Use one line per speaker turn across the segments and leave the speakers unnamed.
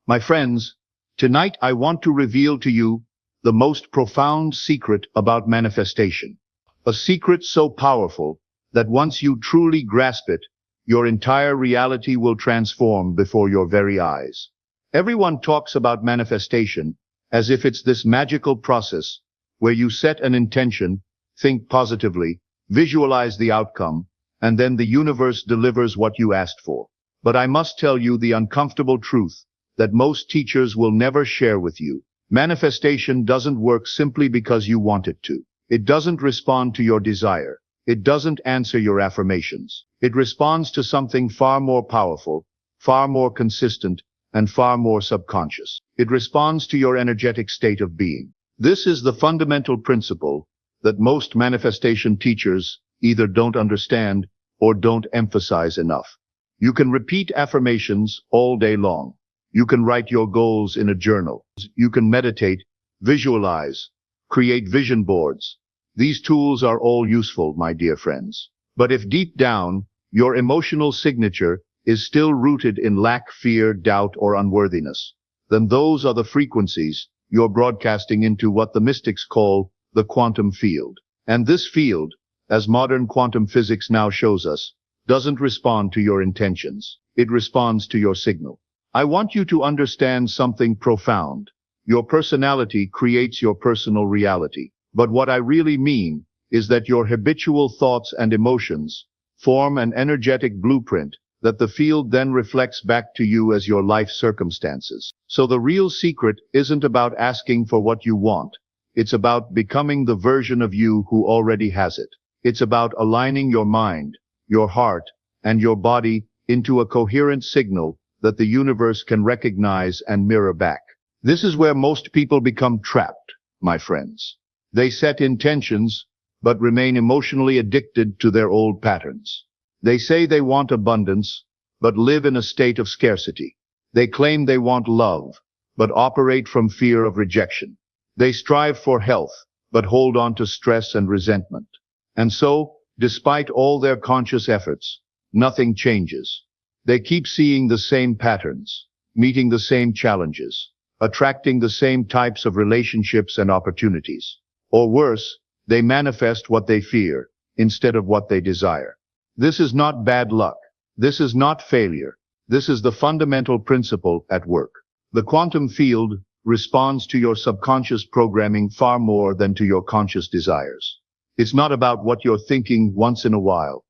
My friends, tonight I want to reveal to you the most profound secret about manifestation. A secret so powerful that once you truly grasp it, your entire reality will transform before your very eyes. Everyone talks about manifestation as if it's this magical process where you set an intention, think positively, visualize the outcome, and then the universe delivers what you asked for. But I must tell you the uncomfortable truth that most teachers will never share with you. Manifestation doesn't work simply because you want it to. It doesn't respond to your desire. It doesn't answer your affirmations. It responds to something far more powerful, far more consistent, and far more subconscious. It responds to your energetic state of being. This is the fundamental principle that most manifestation teachers either don't understand or don't emphasize enough. You can repeat affirmations all day long. You can write your goals in a journal. You can meditate, visualize, create vision boards. These tools are all useful, my dear friends. But if deep down, your emotional signature is still rooted in lack, fear, doubt, or unworthiness, then those are the frequencies you're broadcasting into what the mystics call the quantum field. And this field, as modern quantum physics now shows us, doesn't respond to your intentions. It responds to your signal. I want you to understand something profound. Your personality creates your personal reality. But what I really mean is that your habitual thoughts and emotions form an energetic blueprint that the field then reflects back to you as your life circumstances. So the real secret isn't about asking for what you want. It's about becoming the version of you who already has it. It's about aligning your mind, your heart, and your body into a coherent signal that the universe can recognize and mirror back. This is where most people become trapped, my friends. They set intentions, but remain emotionally addicted to their old patterns. They say they want abundance, but live in a state of scarcity. They claim they want love, but operate from fear of rejection. They strive for health, but hold on to stress and resentment. And so, despite all their conscious efforts, nothing changes. They keep seeing the same patterns, meeting the same challenges, attracting the same types of relationships and opportunities. Or worse, they manifest what they fear instead of what they desire. This is not bad luck. This is not failure. This is the fundamental principle at work. The quantum field responds to your subconscious programming far more than to your conscious desires. It's not about what you're thinking once in a while.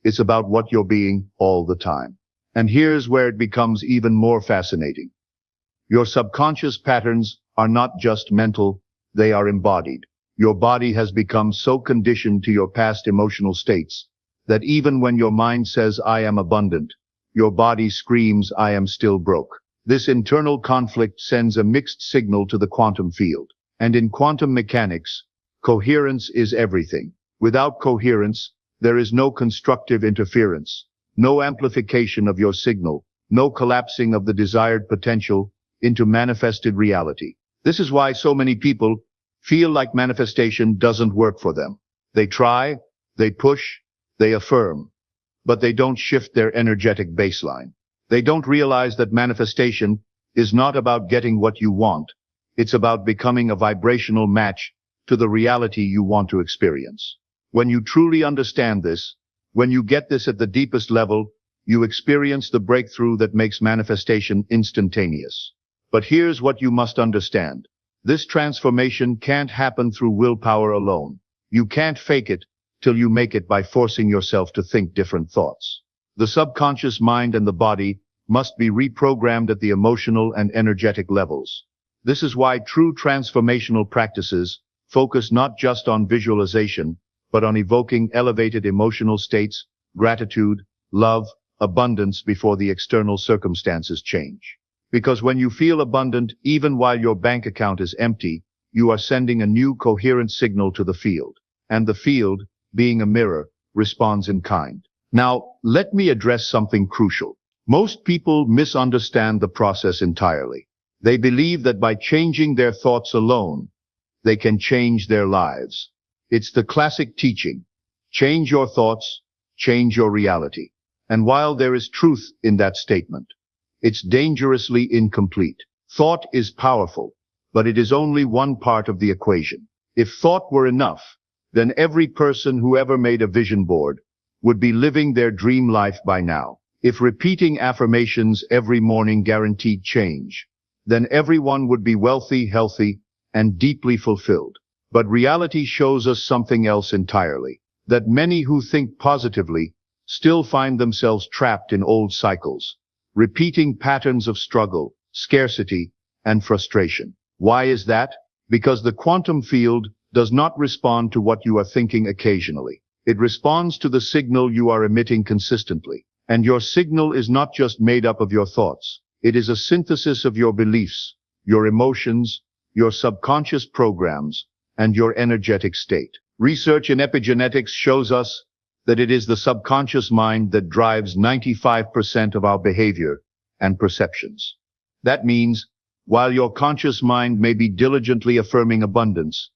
It's about what you're being all the time. And here's where it becomes even more fascinating. Your subconscious patterns are not just mental, they are embodied. Your body has become so conditioned to your past emotional states that even when your mind says, I am abundant, your body screams, I am still broke. This internal conflict sends a mixed signal to the quantum field. And in quantum mechanics, coherence is everything. Without coherence, there is no constructive interference, no amplification of your signal, no collapsing of the desired potential into manifested reality. This is why so many people feel like manifestation doesn't work for them. They try, they push, they affirm, but they don't shift their energetic baseline. They don't realize that manifestation is not about getting what you want. It's about becoming a vibrational match to the reality you want to experience. When you truly understand this, when you get this at the deepest level, you experience the breakthrough that makes manifestation instantaneous. But here's what you must understand. This transformation can't happen through willpower alone. You can't fake it till you make it by forcing yourself to think different thoughts. The subconscious mind and the body must be reprogrammed at the emotional and energetic levels. This is why true transformational practices focus not just on visualization, but on evoking elevated emotional states, gratitude, love, abundance before the external circumstances change. Because when you feel abundant, even while your bank account is empty, you are sending a new coherent signal to the field. And the field, being a mirror, responds in kind. Now, let me address something crucial. Most people misunderstand the process entirely. They believe that by changing their thoughts alone, they can change their lives. It's the classic teaching. Change your thoughts, change your reality. And while there is truth in that statement, It's dangerously incomplete. Thought is powerful, but it is only one part of the equation. If thought were enough, then every person who ever made a vision board would be living their dream life by now. If repeating affirmations every morning guaranteed change, then everyone would be wealthy, healthy, and deeply fulfilled. But reality shows us something else entirely, that many who think positively still find themselves trapped in old cycles, repeating patterns of struggle, scarcity, and frustration. Why is that? Because the quantum field does not respond to what you are thinking occasionally. It responds to the signal you are emitting consistently. And your signal is not just made up of your thoughts. It is a synthesis of your beliefs, your emotions, your subconscious programs, and your energetic state. Research in epigenetics shows us that it is the subconscious mind that drives 95% of our behavior and perceptions. That means, while your conscious mind may be diligently affirming abundance,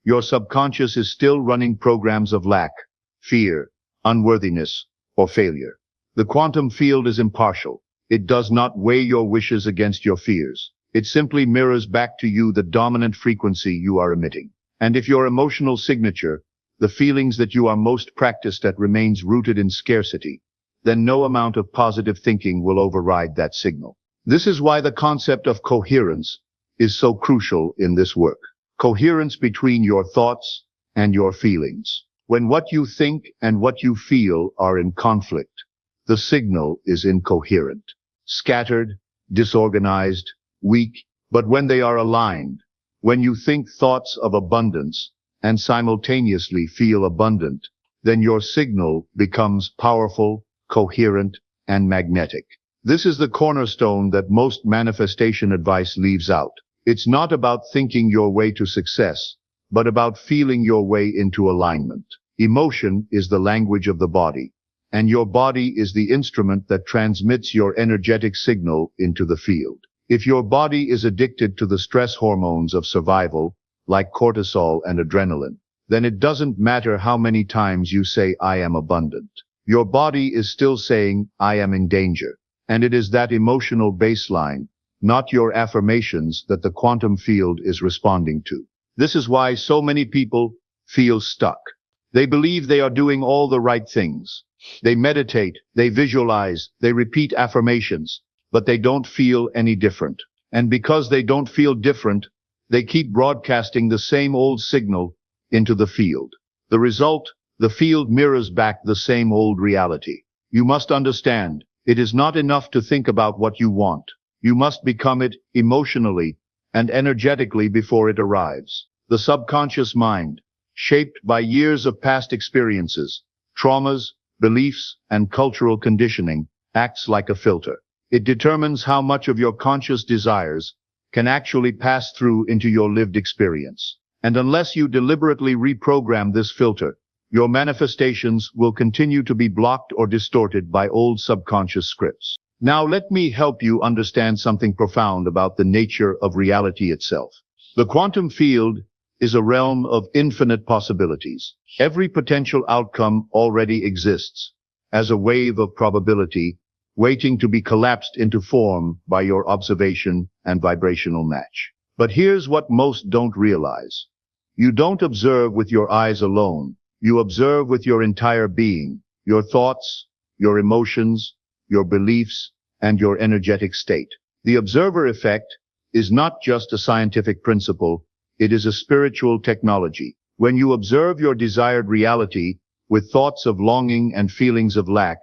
your subconscious is still running programs of lack, fear, unworthiness, or failure. The quantum field is impartial. It does not weigh your wishes against your fears. It simply mirrors back to you the dominant frequency you are emitting. And if your emotional signature, the feelings that you are most practiced at, remains rooted in scarcity, then no amount of positive thinking will override that signal. This is why the concept of coherence is so crucial in this work. Coherence between your thoughts and your feelings. When what you think and what you feel are in conflict, the signal is incoherent, scattered, disorganized, weak. But when they are aligned, when you think thoughts of abundance and simultaneously feel abundant, then your signal becomes powerful, coherent, and magnetic. This is the cornerstone that most manifestation advice leaves out. It's not about thinking your way to success, but about feeling your way into alignment. Emotion is the language of the body, and your body is the instrument that transmits your energetic signal into the field. If your body is addicted to the stress hormones of survival, like cortisol and adrenaline, then it doesn't matter how many times you say, "I am abundant." Your body is still saying, "I am in danger." And it is that emotional baseline, not your affirmations, that the quantum field is responding to. This is why so many people feel stuck. They believe they are doing all the right things. They meditate, they visualize, they repeat affirmations, but they don't feel any different. And because they don't feel different, they keep broadcasting the same old signal into the field. The result, the field mirrors back the same old reality. You must understand, it is not enough to think about what you want. You must become it emotionally and energetically before it arrives. The subconscious mind, shaped by years of past experiences, traumas, beliefs, and cultural conditioning, acts like a filter. It determines how much of your conscious desires can actually pass through into your lived experience. And unless you deliberately reprogram this filter, your manifestations will continue to be blocked or distorted by old subconscious scripts. Now let me help you understand something profound about the nature of reality itself. The quantum field is a realm of infinite possibilities. Every potential outcome already exists as a wave of probability, waiting to be collapsed into form by your observation and vibrational match. But here's what most don't realize. You don't observe with your eyes alone. You observe with your entire being, your thoughts, your emotions, your beliefs, and your energetic state. The observer effect is not just a scientific principle, it is a spiritual technology. When you observe your desired reality with thoughts of longing and feelings of lack,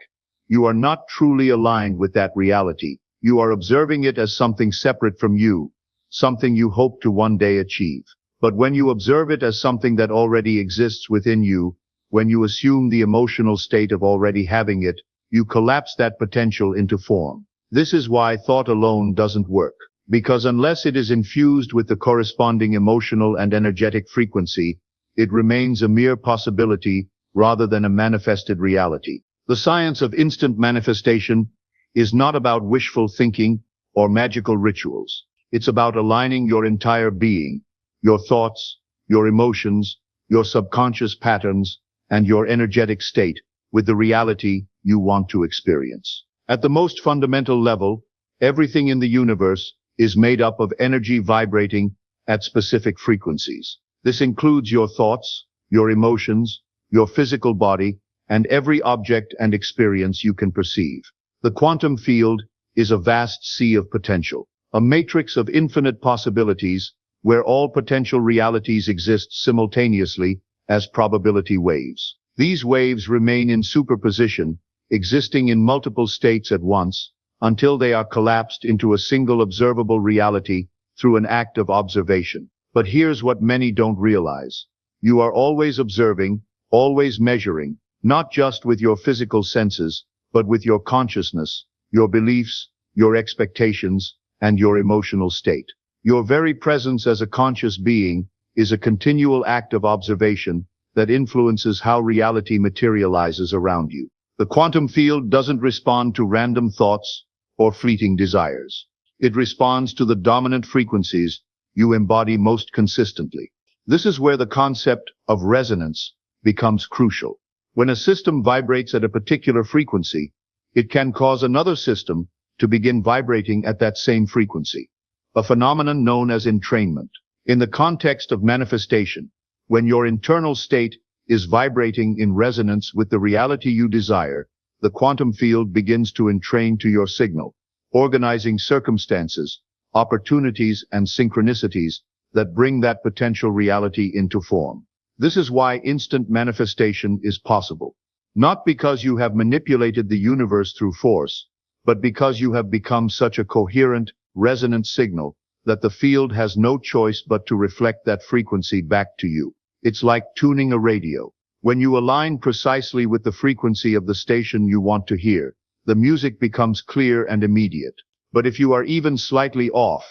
you are not truly aligned with that reality. You are observing it as something separate from you, something you hope to one day achieve. But when you observe it as something that already exists within you, when you assume the emotional state of already having it, you collapse that potential into form. This is why thought alone doesn't work. Because unless it is infused with the corresponding emotional and energetic frequency, it remains a mere possibility rather than a manifested reality. The science of instant manifestation is not about wishful thinking or magical rituals. It's about aligning your entire being, your thoughts, your emotions, your subconscious patterns, and your energetic state with the reality you want to experience. At the most fundamental level, Everything in the universe is made up of energy vibrating at specific frequencies. This includes your thoughts, your emotions, your physical body, and every object and experience you can perceive. The quantum field is a vast sea of potential, a matrix of infinite possibilities where all potential realities exist simultaneously as probability waves. These waves remain in superposition, existing in multiple states at once, until they are collapsed into a single observable reality through an act of observation. But here's what many don't realize. You are always observing, always measuring, not just with your physical senses, but with your consciousness, your beliefs, your expectations, and your emotional state. Your very presence as a conscious being is a continual act of observation that influences how reality materializes around you. The quantum field doesn't respond to random thoughts or fleeting desires. It responds to the dominant frequencies you embody most consistently. This is where the concept of resonance becomes crucial. When a system vibrates at a particular frequency, it can cause another system to begin vibrating at that same frequency, a phenomenon known as entrainment. In the context of manifestation, when your internal state is vibrating in resonance with the reality you desire, the quantum field begins to entrain to your signal, organizing circumstances, opportunities, and synchronicities that bring that potential reality into form. This is why instant manifestation is possible. Not because you have manipulated the universe through force, but because you have become such a coherent, resonant signal that the field has no choice but to reflect that frequency back to you. It's like tuning a radio. When you align precisely with the frequency of the station you want to hear, the music becomes clear and immediate. But if you are even slightly off,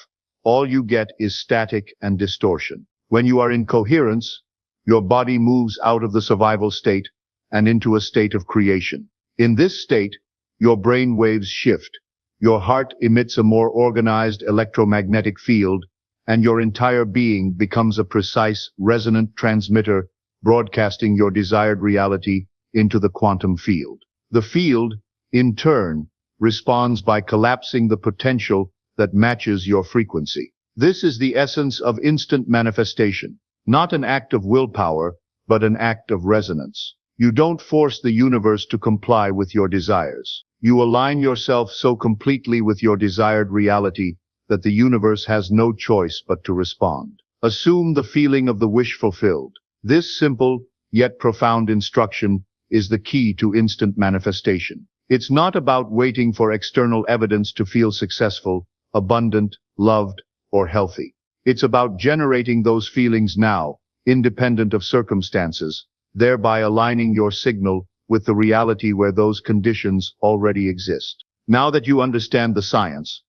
all you get is static and distortion. When you are in coherence, your body moves out of the survival state and into a state of creation. In this state, your brain waves shift, your heart emits a more organized electromagnetic field, and your entire being becomes a precise, resonant transmitter, broadcasting your desired reality into the quantum field. The field, in turn, responds by collapsing the potential that matches your frequency. This is the essence of instant manifestation, not an act of willpower, but an act of resonance. You don't force the universe to comply with your desires. You align yourself so completely with your desired reality that the universe has no choice but to respond. Assume the feeling of the wish fulfilled. This simple, yet profound instruction is the key to instant manifestation. It's not about waiting for external evidence to feel successful, abundant, loved, or healthy. It's about generating those feelings now, independent of circumstances, thereby aligning your signal with the reality where those conditions already exist. Now that you understand the science,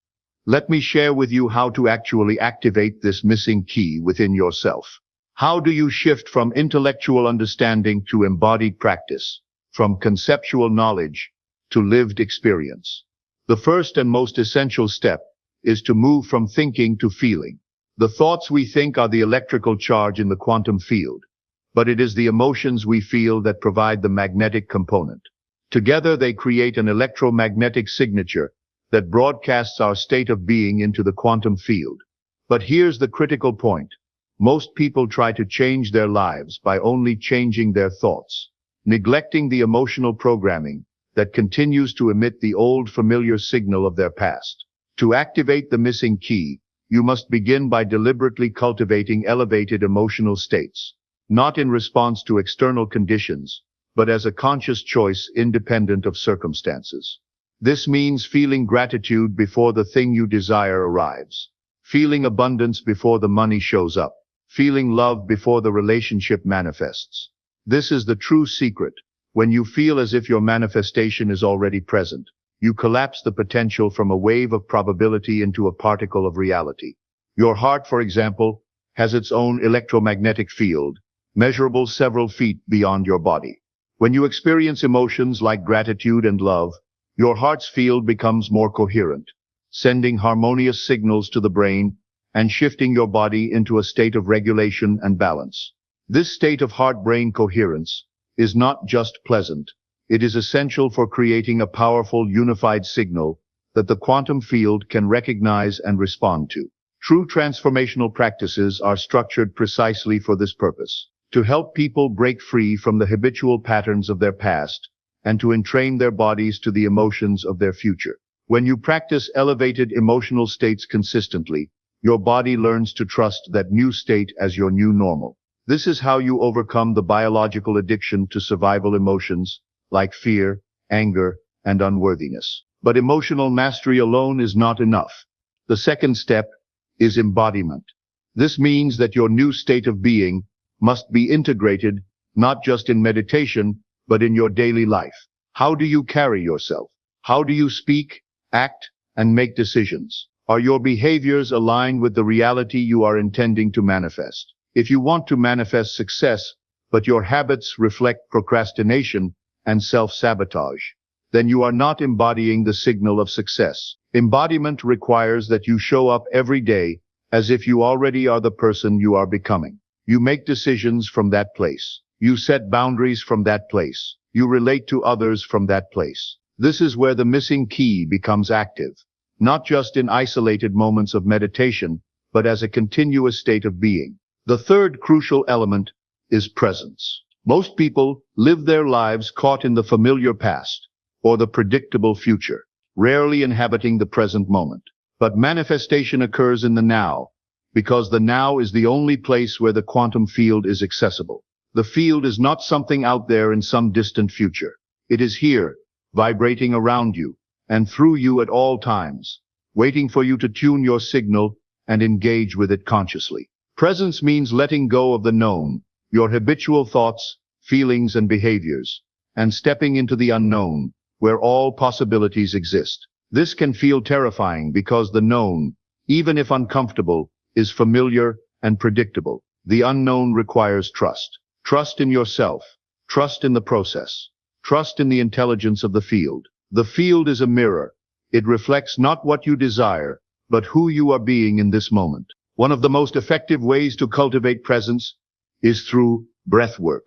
let me share with you how to actually activate this missing key within yourself. How do you shift from intellectual understanding to embodied practice, from conceptual knowledge to lived experience? The first and most essential step is to move from thinking to feeling. The thoughts we think are the electrical charge in the quantum field, but it is the emotions we feel that provide the magnetic component. Together they create an electromagnetic signature that broadcasts our state of being into the quantum field. But here's the critical point. Most people try to change their lives by only changing their thoughts, neglecting the emotional programming that continues to emit the old familiar signal of their past. To activate the missing key, you must begin by deliberately cultivating elevated emotional states, not in response to external conditions, but as a conscious choice independent of circumstances. This means feeling gratitude before the thing you desire arrives, feeling abundance before the money shows up, feeling love before the relationship manifests. This is the true secret. When you feel as if your manifestation is already present, you collapse the potential from a wave of probability into a particle of reality. Your heart, for example, has its own electromagnetic field, measurable several feet beyond your body. When you experience emotions like gratitude and love, your heart's field becomes more coherent, sending harmonious signals to the brain and shifting your body into a state of regulation and balance. This state of heart-brain coherence is not just pleasant. It is essential for creating a powerful, unified signal that the quantum field can recognize and respond to. True transformational practices are structured precisely for this purpose, to help people break free from the habitual patterns of their past and to entrain their bodies to the emotions of their future. When you practice elevated emotional states consistently, your body learns to trust that new state as your new normal. This is how you overcome the biological addiction to survival emotions like fear, anger, and unworthiness. But emotional mastery alone is not enough. The second step is embodiment. This means that your new state of being must be integrated not just in meditation, but in your daily life. How do you carry yourself? How do you speak, act, and make decisions? Are your behaviors aligned with the reality you are intending to manifest? If you want to manifest success, but your habits reflect procrastination and self-sabotage, then you are not embodying the signal of success. Embodiment requires that you show up every day as if you already are the person you are becoming. You make decisions from that place. You set boundaries from that place. You relate to others from that place. This is where the missing key becomes active, not just in isolated moments of meditation, but as a continuous state of being. The third crucial element is presence. Most people live their lives caught in the familiar past or the predictable future, rarely inhabiting the present moment. But manifestation occurs in the now, because the now is the only place where the quantum field is accessible. The field is not something out there in some distant future. It is here, vibrating around you and through you at all times, waiting for you to tune your signal and engage with it consciously. Presence means letting go of the known, your habitual thoughts, feelings, and behaviors, and stepping into the unknown, where all possibilities exist. This can feel terrifying because the known, even if uncomfortable, is familiar and predictable. The unknown requires trust. Trust in yourself. Trust in the process. Trust in the intelligence of the field. The field is a mirror. It reflects not what you desire, but who you are being in this moment. One of the most effective ways to cultivate presence is through breath work.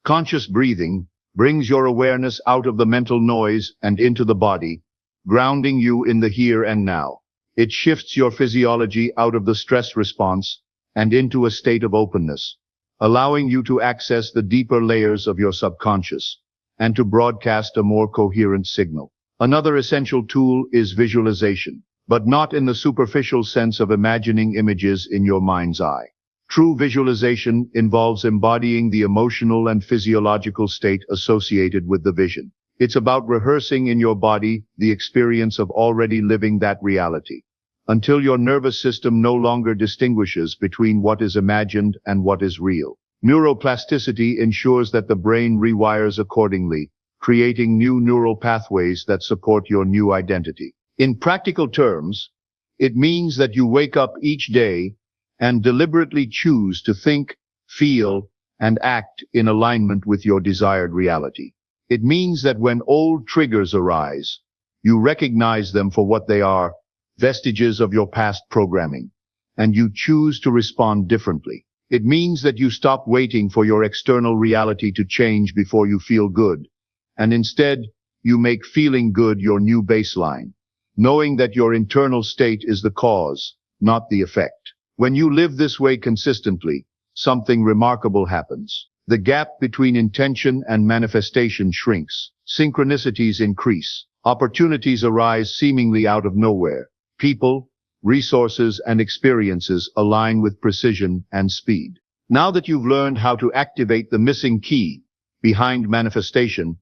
Conscious breathing brings your awareness out of the mental noise and into the body, grounding you in the here and now. It shifts your physiology out of the stress response and into a state of openness, allowing you to access the deeper layers of your subconscious and to broadcast a more coherent signal. Another essential tool is visualization, but not in the superficial sense of imagining images in your mind's eye. True visualization involves embodying the emotional and physiological state associated with the vision. It's about rehearsing in your body the experience of already living that reality, until your nervous system no longer distinguishes between what is imagined and what is real. Neuroplasticity ensures that the brain rewires accordingly, creating new neural pathways that support your new identity. In practical terms, it means that you wake up each day and deliberately choose to think, feel, and act in alignment with your desired reality. It means that when old triggers arise, you recognize them for what they are, vestiges of your past programming, and you choose to respond differently. It means that you stop waiting for your external reality to change before you feel good, and instead, you make feeling good your new baseline, knowing that your internal state is the cause, not the effect. When you live this way consistently, something remarkable happens. The gap between intention and manifestation shrinks. Synchronicities increase. Opportunities arise seemingly out of nowhere. People, resources, and experiences align with precision and speed. Now that you've learned how to activate the missing key behind manifestation,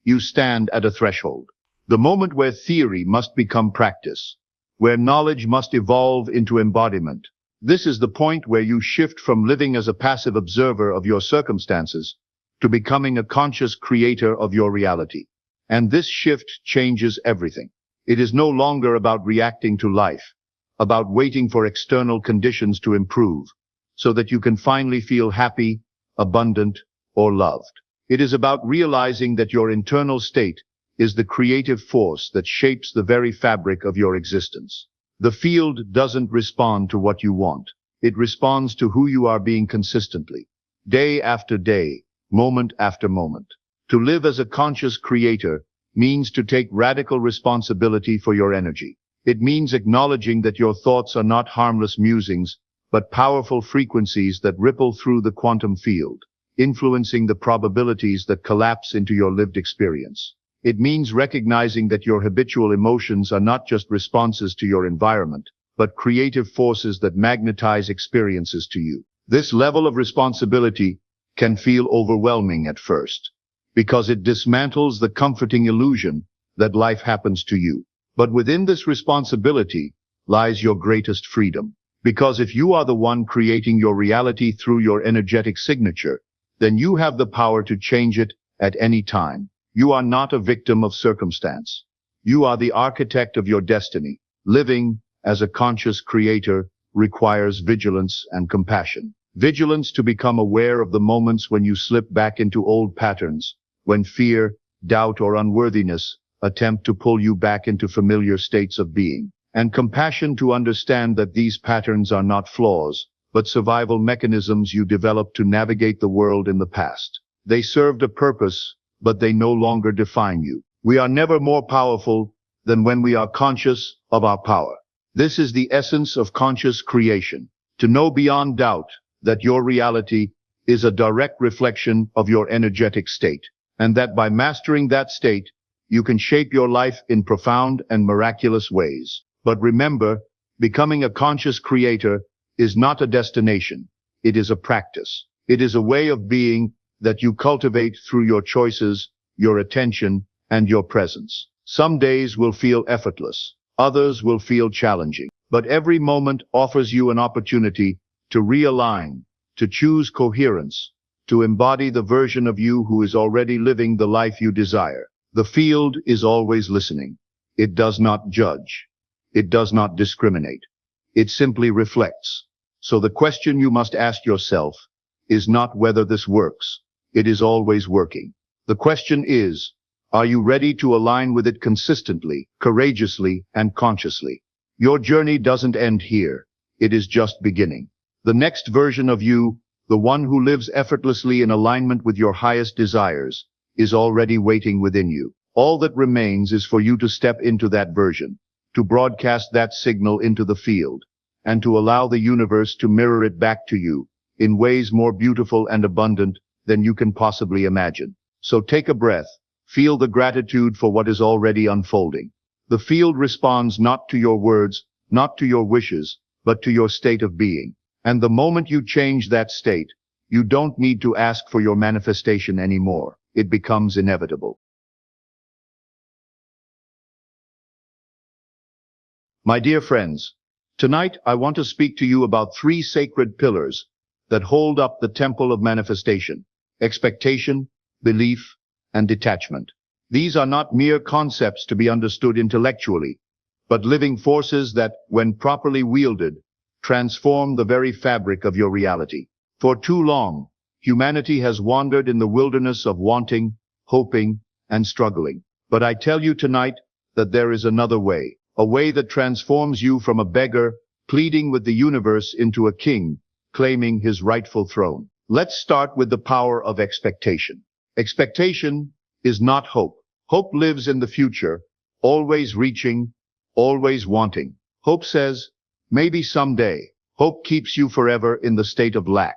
you stand at a threshold. The moment where theory must become practice, where knowledge must evolve into embodiment. This is the point where you shift from living as a passive observer of your circumstances to becoming a conscious creator of your reality. And this shift changes everything. It is no longer about reacting to life, about waiting for external conditions to improve, so that you can finally feel happy, abundant, or loved. It is about realizing that your internal state is the creative force that shapes the very fabric of your existence. The field doesn't respond to what you want. It responds to who you are being consistently, day after day, moment after moment. To live as a conscious creator means to take radical responsibility for your energy. It means acknowledging that your thoughts are not harmless musings, but powerful frequencies that ripple through the quantum field, influencing the probabilities that collapse into your lived experience. It means recognizing that your habitual emotions are not just responses to your environment, but creative forces that magnetize experiences to you. This level of responsibility can feel overwhelming at first, because it dismantles the comforting illusion that life happens to you. But within this responsibility lies your greatest freedom. Because if you are the one creating your reality through your energetic signature, then you have the power to change it at any time. You are not a victim of circumstance. You are the architect of your destiny. Living as a conscious creator requires vigilance and compassion. Vigilance to become aware of the moments when you slip back into old patterns, when fear, doubt, or unworthiness attempt to pull you back into familiar states of being. And compassion to understand that these patterns are not flaws, but survival mechanisms you developed to navigate the world in the past. They served a purpose, but they no longer define you. We are never more powerful than when we are conscious of our power. This is the essence of conscious creation, to know beyond doubt that your reality is a direct reflection of your energetic state, and that by mastering that state, you can shape your life in profound and miraculous ways. But remember, becoming a conscious creator is not a destination. It is a practice. It is a way of being that you cultivate through your choices, your attention, and your presence. Some days will feel effortless. Others will feel challenging. But every moment offers you an opportunity to realign, to choose coherence, to embody the version of you who is already living the life you desire. The field is always listening. It does not judge. It does not discriminate. It simply reflects. So the question you must ask yourself is not whether this works. It is always working. The question is, are you ready to align with it consistently, courageously, and consciously? Your journey doesn't end here. It is just beginning. The next version of you, the one who lives effortlessly in alignment with your highest desires, is already waiting within you. All that remains is for you to step into that version, to broadcast that signal into the field, and to allow the universe to mirror it back to you in ways more beautiful and abundant than you can possibly imagine. So take a breath, feel the gratitude for what is already unfolding. The field responds not to your words, not to your wishes, but to your state of being. And the moment you change that state, you don't need to ask for your manifestation anymore. It becomes inevitable. My dear friends, tonight I want to speak to you about 3 sacred pillars that hold up the temple of manifestation: expectation, belief, and detachment. These are not mere concepts to be understood intellectually, but living forces that, when properly wielded, transform the very fabric of your reality. For too long, humanity has wandered in the wilderness of wanting, hoping, and struggling. But I tell you tonight that there is another way, a way that transforms you from a beggar, pleading with the universe, into a king, claiming his rightful throne. Let's start with the power of expectation. Expectation is not hope. Hope lives in the future, always reaching, always wanting. Hope says, maybe someday. Hope keeps you forever in the state of lack,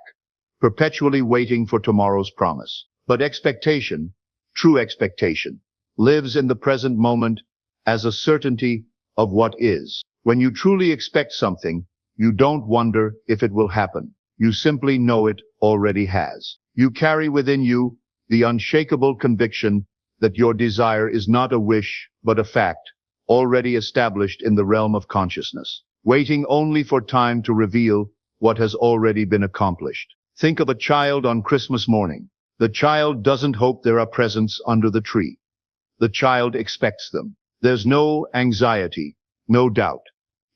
perpetually waiting for tomorrow's promise. But expectation, true expectation, lives in the present moment as a certainty of what is. When you truly expect something, you don't wonder if it will happen. You simply know it already has. You carry within you the unshakable conviction that your desire is not a wish, but a fact, already established in the realm of consciousness, waiting only for time to reveal what has already been accomplished. Think of a child on Christmas morning. The child doesn't hope there are presents under the tree. The child expects them. There's no anxiety, no doubt,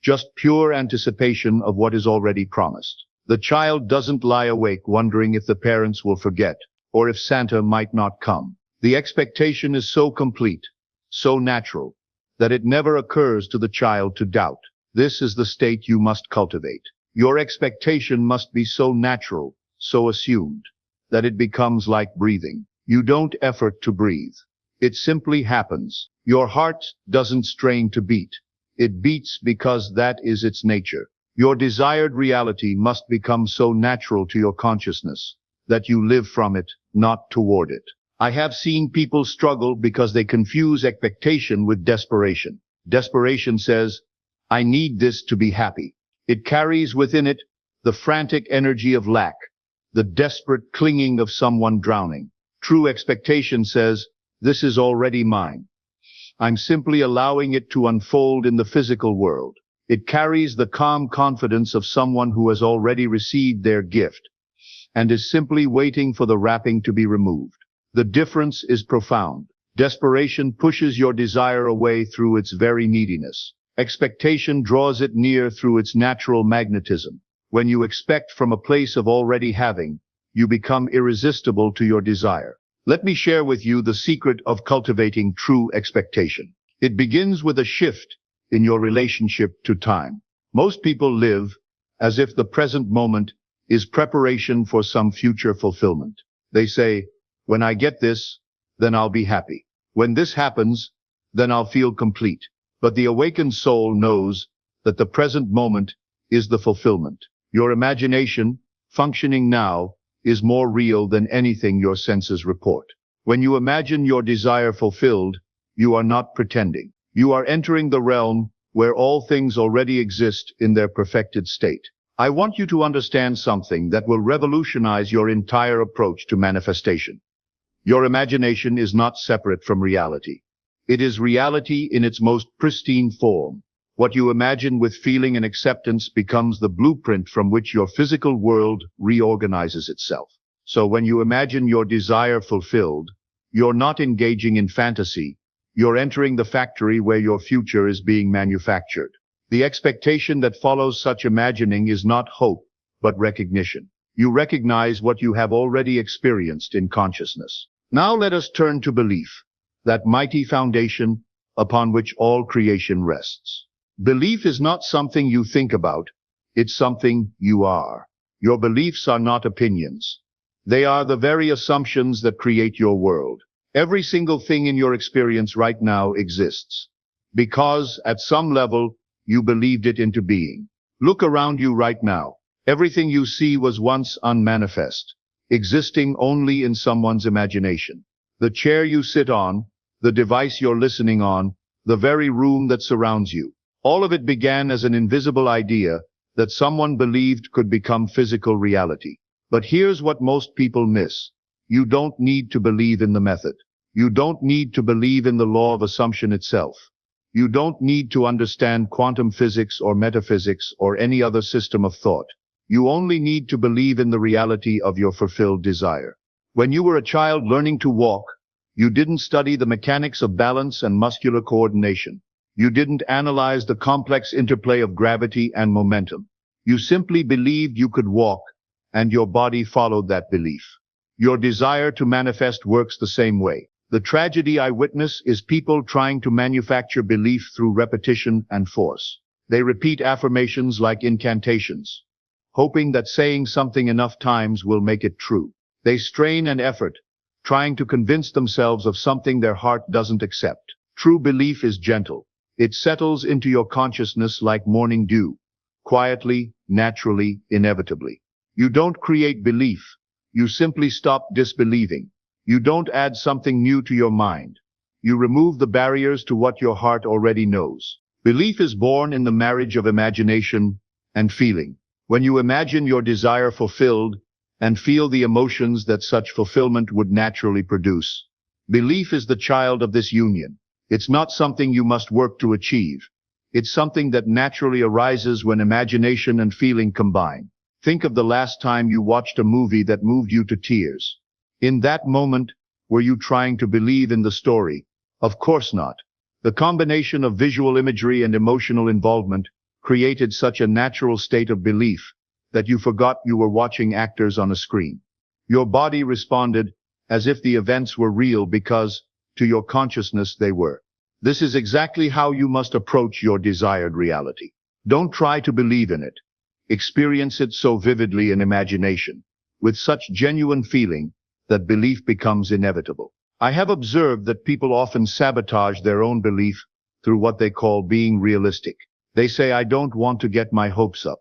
just pure anticipation of what is already promised. The child doesn't lie awake wondering if the parents will forget, or if Santa might not come. The expectation is so complete, so natural, that it never occurs to the child to doubt. This is the state you must cultivate. Your expectation must be so natural, so assumed, that it becomes like breathing. You don't effort to breathe. It simply happens. Your heart doesn't strain to beat. It beats because that is its nature. Your desired reality must become so natural to your consciousness that you live from it, not toward it. I have seen people struggle because they confuse expectation with desperation. Desperation says, I need this to be happy. It carries within it the frantic energy of lack, the desperate clinging of someone drowning. True expectation says, this is already mine. I'm simply allowing it to unfold in the physical world. It carries the calm confidence of someone who has already received their gift and is simply waiting for the wrapping to be removed. The difference is profound. Desperation pushes your desire away through its very neediness. Expectation draws it near through its natural magnetism. When you expect from a place of already having, you become irresistible to your desire. Let me share with you the secret of cultivating true expectation. It begins with a shift in your relationship to time. Most people live as if the present moment is preparation for some future fulfillment. They say, when I get this, then I'll be happy. When this happens, then I'll feel complete. But the awakened soul knows that the present moment is the fulfillment. Your imagination, functioning now, is more real than anything your senses report. When you imagine your desire fulfilled, you are not pretending. You are entering the realm where all things already exist in their perfected state. I want you to understand something that will revolutionize your entire approach to manifestation. Your imagination is not separate from reality. It is reality in its most pristine form. What you imagine with feeling and acceptance becomes the blueprint from which your physical world reorganizes itself. So when you imagine your desire fulfilled, you're not engaging in fantasy. You're entering the factory where your future is being manufactured. The expectation that follows such imagining is not hope, but recognition. You recognize what you have already experienced in consciousness. Now let us turn to belief, that mighty foundation upon which all creation rests. Belief is not something you think about, it's something you are. Your beliefs are not opinions. They are the very assumptions that create your world. Every single thing in your experience right now exists because at some level you believed it into being. Look around you right now. Everything you see was once unmanifest, existing only in someone's imagination. The chair you sit on, the device you're listening on, the very room that surrounds you. All of it began as an invisible idea that someone believed could become physical reality. But here's what most people miss. You don't need to believe in the method. You don't need to believe in the law of assumption itself. You don't need to understand quantum physics or metaphysics or any other system of thought. You only need to believe in the reality of your fulfilled desire. When you were a child learning to walk, you didn't study the mechanics of balance and muscular coordination. You didn't analyze the complex interplay of gravity and momentum. You simply believed you could walk, and your body followed that belief. Your desire to manifest works the same way. The tragedy I witness is people trying to manufacture belief through repetition and force. They repeat affirmations like incantations, hoping that saying something enough times will make it true. They strain and effort, trying to convince themselves of something their heart doesn't accept. True belief is gentle. It settles into your consciousness like morning dew, quietly, naturally, inevitably. You don't create belief. You simply stop disbelieving. You don't add something new to your mind. You remove the barriers to what your heart already knows. Belief is born in the marriage of imagination and feeling. When you imagine your desire fulfilled and feel the emotions that such fulfillment would naturally produce, belief is the child of this union. It's not something you must work to achieve. It's something that naturally arises when imagination and feeling combine. Think of the last time you watched a movie that moved you to tears. In that moment, were you trying to believe in the story? Of course not. The combination of visual imagery and emotional involvement created such a natural state of belief that you forgot you were watching actors on a screen. Your body responded as if the events were real because, to your consciousness, they were. This is exactly how you must approach your desired reality. Don't try to believe in it. Experience it so vividly in imagination, with such genuine feeling, that belief becomes inevitable. I have observed that people often sabotage their own belief through what they call being realistic. They say, I don't want to get my hopes up,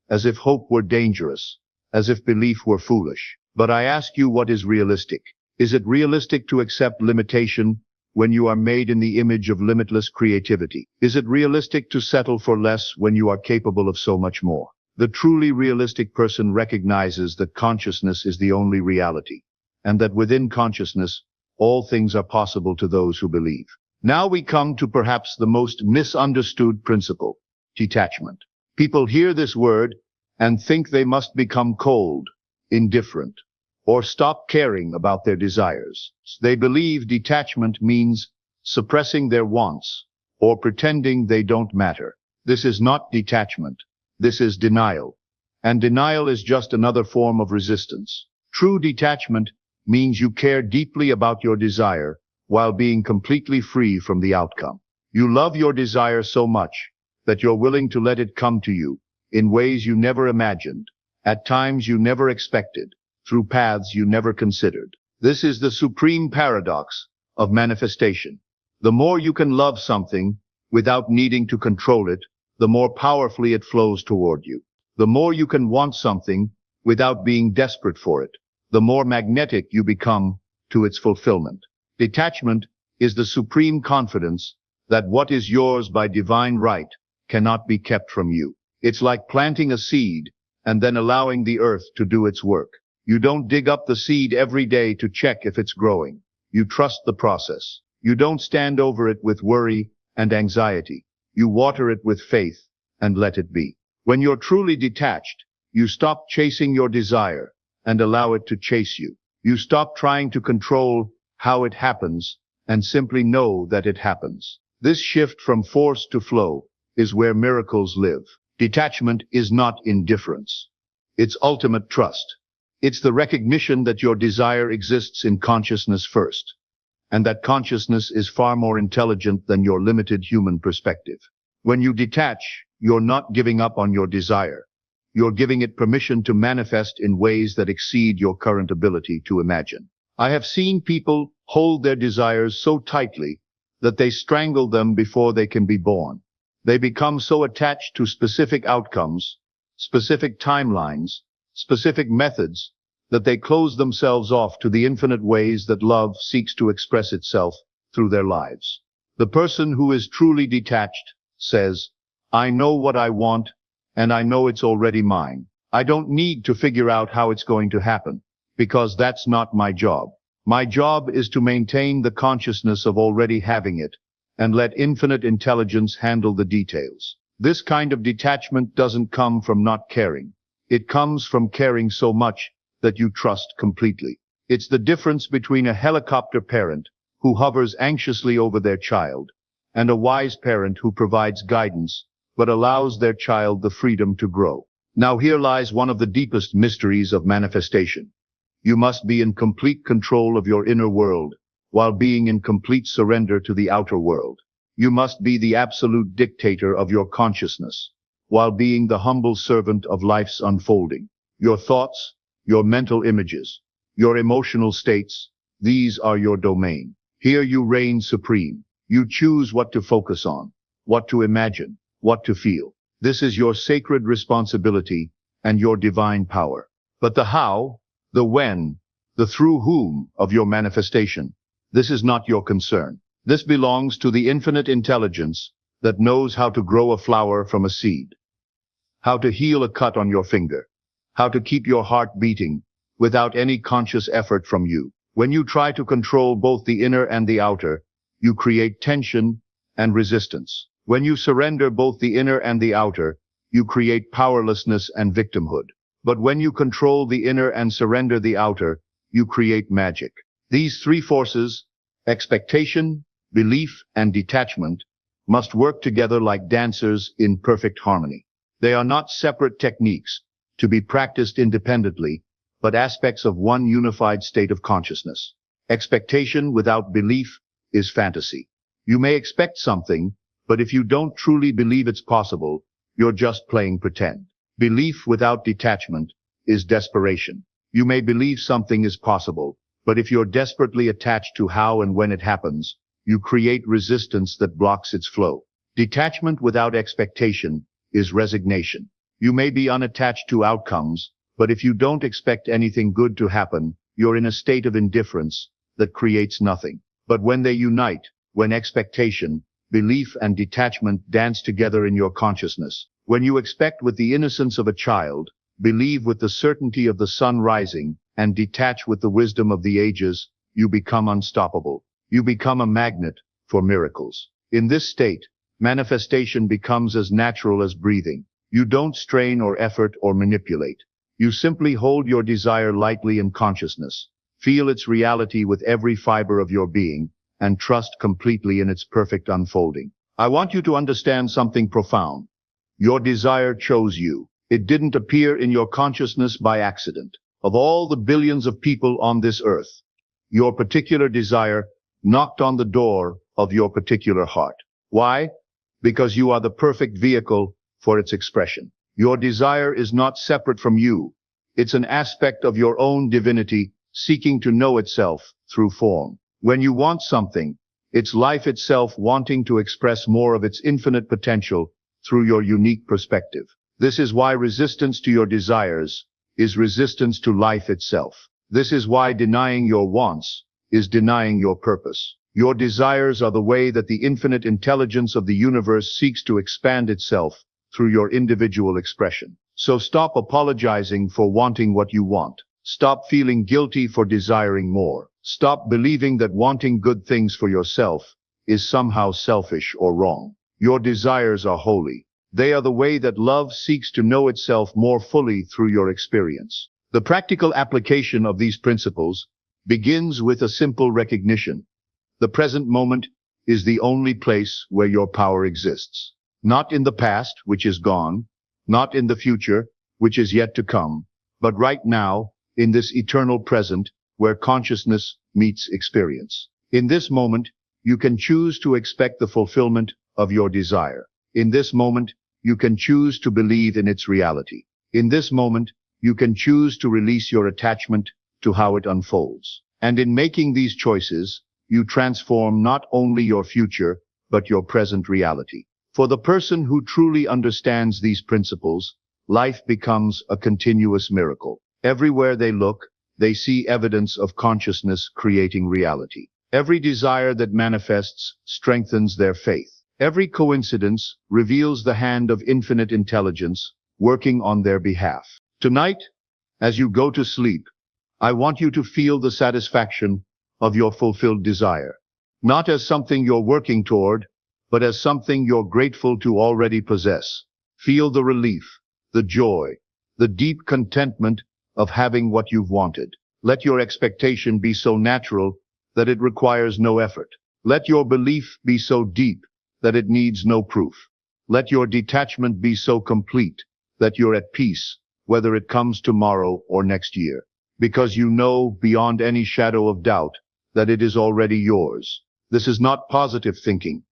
as if hope were dangerous, as if belief were foolish. But I ask you, what is realistic? Is it realistic to accept limitation when you are made in the image of limitless creativity? Is it realistic to settle for less when you are capable of so much more? The truly realistic person recognizes that consciousness is the only reality, and that within consciousness, all things are possible to those who believe. Now we come to perhaps the most misunderstood principle, detachment. People hear this word and think they must become cold, indifferent, or stop caring about their desires. They believe detachment means suppressing their wants or pretending they don't matter. This is not detachment. This is denial. And denial is just another form of resistance. True detachment means you care deeply about your desire while being completely free from the outcome. You love your desire so much that you're willing to let it come to you in ways you never imagined, at times you never expected, through paths you never considered. This is the supreme paradox of manifestation. The more you can love something without needing to control it, the more powerfully it flows toward you. The more you can want something without being desperate for it, the more magnetic you become to its fulfillment. Detachment is the supreme confidence that what is yours by divine right cannot be kept from you. It's like planting a seed and then allowing the earth to do its work. You don't dig up the seed every day to check if it's growing. You trust the process. You don't stand over it with worry and anxiety. You water it with faith and let it be. When you're truly detached, you stop chasing your desire and allow it to chase you. You stop trying to control how it happens and simply know that it happens. This shift from force to flow is where miracles live. Detachment is not indifference. It's ultimate trust. It's the recognition that your desire exists in consciousness first, and that consciousness is far more intelligent than your limited human perspective. When you detach, you're not giving up on your desire. You're giving it permission to manifest in ways that exceed your current ability to imagine. I have seen people hold their desires so tightly that they strangle them before they can be born. They become so attached to specific outcomes, specific timelines, specific methods, that they close themselves off to the infinite ways that love seeks to express itself through their lives. The person who is truly detached says, I know what I want, and I know it's already mine. I don't need to figure out how it's going to happen, because that's not my job. My job is to maintain the consciousness of already having it, and let infinite intelligence handle the details. This kind of detachment doesn't come from not caring. It comes from caring so much that you trust completely. It's the difference between a helicopter parent who hovers anxiously over their child and a wise parent who provides guidance but allows their child the freedom to grow. Now here lies one of the deepest mysteries of manifestation. You must be in complete control of your inner world while being in complete surrender to the outer world. You must be the absolute dictator of your consciousness while being the humble servant of life's unfolding. Your thoughts, your mental images, your emotional states, these are your domain. Here you reign supreme. You choose what to focus on, what to imagine, what to feel. This is your sacred responsibility and your divine power. But the how, the when, the through whom of your manifestation, this is not your concern. This belongs to the infinite intelligence that knows how to grow a flower from a seed, how to heal a cut on your finger, how to keep your heart beating without any conscious effort from you. When you try to control both the inner and the outer, you create tension and resistance. When you surrender both the inner and the outer, you create powerlessness and victimhood. But when you control the inner and surrender the outer, you create magic. These three forces, expectation, belief, and detachment, must work together like dancers in perfect harmony. They are not separate techniques to be practiced independently, but aspects of one unified state of consciousness. Expectation without belief is fantasy. You may expect something, but if you don't truly believe it's possible, you're just playing pretend. Belief without detachment is desperation. You may believe something is possible, But if you're desperately attached to how and when it happens, you create resistance that blocks its flow. Detachment without expectation is resignation. You may be unattached to outcomes, but if you don't expect anything good to happen, you're in a state of indifference that creates nothing. But when they unite, when expectation, belief and detachment dance together in your consciousness, when you expect with the innocence of a child, believe with the certainty of the sun rising, and detach with the wisdom of the ages, you become unstoppable. You become a magnet for miracles. In this state, manifestation becomes as natural as breathing. You don't strain or effort or manipulate. You simply hold your desire lightly in consciousness, feel its reality with every fiber of your being, and trust completely in its perfect unfolding. I want you to understand something profound. Your desire chose you. It didn't appear in your consciousness by accident. Of all the billions of people on this earth, your particular desire knocked on the door of your particular heart. Why? Because you are the perfect vehicle for its expression. Your desire is not separate from you. It's an aspect of your own divinity seeking to know itself through form. When you want something, it's life itself wanting to express more of its infinite potential through your unique perspective. This is why resistance to your desires is resistance to life itself. This is why denying your wants is denying your purpose. Your desires are the way that the infinite intelligence of the universe seeks to expand itself through your individual expression. So stop apologizing for wanting what you want. Stop feeling guilty for desiring more. Stop believing that wanting good things for yourself is somehow selfish or wrong. Your desires are holy. They are the way that love seeks to know itself more fully through your experience. The practical application of these principles begins with a simple recognition. The present moment is the only place where your power exists. Not in the past, which is gone, not in the future, which is yet to come, but right now, in this eternal present, where consciousness meets experience. In this moment, you can choose to expect the fulfillment of your desire. In this moment, you can choose to believe in its reality. In this moment, you can choose to release your attachment to how it unfolds. And in making these choices, you transform not only your future, but your present reality. For the person who truly understands these principles, life becomes a continuous miracle. Everywhere they look, they see evidence of consciousness creating reality. Every desire that manifests strengthens their faith. Every coincidence reveals the hand of infinite intelligence working on their behalf. Tonight, as you go to sleep, I want you to feel the satisfaction of your fulfilled desire. Not as something you're working toward, but as something you're grateful to already possess. Feel the relief, the joy, the deep contentment of having what you've wanted. Let your expectation be so natural that it requires no effort. Let your belief be so deep that it needs no proof. Let your detachment be so complete that you're at peace, whether it comes tomorrow or next year, because you know beyond any shadow of doubt that it is already yours. This is not positive thinking.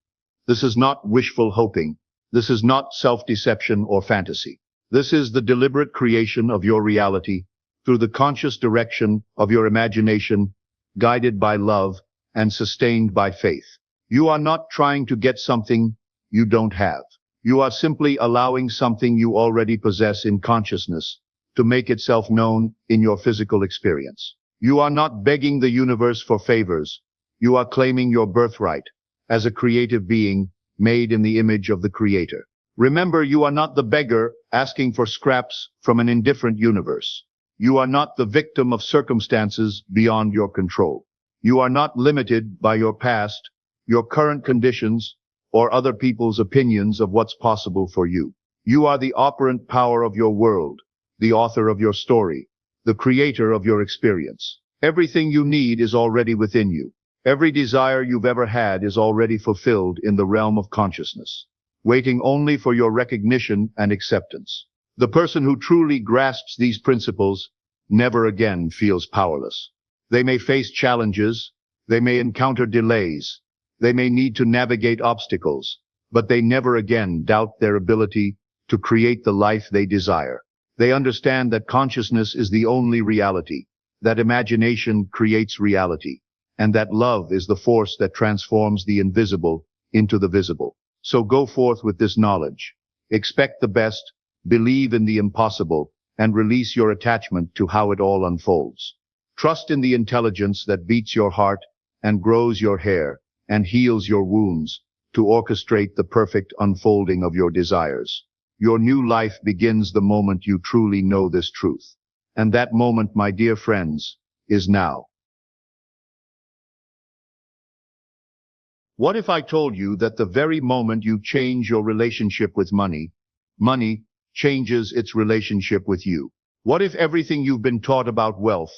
This is not wishful hoping. This is not self-deception or fantasy. This is the deliberate creation of your reality through the conscious direction of your imagination, guided by love and sustained by faith. You are not trying to get something you don't have. You are simply allowing something you already possess in consciousness to make itself known in your physical experience. You are not begging the universe for favors. You are claiming your birthright as a creative being made in the image of the Creator. Remember, you are not the beggar asking for scraps from an indifferent universe. You are not the victim of circumstances beyond your control. You are not limited by your past, your current conditions, or other people's opinions of what's possible for you. You are the operant power of your world, the author of your story, the creator of your experience. Everything you need is already within you. Every desire you've ever had is already fulfilled in the realm of consciousness, waiting only for your recognition and acceptance. The person who truly grasps these principles never again feels powerless. They may face challenges, they may encounter delays, they may need to navigate obstacles, but they never again doubt their ability to create the life they desire. They understand that consciousness is the only reality, that imagination creates reality, and that love is the force that transforms the invisible into the visible. So go forth with this knowledge. Expect the best, believe in the impossible, and release your attachment to how it all unfolds. Trust in the intelligence that beats your heart and grows your hair and heals your wounds to orchestrate the perfect unfolding of your desires. Your new life begins the moment you truly know this truth. And that moment, my dear friends, is now. What if I told you that the very moment you change your relationship with money, money changes its relationship with you? What if everything you've been taught about wealth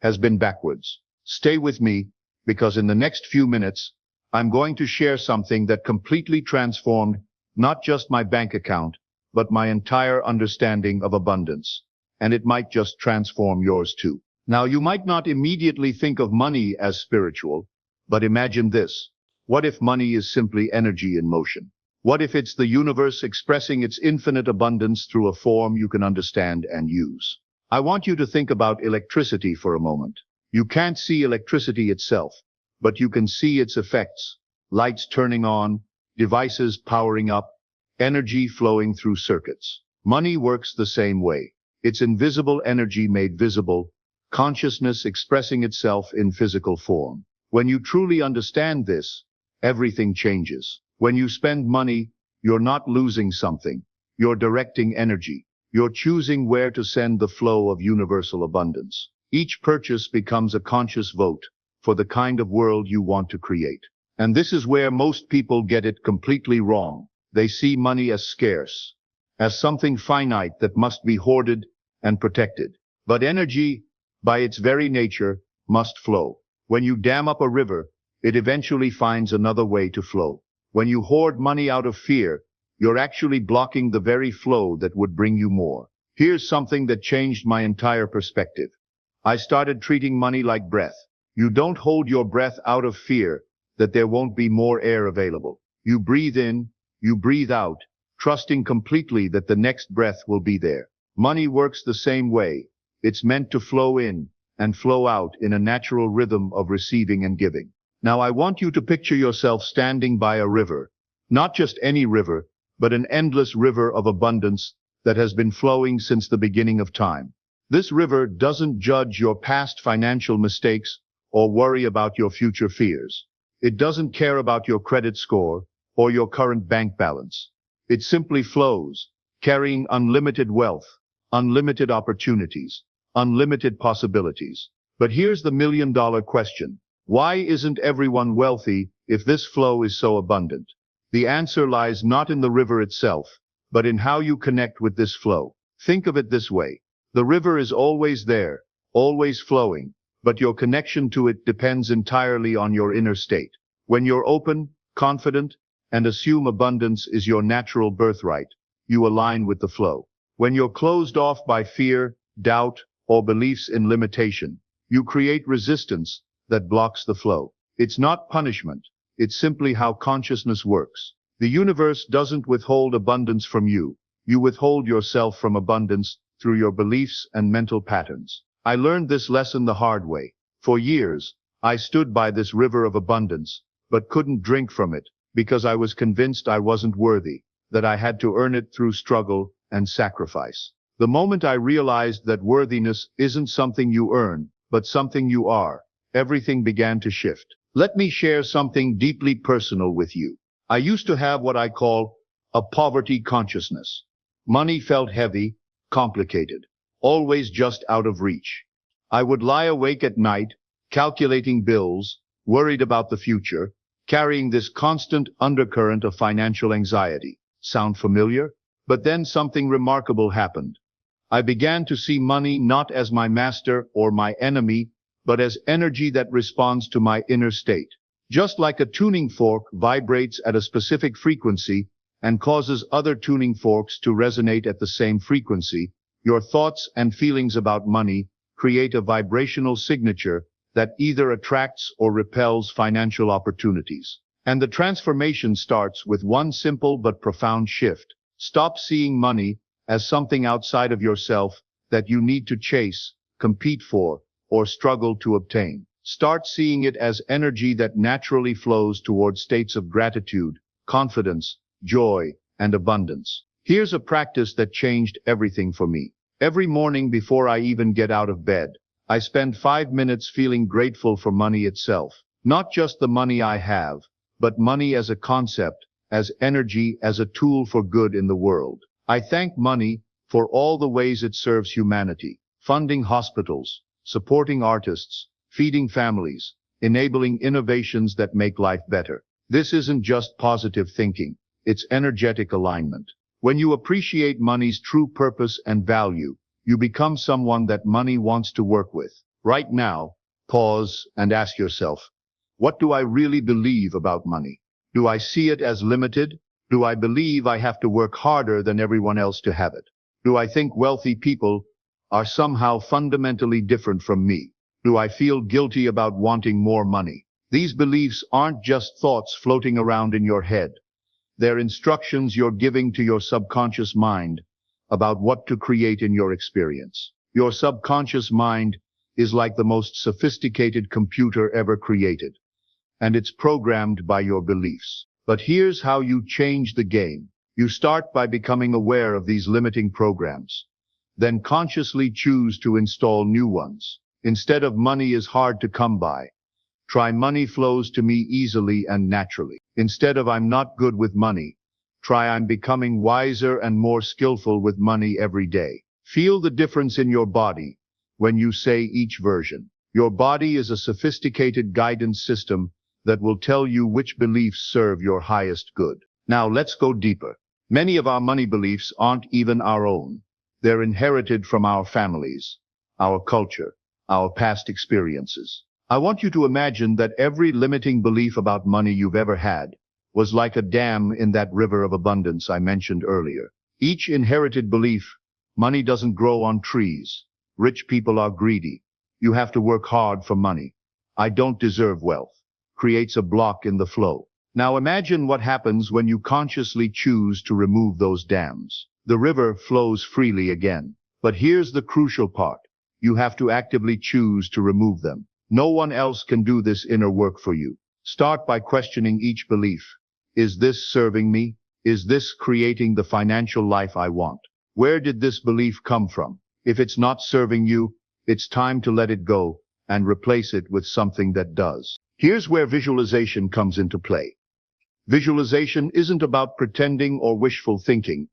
has been backwards? Stay with me, because in the next few minutes, I'm going to share something that completely transformed not just my bank account, but my entire understanding of abundance. And it might just transform yours too. Now, you might not immediately think of money as spiritual, but imagine this. What if money is simply energy in motion? What if it's the universe expressing its infinite abundance through a form you can understand and use? I want you to think about electricity for a moment. You can't see electricity itself, but you can see its effects. Lights turning on, devices powering up, energy flowing through circuits. Money works the same way. It's invisible energy made visible, consciousness expressing itself in physical form. When you truly understand this, everything changes. When you spend money, you're not losing something. You're directing energy. You're choosing where to send the flow of universal abundance. Each purchase becomes a conscious vote for the kind of world you want to create. And this is where most people get it completely wrong. They see money as scarce, as something finite that must be hoarded and protected. But energy, by its very nature, must flow. When you dam up a river, it eventually finds another way to flow. When you hoard money out of fear, you're actually blocking the very flow that would bring you more. Here's something that changed my entire perspective. I started treating money like breath. You don't hold your breath out of fear that there won't be more air available. You breathe in, you breathe out, trusting completely that the next breath will be there. Money works the same way. It's meant to flow in and flow out in a natural rhythm of receiving and giving. Now I want you to picture yourself standing by a river, not just any river, but an endless river of abundance that has been flowing since the beginning of time. This river doesn't judge your past financial mistakes or worry about your future fears. It doesn't care about your credit score or your current bank balance. It simply flows, carrying unlimited wealth, unlimited opportunities, unlimited possibilities. But here's the million-dollar question. Why isn't everyone wealthy if this flow is so abundant? The answer lies not in the river itself, but in how you connect with this flow. Think of it this way. The river is always there, always flowing, but your connection to it depends entirely on your inner state. When you're open, confident, and assume abundance is your natural birthright, you align with the flow. When you're closed off by fear, doubt, or beliefs in limitation, you create resistance that blocks the flow. It's not punishment. It's simply how consciousness works. The universe doesn't withhold abundance from you. You withhold yourself from abundance through your beliefs and mental patterns. I learned this lesson the hard way. For years, I stood by this river of abundance, but couldn't drink from it because I was convinced I wasn't worthy, that I had to earn it through struggle and sacrifice. The moment I realized that worthiness isn't something you earn, but something you are, everything began to shift. Let me share something deeply personal with you. I used to have what I call a poverty consciousness. Money felt heavy, complicated, always just out of reach. I would lie awake at night, calculating bills, worried about the future, carrying this constant undercurrent of financial anxiety. Sound familiar? But then something remarkable happened. I began to see money not as my master or my enemy, but as energy that responds to my inner state. Just like a tuning fork vibrates at a specific frequency and causes other tuning forks to resonate at the same frequency, your thoughts and feelings about money create a vibrational signature that either attracts or repels financial opportunities. And the transformation starts with one simple but profound shift. Stop seeing money as something outside of yourself that you need to chase, compete for, or struggle to obtain. Start seeing it as energy that naturally flows toward states of gratitude, confidence, joy, and abundance. Here's a practice that changed everything for me. Every morning before I even get out of bed, I spend 5 minutes feeling grateful for money itself. Not just the money I have, but money as a concept, as energy, as a tool for good in the world. I thank money for all the ways it serves humanity, funding hospitals, supporting artists, feeding families, enabling innovations that make life better. This isn't just positive thinking, it's energetic alignment. When you appreciate money's true purpose and value, you become someone that money wants to work with. Right now, pause and ask yourself, what do I really believe about money? Do I see it as limited? Do I believe I have to work harder than everyone else to have it? Do I think wealthy people are somehow fundamentally different from me? Do I feel guilty about wanting more money? These beliefs aren't just thoughts floating around in your head. They're instructions you're giving to your subconscious mind about what to create in your experience. Your subconscious mind is like the most sophisticated computer ever created, and it's programmed by your beliefs. But here's how you change the game. You start by becoming aware of these limiting programs, then consciously choose to install new ones. Instead of money is hard to come by, try money flows to me easily and naturally. Instead of I'm not good with money, try I'm becoming wiser and more skillful with money every day. Feel the difference in your body when you say each version. Your body is a sophisticated guidance system that will tell you which beliefs serve your highest good. Now let's go deeper. Many of our money beliefs aren't even our own. They're inherited from our families, our culture, our past experiences. I want you to imagine that every limiting belief about money you've ever had was like a dam in that river of abundance I mentioned earlier. Each inherited belief, money doesn't grow on trees, rich people are greedy, you have to work hard for money, I don't deserve wealth, creates a block in the flow. Now imagine what happens when you consciously choose to remove those dams. The river flows freely again. But here's the crucial part. You have to actively choose to remove them. No one else can do this inner work for you. Start by questioning each belief. Is this serving me? Is this creating the financial life I want? Where did this belief come from? If it's not serving you, it's time to let it go and replace it with something that does. Here's where visualization comes into play. Visualization isn't about pretending or wishful thinking.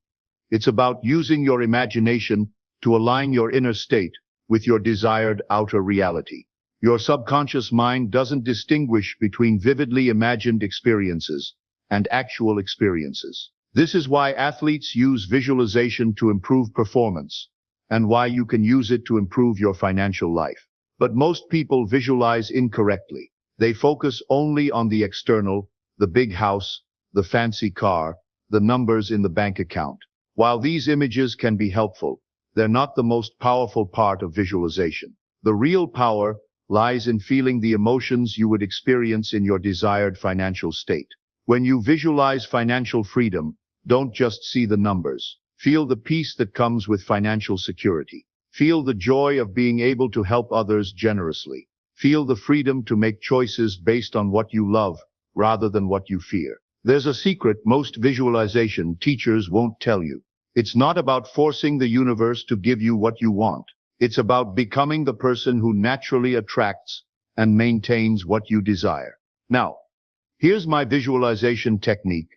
It's about using your imagination to align your inner state with your desired outer reality. Your subconscious mind doesn't distinguish between vividly imagined experiences and actual experiences. This is why athletes use visualization to improve performance, and why you can use it to improve your financial life. But most people visualize incorrectly. They focus only on the external, the big house, the fancy car, the numbers in the bank account. While these images can be helpful, they're not the most powerful part of visualization. The real power lies in feeling the emotions you would experience in your desired financial state. When you visualize financial freedom, don't just see the numbers. Feel the peace that comes with financial security. Feel the joy of being able to help others generously. Feel the freedom to make choices based on what you love rather than what you fear. There's a secret most visualization teachers won't tell you. It's not about forcing the universe to give you what you want. It's about becoming the person who naturally attracts and maintains what you desire. Now, here's my visualization technique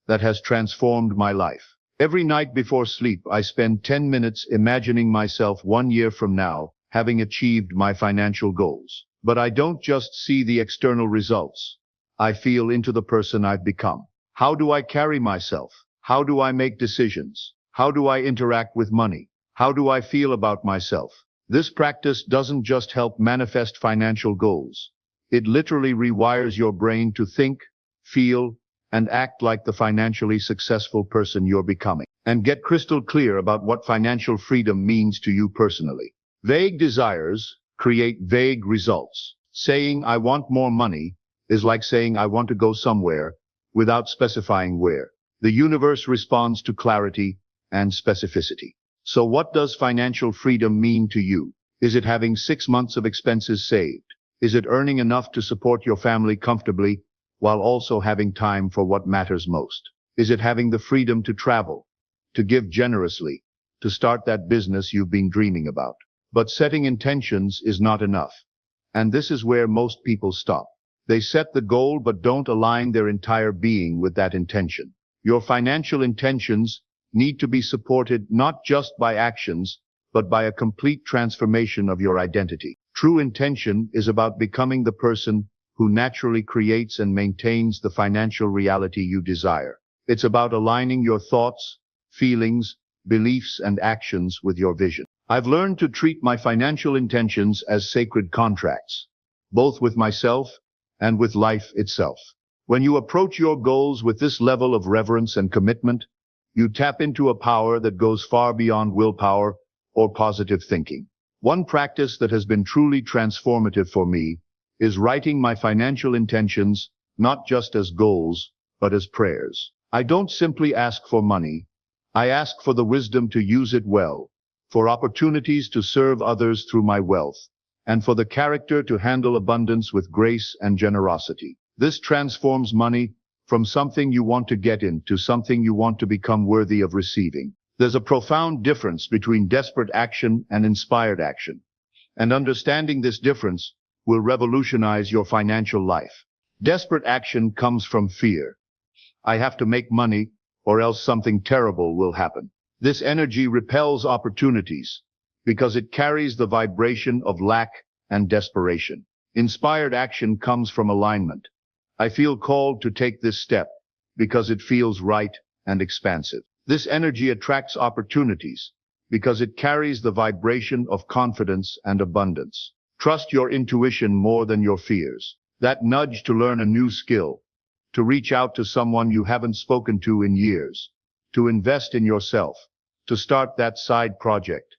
that has transformed my life. Every night before sleep, I spend 10 minutes imagining myself 1 year from now having achieved my financial goals. But I don't just see the external results. I feel into the person I've become. How do I carry myself? How do I make decisions? How do I interact with money? How do I feel about myself? This practice doesn't just help manifest financial goals. It literally rewires your brain to think, feel, and act like the financially successful person you're becoming. And get crystal clear about what financial freedom means to you personally. Vague desires create vague results. Saying I want more money is like saying I want to go somewhere without specifying where. The universe responds to clarity and specificity. So what does financial freedom mean to you? Is it having 6 months of expenses saved? Is it earning enough to support your family comfortably while also having time for what matters most? Is it having the freedom to travel, to give generously, to start that business you've been dreaming about? But setting intentions is not enough. And this is where most people stop. They set the goal but don't align their entire being with that intention. Your financial intentions need to be supported not just by actions, but by a complete transformation of your identity. True intention is about becoming the person who naturally creates and maintains the financial reality you desire. It's about aligning your thoughts, feelings, beliefs, and actions with your vision. I've learned to treat my financial intentions as sacred contracts, both with myself and with life itself. When you approach your goals with this level of reverence and commitment, you tap into a power that goes far beyond willpower or positive thinking. One practice that has been truly transformative for me is writing my financial intentions not just as goals, but as prayers. I don't simply ask for money. I ask for the wisdom to use it well, for opportunities to serve others through my wealth, and for the character to handle abundance with grace and generosity. This transforms money from something you want to get into something you want to become worthy of receiving. There's a profound difference between desperate action and inspired action, and understanding this difference will revolutionize your financial life. Desperate action comes from fear. I have to make money, or else something terrible will happen. This energy repels opportunities because it carries the vibration of lack and desperation. Inspired action comes from alignment. I feel called to take this step because it feels right and expansive. This energy attracts opportunities because it carries the vibration of confidence and abundance. Trust your intuition more than your fears. That nudge to learn a new skill, to reach out to someone you haven't spoken to in years, to invest in yourself, to start that side project.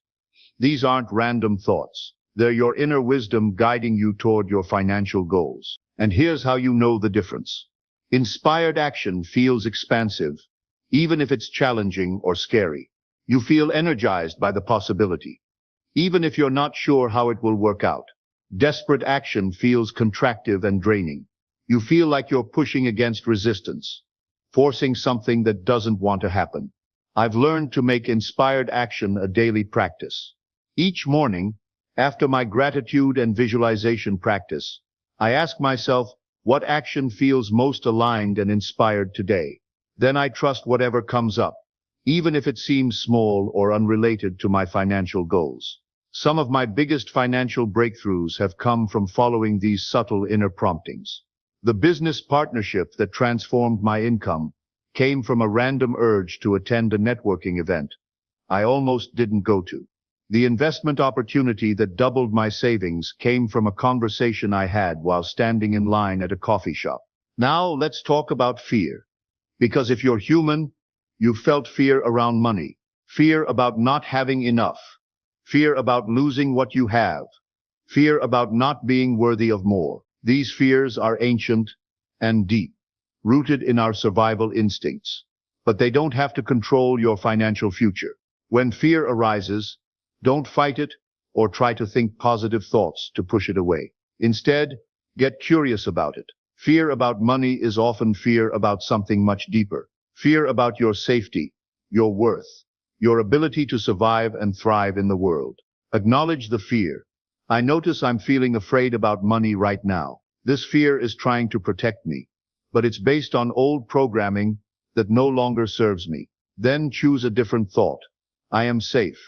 These aren't random thoughts. They're your inner wisdom guiding you toward your financial goals. And here's how you know the difference. Inspired action feels expansive, even if it's challenging or scary. You feel energized by the possibility, even if you're not sure how it will work out. Desperate action feels contractive and draining. You feel like you're pushing against resistance, forcing something that doesn't want to happen. I've learned to make inspired action a daily practice. Each morning, after my gratitude and visualization practice, I ask myself, what action feels most aligned and inspired today? Then I trust whatever comes up, even if it seems small or unrelated to my financial goals. Some of my biggest financial breakthroughs have come from following these subtle inner promptings. The business partnership that transformed my income came from a random urge to attend a networking event I almost didn't go to. The investment opportunity that doubled my savings came from a conversation I had while standing in line at a coffee shop. Now let's talk about fear. Because if you're human, you've felt fear around money, fear about not having enough, fear about losing what you have, fear about not being worthy of more. These fears are ancient and deep, rooted in our survival instincts, but they don't have to control your financial future. When fear arises, don't fight it or try to think positive thoughts to push it away. Instead, get curious about it. Fear about money is often fear about something much deeper. Fear about your safety, your worth, your ability to survive and thrive in the world. Acknowledge the fear. I notice I'm feeling afraid about money right now. This fear is trying to protect me, but it's based on old programming that no longer serves me. Then choose a different thought. I am safe.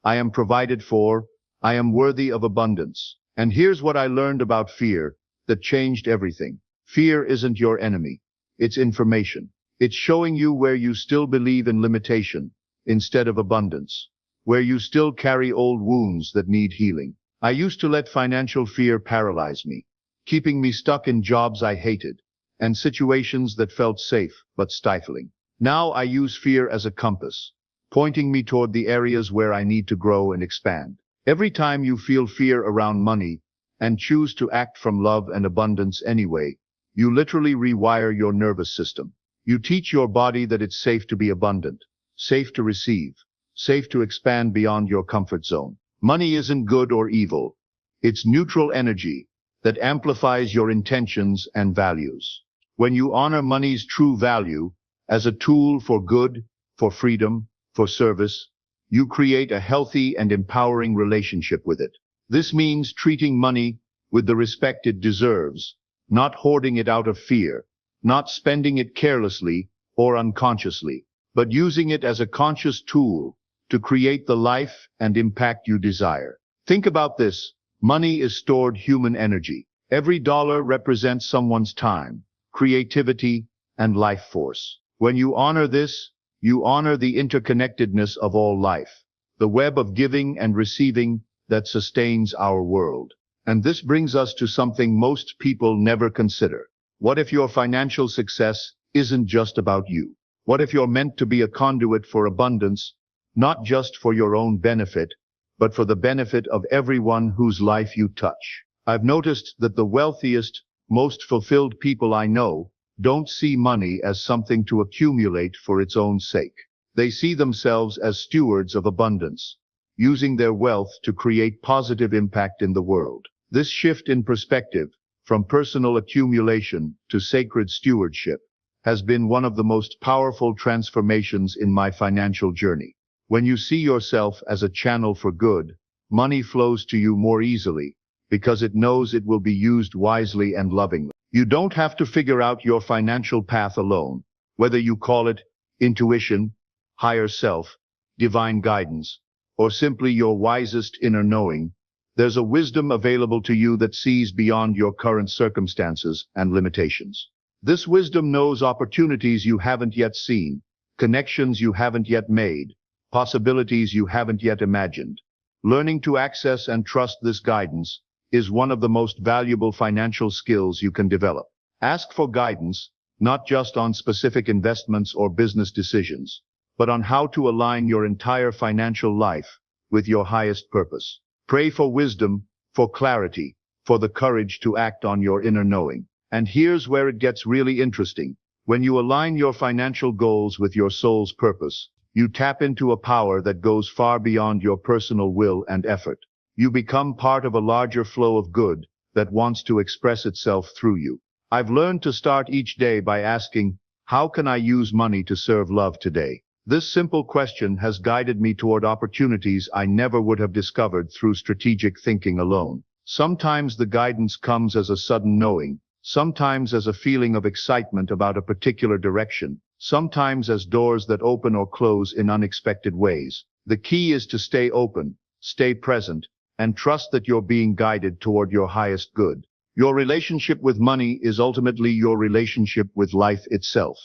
I am provided for. I am worthy of abundance. And here's what I learned about fear that changed everything. Fear isn't your enemy. It's information. It's showing you where you still believe in limitation instead of abundance, where you still carry old wounds that need healing. I used to let financial fear paralyze me, keeping me stuck in jobs I hated and situations that felt safe but stifling. Now I use fear as a compass, pointing me toward the areas where I need to grow and expand. Every time you feel fear around money and choose to act from love and abundance anyway, you literally rewire your nervous system. You teach your body that it's safe to be abundant, safe to receive, safe to expand beyond your comfort zone. Money isn't good or evil. It's neutral energy that amplifies your intentions and values. When you honor money's true value as a tool for good, for freedom, for service, you create a healthy and empowering relationship with it. This means treating money with the respect it deserves, not hoarding it out of fear, not spending it carelessly or unconsciously, but using it as a conscious tool to create the life and impact you desire. Think about this. Money is stored human energy. Every dollar represents someone's time, creativity, and life force. When you honor this, you honor the interconnectedness of all life, the web of giving and receiving that sustains our world. And this brings us to something most people never consider. What if your financial success isn't just about you? What if you're meant to be a conduit for abundance, not just for your own benefit, but for the benefit of everyone whose life you touch? I've noticed that the wealthiest, most fulfilled people I know don't see money as something to accumulate for its own sake. They see themselves as stewards of abundance, using their wealth to create positive impact in the world. This shift in perspective, from personal accumulation to sacred stewardship, has been one of the most powerful transformations in my financial journey. When you see yourself as a channel for good, money flows to you more easily because it knows it will be used wisely and lovingly. You don't have to figure out your financial path alone, whether you call it intuition, higher self, divine guidance, or simply your wisest inner knowing. There's a wisdom available to you that sees beyond your current circumstances and limitations. This wisdom knows opportunities you haven't yet seen, connections you haven't yet made, possibilities you haven't yet imagined. Learning to access and trust this guidance is one of the most valuable financial skills you can develop. Ask for guidance, not just on specific investments or business decisions, but on how to align your entire financial life with your highest purpose. Pray for wisdom, for clarity, for the courage to act on your inner knowing. And here's where it gets really interesting. When you align your financial goals with your soul's purpose, you tap into a power that goes far beyond your personal will and effort. You become part of a larger flow of good that wants to express itself through you. I've learned to start each day by asking, how can I use money to serve love today? This simple question has guided me toward opportunities I never would have discovered through strategic thinking alone. Sometimes the guidance comes as a sudden knowing, sometimes as a feeling of excitement about a particular direction, sometimes as doors that open or close in unexpected ways. The key is to stay open, stay present, and trust that you're being guided toward your highest good. Your relationship with money is ultimately your relationship with life itself,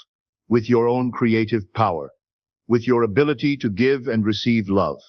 with your own creative power, with your ability to give and receive love.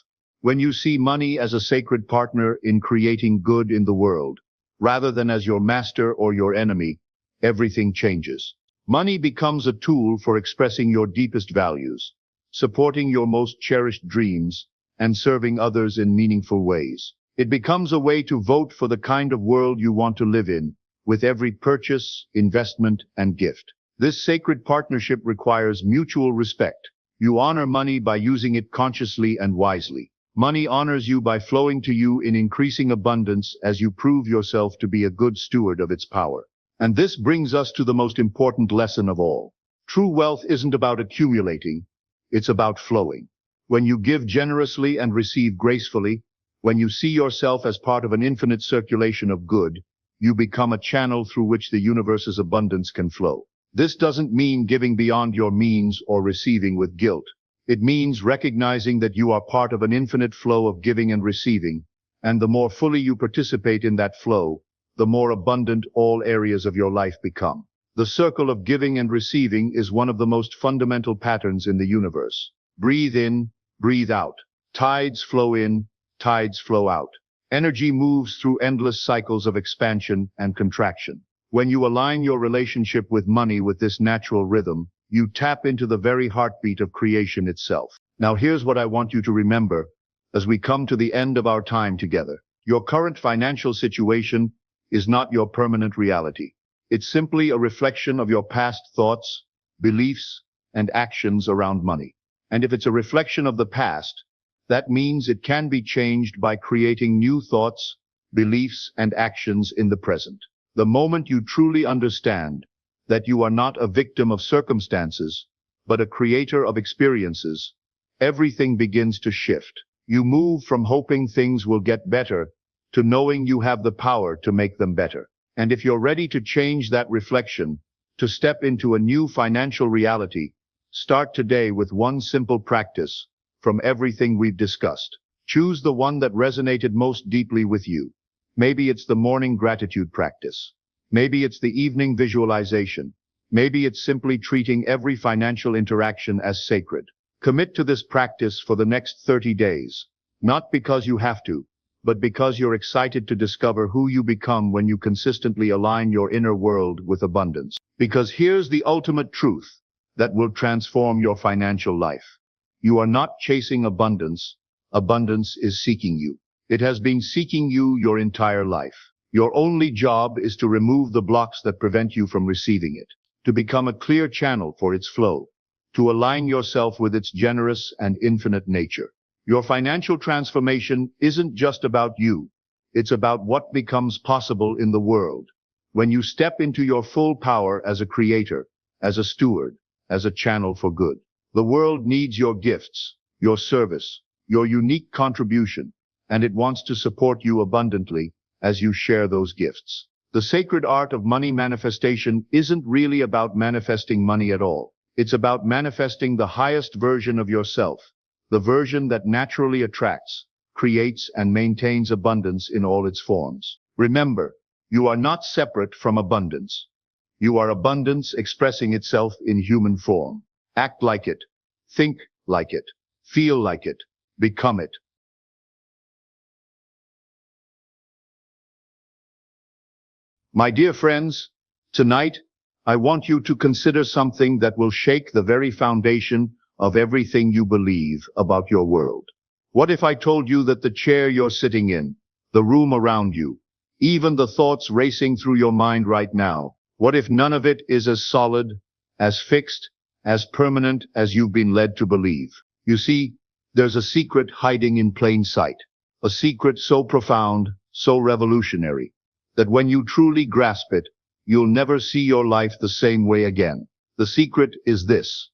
When you see money as a sacred partner in creating good in the world, rather than as your master or your enemy, everything changes. Money becomes a tool for expressing your deepest values, supporting your most cherished dreams, and serving others in meaningful ways. It becomes a way to vote for the kind of world you want to live in, with every purchase, investment, and gift. This sacred partnership requires mutual respect. You honor money by using it consciously and wisely. Money honors you by flowing to you in increasing abundance as you prove yourself to be a good steward of its power. And this brings us to the most important lesson of all. True wealth isn't about accumulating, it's about flowing. When you give generously and receive gracefully, when you see yourself as part of an infinite circulation of good, you become a channel through which the universe's abundance can flow. This doesn't mean giving beyond your means or receiving with guilt. It means recognizing that you are part of an infinite flow of giving and receiving, and the more fully you participate in that flow, the more abundant all areas of your life become. The circle of giving and receiving is one of the most fundamental patterns in the universe. Breathe in, breathe out. Tides flow in, tides flow out. Energy moves through endless cycles of expansion and contraction. When you align your relationship with money with this natural rhythm, you tap into the very heartbeat of creation itself. Now here's what I want you to remember as we come to the end of our time together. Your current financial situation is not your permanent reality. It's simply a reflection of your past thoughts, beliefs, and actions around money. And if it's a reflection of the past, That means it can be changed by creating new thoughts, beliefs, and actions in the present. The moment you truly understand that you are not a victim of circumstances, but a creator of experiences, everything begins to shift. You move from hoping things will get better to knowing you have the power to make them better. And if you're ready to change that reflection, to step into a new financial reality, start today with one simple practice from everything we've discussed. Choose the one that resonated most deeply with you. Maybe it's the morning gratitude practice. Maybe it's the evening visualization. Maybe it's simply treating every financial interaction as sacred. Commit to this practice for the next 30 days, not because you have to, but because you're excited to discover who you become when you consistently align your inner world with abundance. Because here's the ultimate truth that will transform your financial life. You are not chasing abundance. Abundance is seeking you. It has been seeking you your entire life. Your only job is to remove the blocks that prevent you from receiving it, to become a clear channel for its flow, to align yourself with its generous and infinite nature. Your financial transformation isn't just about you. It's about what becomes possible in the world when you step into your full power as a creator, as a steward, as a channel for good. The world needs your gifts, your service, your unique contribution, and it wants to support you abundantly as you share those gifts. The sacred art of money manifestation isn't really about manifesting money at all. It's about manifesting the highest version of yourself, the version that naturally attracts, creates, and maintains abundance in all its forms. Remember, you are not separate from abundance. You are abundance expressing itself in human form. Act like it, think like it, feel like it, become it. My dear friends, tonight, I want you to consider something that will shake the very foundation of everything you believe about your world. What if I told you that the chair you're sitting in, the room around you, even the thoughts racing through your mind right now, what if none of it is as solid, as fixed, as permanent as you've been led to believe? You see, there's a secret hiding in plain sight, a secret so profound, so revolutionary, that when you truly grasp it, you'll never see your life the same way again. The secret is this.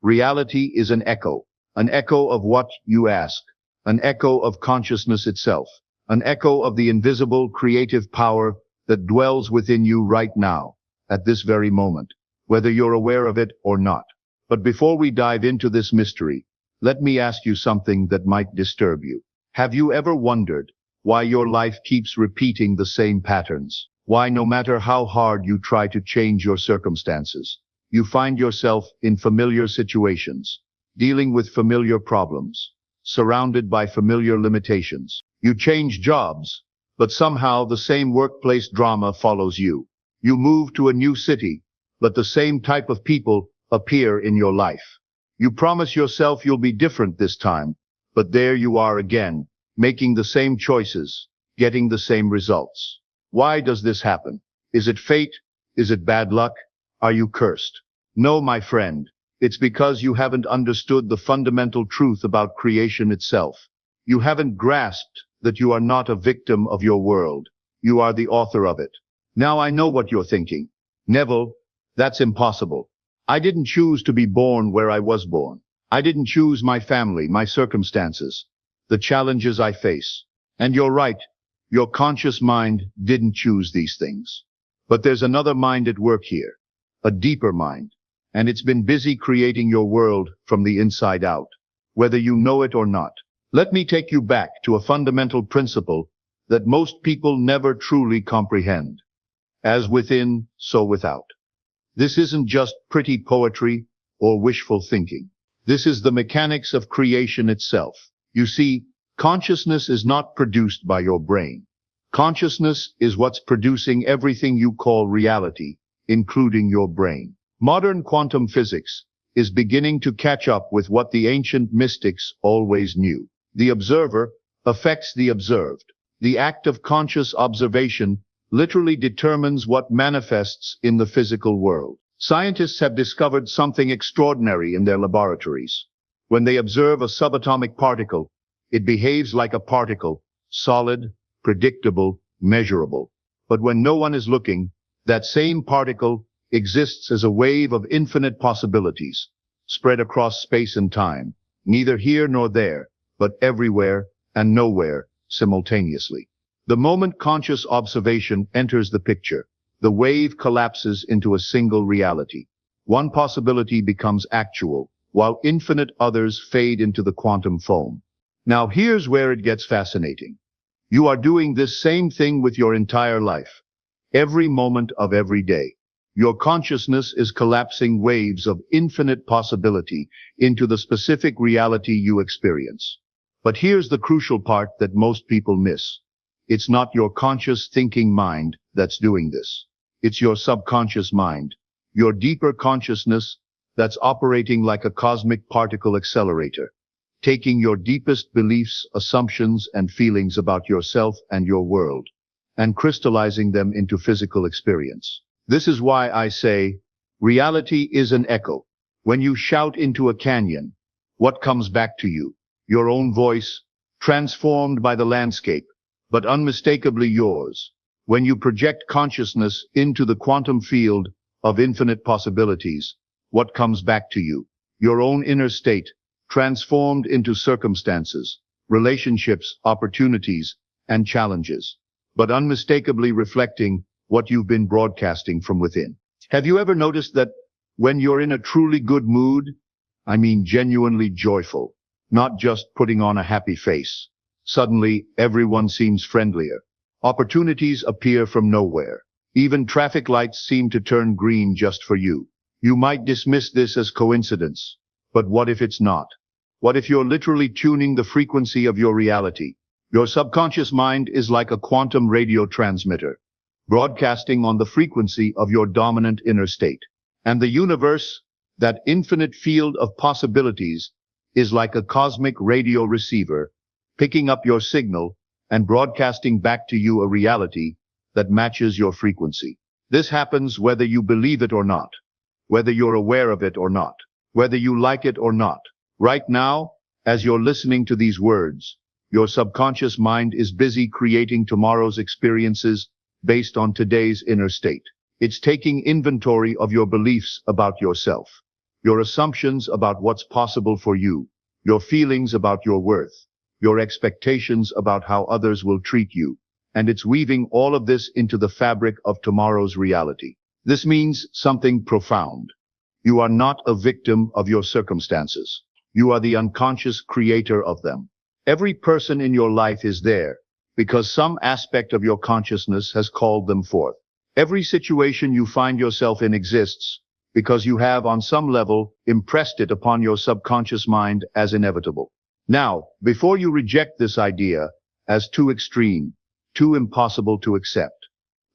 Reality is an echo of what you ask, an echo of consciousness itself, an echo of the invisible creative power that dwells within you right now, at this very moment, whether you're aware of it or not. But before we dive into this mystery, let me ask you something that might disturb you. Have you ever wondered why your life keeps repeating the same patterns? Why, no matter how hard you try to change your circumstances, you find yourself in familiar situations, dealing with familiar problems, surrounded by familiar limitations. You change jobs, but somehow the same workplace drama follows you. You move to a new city, but the same type of people appear in your life. You promise yourself you'll be different this time, but there you are again, making the same choices, getting the same results. Why does this happen? Is it fate? Is it bad luck? Are you cursed? No, my friend. It's because you haven't understood the fundamental truth about creation itself. You haven't grasped that you are not a victim of your world. You are the author of it. Now I know what you're thinking. Neville, that's impossible. I didn't choose to be born where I was born. I didn't choose my family, my circumstances, the challenges I face. And you're right. Your conscious mind didn't choose these things. But there's another mind at work here, a deeper mind, and it's been busy creating your world from the inside out, whether you know it or not. Let me take you back to a fundamental principle that most people never truly comprehend. As within, so without. This isn't just pretty poetry or wishful thinking. This is the mechanics of creation itself. You see, consciousness is not produced by your brain. Consciousness is what's producing everything you call reality, including your brain. Modern quantum physics is beginning to catch up with what the ancient mystics always knew. The observer affects the observed. The act of conscious observation literally determines what manifests in the physical world. Scientists have discovered something extraordinary in their laboratories. When they observe a subatomic particle, It behaves like a particle, solid, predictable, measurable. But when no one is looking, that same particle exists as a wave of infinite possibilities, spread across space and time, neither here nor there, but everywhere and nowhere simultaneously. The moment conscious observation enters the picture, the wave collapses into a single reality. One possibility becomes actual, while infinite others fade into the quantum foam. Now here's where it gets fascinating. You are doing this same thing with your entire life. Every moment of every day. Your consciousness is collapsing waves of infinite possibility into the specific reality you experience. But here's the crucial part that most people miss. It's not your conscious thinking mind that's doing this. It's your subconscious mind, your deeper consciousness that's operating like a cosmic particle accelerator, taking your deepest beliefs, assumptions, and feelings about yourself and your world, and crystallizing them into physical experience. This is why I say, reality is an echo. When you shout into a canyon, what comes back to you? Your own voice, transformed by the landscape, but unmistakably yours. When you project consciousness into the quantum field of infinite possibilities, what comes back to you? Your own inner state, transformed into circumstances, relationships, opportunities, and challenges, but unmistakably reflecting what you've been broadcasting from within. Have you ever noticed that when you're in a truly good mood, I mean genuinely joyful, not just putting on a happy face, suddenly everyone seems friendlier. Opportunities appear from nowhere. Even traffic lights seem to turn green just for you. You might dismiss this as coincidence, but what if it's not? What if you're literally tuning the frequency of your reality? Your subconscious mind is like a quantum radio transmitter, broadcasting on the frequency of your dominant inner state. And the universe, that infinite field of possibilities, is like a cosmic radio receiver, picking up your signal and broadcasting back to you a reality that matches your frequency. This happens whether you believe it or not, whether you're aware of it or not, whether you like it or not. Right now, as you're listening to these words, your subconscious mind is busy creating tomorrow's experiences based on today's inner state. It's taking inventory of your beliefs about yourself, your assumptions about what's possible for you, your feelings about your worth, your expectations about how others will treat you, and it's weaving all of this into the fabric of tomorrow's reality. This means something profound. You are not a victim of your circumstances. You are the unconscious creator of them. Every person in your life is there because some aspect of your consciousness has called them forth. Every situation you find yourself in exists because you have, on some level, impressed it upon your subconscious mind as inevitable. Now, before you reject this idea as too extreme, too impossible to accept,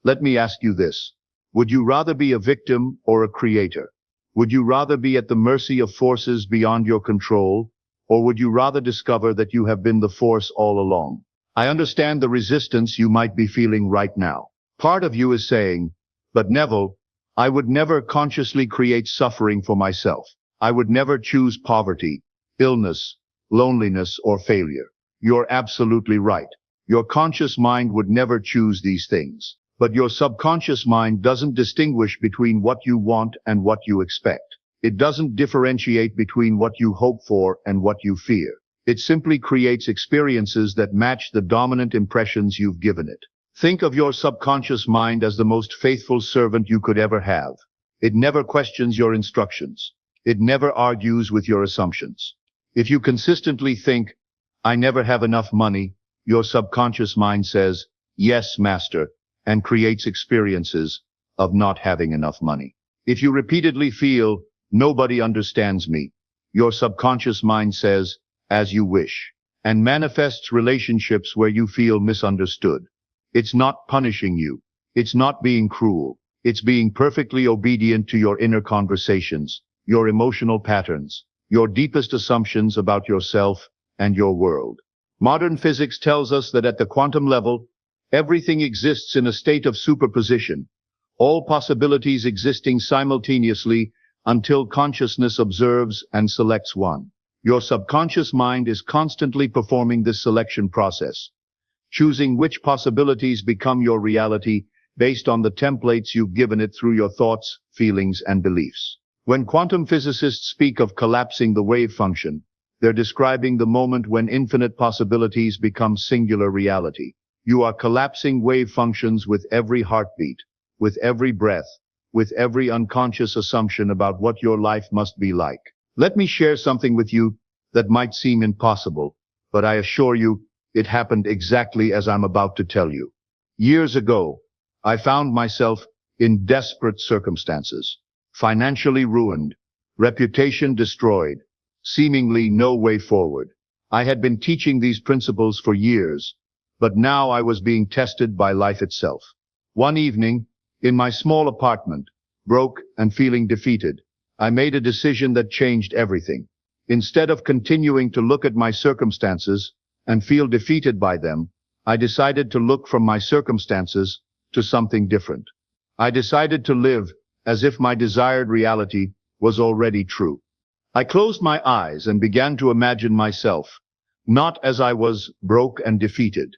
let me ask you this. Would you rather be a victim or a creator? Would you rather be at the mercy of forces beyond your control, or would you rather discover that you have been the force all along? I understand the resistance you might be feeling right now. Part of you is saying, but Neville, I would never consciously create suffering for myself. I would never choose poverty, illness, loneliness, or failure. You're absolutely right. Your conscious mind would never choose these things. But your subconscious mind doesn't distinguish between what you want and what you expect. It doesn't differentiate between what you hope for and what you fear. It simply creates experiences that match the dominant impressions you've given it. Think of your subconscious mind as the most faithful servant you could ever have. It never questions your instructions. It never argues with your assumptions. If you consistently think, I never have enough money, your subconscious mind says, yes, master, and creates experiences of not having enough money. If you repeatedly feel, nobody understands me, your subconscious mind says, as you wish, and manifests relationships where you feel misunderstood. It's not punishing you. It's not being cruel. It's being perfectly obedient to your inner conversations, your emotional patterns, your deepest assumptions about yourself and your world. Modern physics tells us that at the quantum level, everything exists in a state of superposition, all possibilities existing simultaneously until consciousness observes and selects one. Your subconscious mind is constantly performing this selection process, choosing which possibilities become your reality based on the templates you've given it through your thoughts, feelings, and beliefs. When quantum physicists speak of collapsing the wave function, they're describing the moment when infinite possibilities become singular reality. You are collapsing wave functions with every heartbeat, with every breath, with every unconscious assumption about what your life must be like. Let me share something with you that might seem impossible, but I assure you, it happened exactly as I'm about to tell you. Years ago, I found myself in desperate circumstances, financially ruined, reputation destroyed, seemingly no way forward. I had been teaching these principles for years, but now I was being tested by life itself. One evening, in my small apartment, broke and feeling defeated, I made a decision that changed everything. Instead of continuing to look at my circumstances and feel defeated by them, I decided to look from my circumstances to something different. I decided to live as if my desired reality was already true. I closed my eyes and began to imagine myself, not as I was broke and defeated,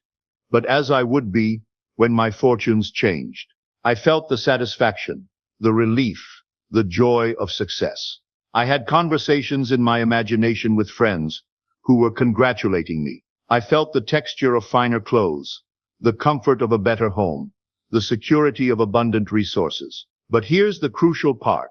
but as I would be when my fortunes changed. I felt the satisfaction, the relief, the joy of success. I had conversations in my imagination with friends who were congratulating me. I felt the texture of finer clothes, the comfort of a better home, the security of abundant resources. But here's the crucial part.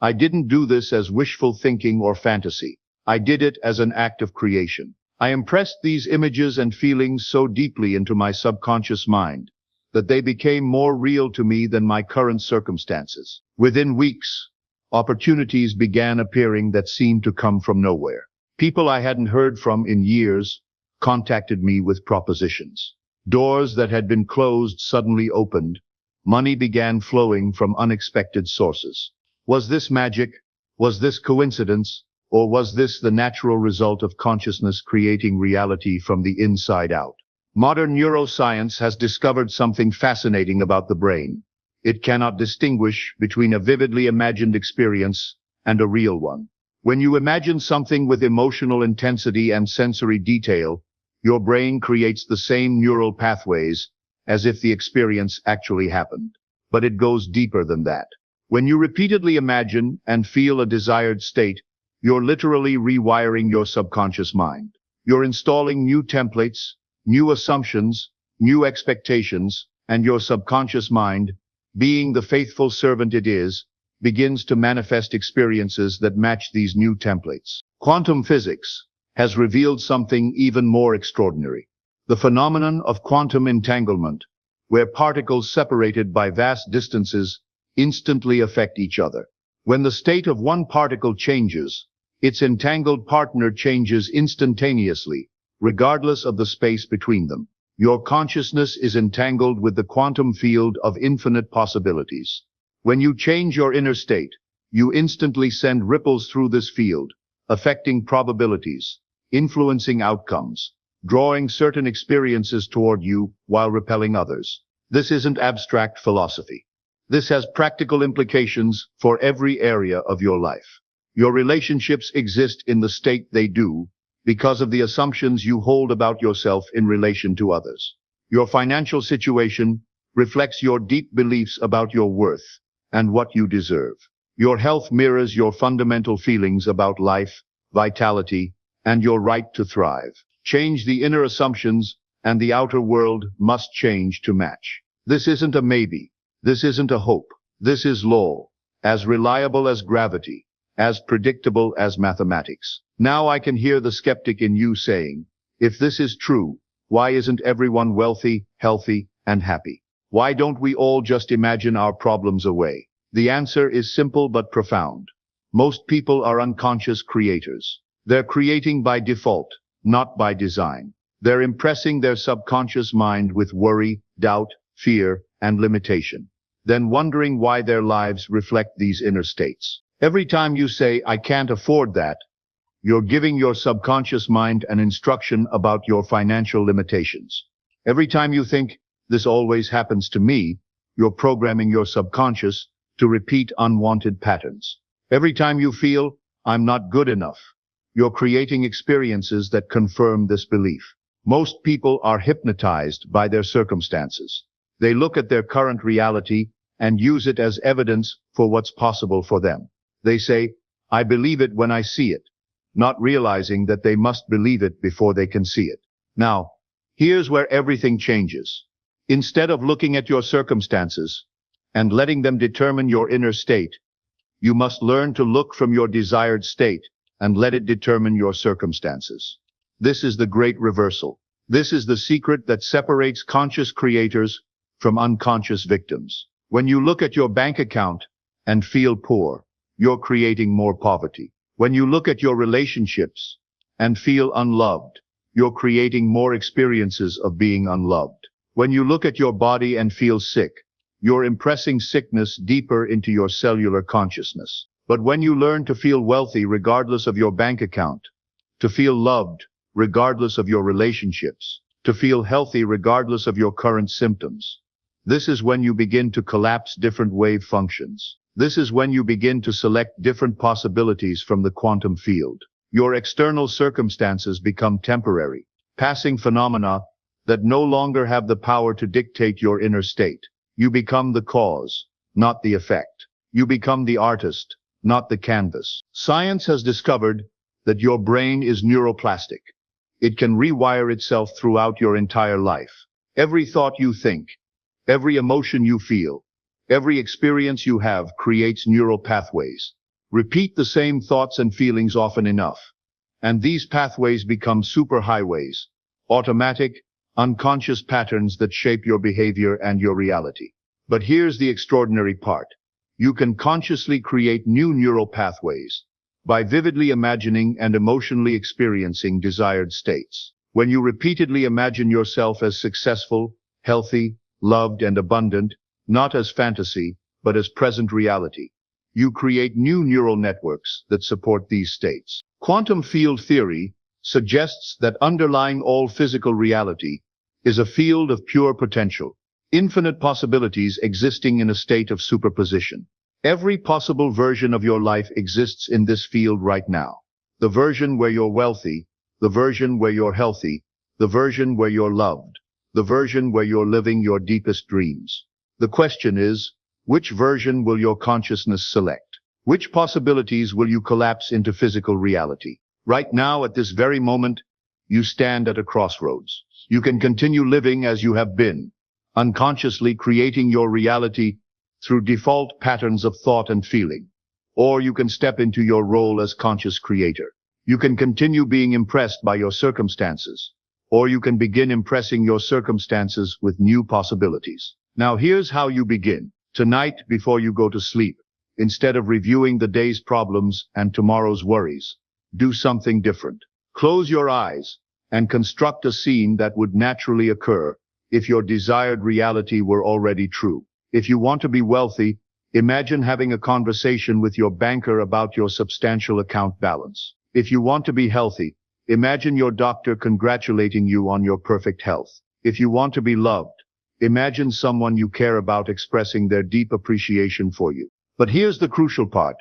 I didn't do this as wishful thinking or fantasy. I did it as an act of creation. I impressed these images and feelings so deeply into my subconscious mind that they became more real to me than my current circumstances. Within weeks, opportunities began appearing that seemed to come from nowhere. People I hadn't heard from in years contacted me with propositions. Doors that had been closed suddenly opened. Money began flowing from unexpected sources. Was this magic? Was this coincidence? Or was this the natural result of consciousness creating reality from the inside out? Modern neuroscience has discovered something fascinating about the brain. It cannot distinguish between a vividly imagined experience and a real one. When you imagine something with emotional intensity and sensory detail, your brain creates the same neural pathways as if the experience actually happened. But it goes deeper than that. When you repeatedly imagine and feel a desired state, you're literally rewiring your subconscious mind. You're installing new templates, new assumptions, new expectations, and your subconscious mind, being the faithful servant it is, begins to manifest experiences that match these new templates. Quantum physics has revealed something even more extraordinary. The phenomenon of quantum entanglement, where particles separated by vast distances instantly affect each other. When the state of one particle changes, its entangled partner changes instantaneously, regardless of the space between them. Your consciousness is entangled with the quantum field of infinite possibilities. When you change your inner state, you instantly send ripples through this field, affecting probabilities, influencing outcomes, drawing certain experiences toward you while repelling others. This isn't abstract philosophy. This has practical implications for every area of your life. Your relationships exist in the state they do because of the assumptions you hold about yourself in relation to others. Your financial situation reflects your deep beliefs about your worth and what you deserve. Your health mirrors your fundamental feelings about life, vitality, and your right to thrive. Change the inner assumptions, and the outer world must change to match. This isn't a maybe. This isn't a hope. This is law, as reliable as gravity, as predictable as mathematics. Now I can hear the skeptic in you saying, if this is true, why isn't everyone wealthy, healthy, and happy? Why don't we all just imagine our problems away? The answer is simple but profound. Most people are unconscious creators. They're creating by default, not by design. They're impressing their subconscious mind with worry, doubt, fear, and limitation, then wondering why their lives reflect these inner states. Every time you say, I can't afford that, you're giving your subconscious mind an instruction about your financial limitations. Every time you think, this always happens to me, you're programming your subconscious to repeat unwanted patterns. Every time you feel, I'm not good enough, you're creating experiences that confirm this belief. Most people are hypnotized by their circumstances. They look at their current reality and use it as evidence for what's possible for them. They say, "I believe it when I see it," not realizing that they must believe it before they can see it. Now, here's where everything changes. Instead of looking at your circumstances and letting them determine your inner state, you must learn to look from your desired state and let it determine your circumstances. This is the great reversal. This is the secret that separates conscious creators from unconscious victims. When you look at your bank account and feel poor, you're creating more poverty. When you look at your relationships and feel unloved, you're creating more experiences of being unloved. When you look at your body and feel sick, you're impressing sickness deeper into your cellular consciousness. But when you learn to feel wealthy regardless of your bank account, to feel loved regardless of your relationships, to feel healthy regardless of your current symptoms, this is when you begin to collapse different wave functions. This is when you begin to select different possibilities from the quantum field. Your external circumstances become temporary, passing phenomena that no longer have the power to dictate your inner state. You become the cause, not the effect. You become the artist, not the canvas. Science has discovered that your brain is neuroplastic. It can rewire itself throughout your entire life. Every thought you think, every emotion you feel, every experience you have creates neural pathways. Repeat the same thoughts and feelings often enough, and these pathways become superhighways, automatic, unconscious patterns that shape your behavior and your reality. But here's the extraordinary part. You can consciously create new neural pathways by vividly imagining and emotionally experiencing desired states. When you repeatedly imagine yourself as successful, healthy, loved, and abundant, not as fantasy, but as present reality, you create new neural networks that support these states. Quantum field theory suggests that underlying all physical reality is a field of pure potential, infinite possibilities existing in a state of superposition. Every possible version of your life exists in this field right now. The version where you're wealthy, the version where you're healthy, the version where you're loved, the version where you're living your deepest dreams. The question is, which version will your consciousness select? Which possibilities will you collapse into physical reality? Right now, at this very moment, you stand at a crossroads. You can continue living as you have been, unconsciously creating your reality through default patterns of thought and feeling. Or you can step into your role as conscious creator. You can continue being impressed by your circumstances, or you can begin impressing your circumstances with new possibilities. Now here's how you begin. Tonight, before you go to sleep, instead of reviewing the day's problems and tomorrow's worries, do something different. Close your eyes and construct a scene that would naturally occur if your desired reality were already true. If you want to be wealthy, imagine having a conversation with your banker about your substantial account balance. If you want to be healthy, imagine your doctor congratulating you on your perfect health. If you want to be loved, imagine someone you care about expressing their deep appreciation for you. But here's the crucial part.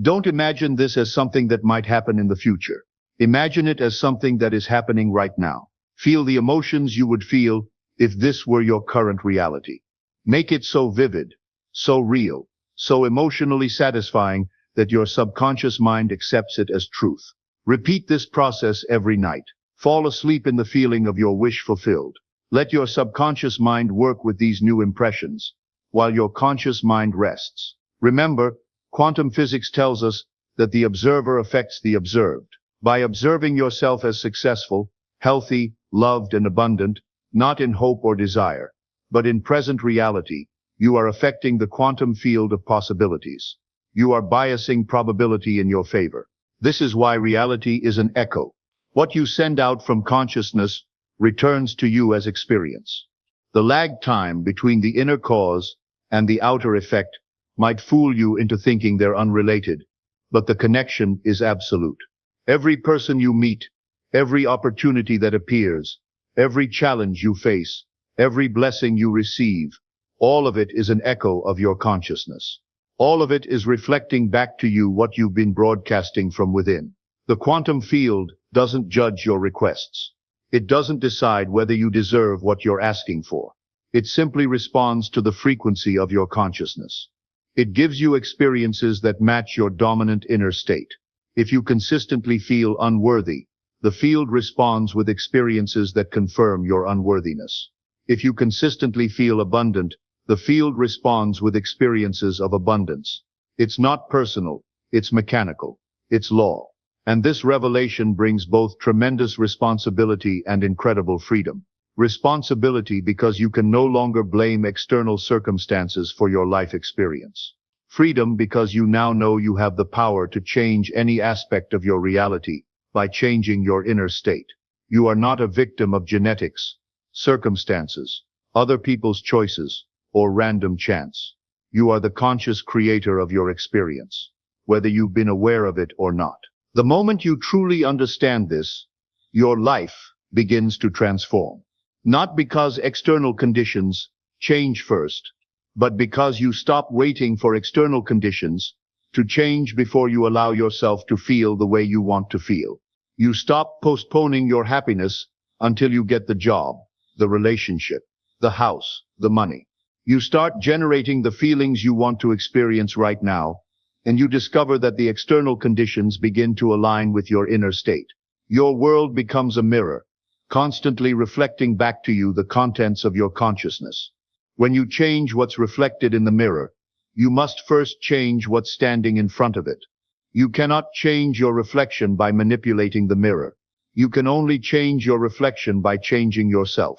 Don't imagine this as something that might happen in the future. Imagine it as something that is happening right now. Feel the emotions you would feel if this were your current reality. Make it so vivid, so real, so emotionally satisfying that your subconscious mind accepts it as truth. Repeat this process every night. Fall asleep in the feeling of your wish fulfilled. Let your subconscious mind work with these new impressions, while your conscious mind rests. Remember, quantum physics tells us that the observer affects the observed. By observing yourself as successful, healthy, loved, and abundant, not in hope or desire, but in present reality, you are affecting the quantum field of possibilities. You are biasing probability in your favor. This is why reality is an echo. What you send out from consciousness returns to you as experience. The lag time between the inner cause and the outer effect might fool you into thinking they're unrelated, but the connection is absolute. Every person you meet, every opportunity that appears, every challenge you face, every blessing you receive, all of it is an echo of your consciousness. All of it is reflecting back to you what you've been broadcasting from within. The quantum field doesn't judge your requests. It doesn't decide whether you deserve what you're asking for. It simply responds to the frequency of your consciousness. It gives you experiences that match your dominant inner state. If you consistently feel unworthy, the field responds with experiences that confirm your unworthiness. If you consistently feel abundant, the field responds with experiences of abundance. It's not personal, it's mechanical, it's law. And this revelation brings both tremendous responsibility and incredible freedom. Responsibility because you can no longer blame external circumstances for your life experience. Freedom because you now know you have the power to change any aspect of your reality by changing your inner state. You are not a victim of genetics, circumstances, other people's choices, or random chance. You are the conscious creator of your experience, whether you've been aware of it or not. The moment you truly understand this, your life begins to transform. Not because external conditions change first, but because you stop waiting for external conditions to change before you allow yourself to feel the way you want to feel. You stop postponing your happiness until you get the job, the relationship, the house, the money. You start generating the feelings you want to experience right now, and you discover that the external conditions begin to align with your inner state. Your world becomes a mirror, constantly reflecting back to you the contents of your consciousness. When you change what's reflected in the mirror, you must first change what's standing in front of it. You cannot change your reflection by manipulating the mirror. You can only change your reflection by changing yourself.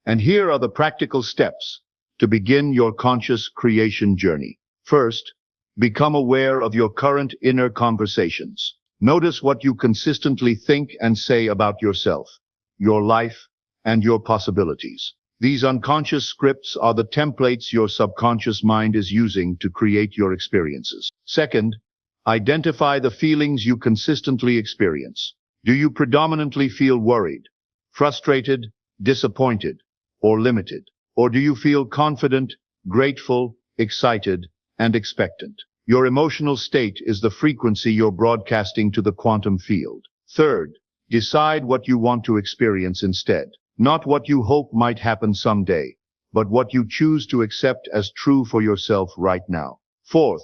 And here are the practical steps to begin your conscious creation journey. First, become aware of your current inner conversations. Notice what you consistently think and say about yourself, your life, and your possibilities. These unconscious scripts are the templates your subconscious mind is using to create your experiences. Second, identify the feelings you consistently experience. Do you predominantly feel worried, frustrated, disappointed, or limited? Or do you feel confident, grateful, excited, and expectant? Your emotional state is the frequency you're broadcasting to the quantum field. Third, decide what you want to experience instead. Not what you hope might happen someday, but what you choose to accept as true for yourself right now. Fourth,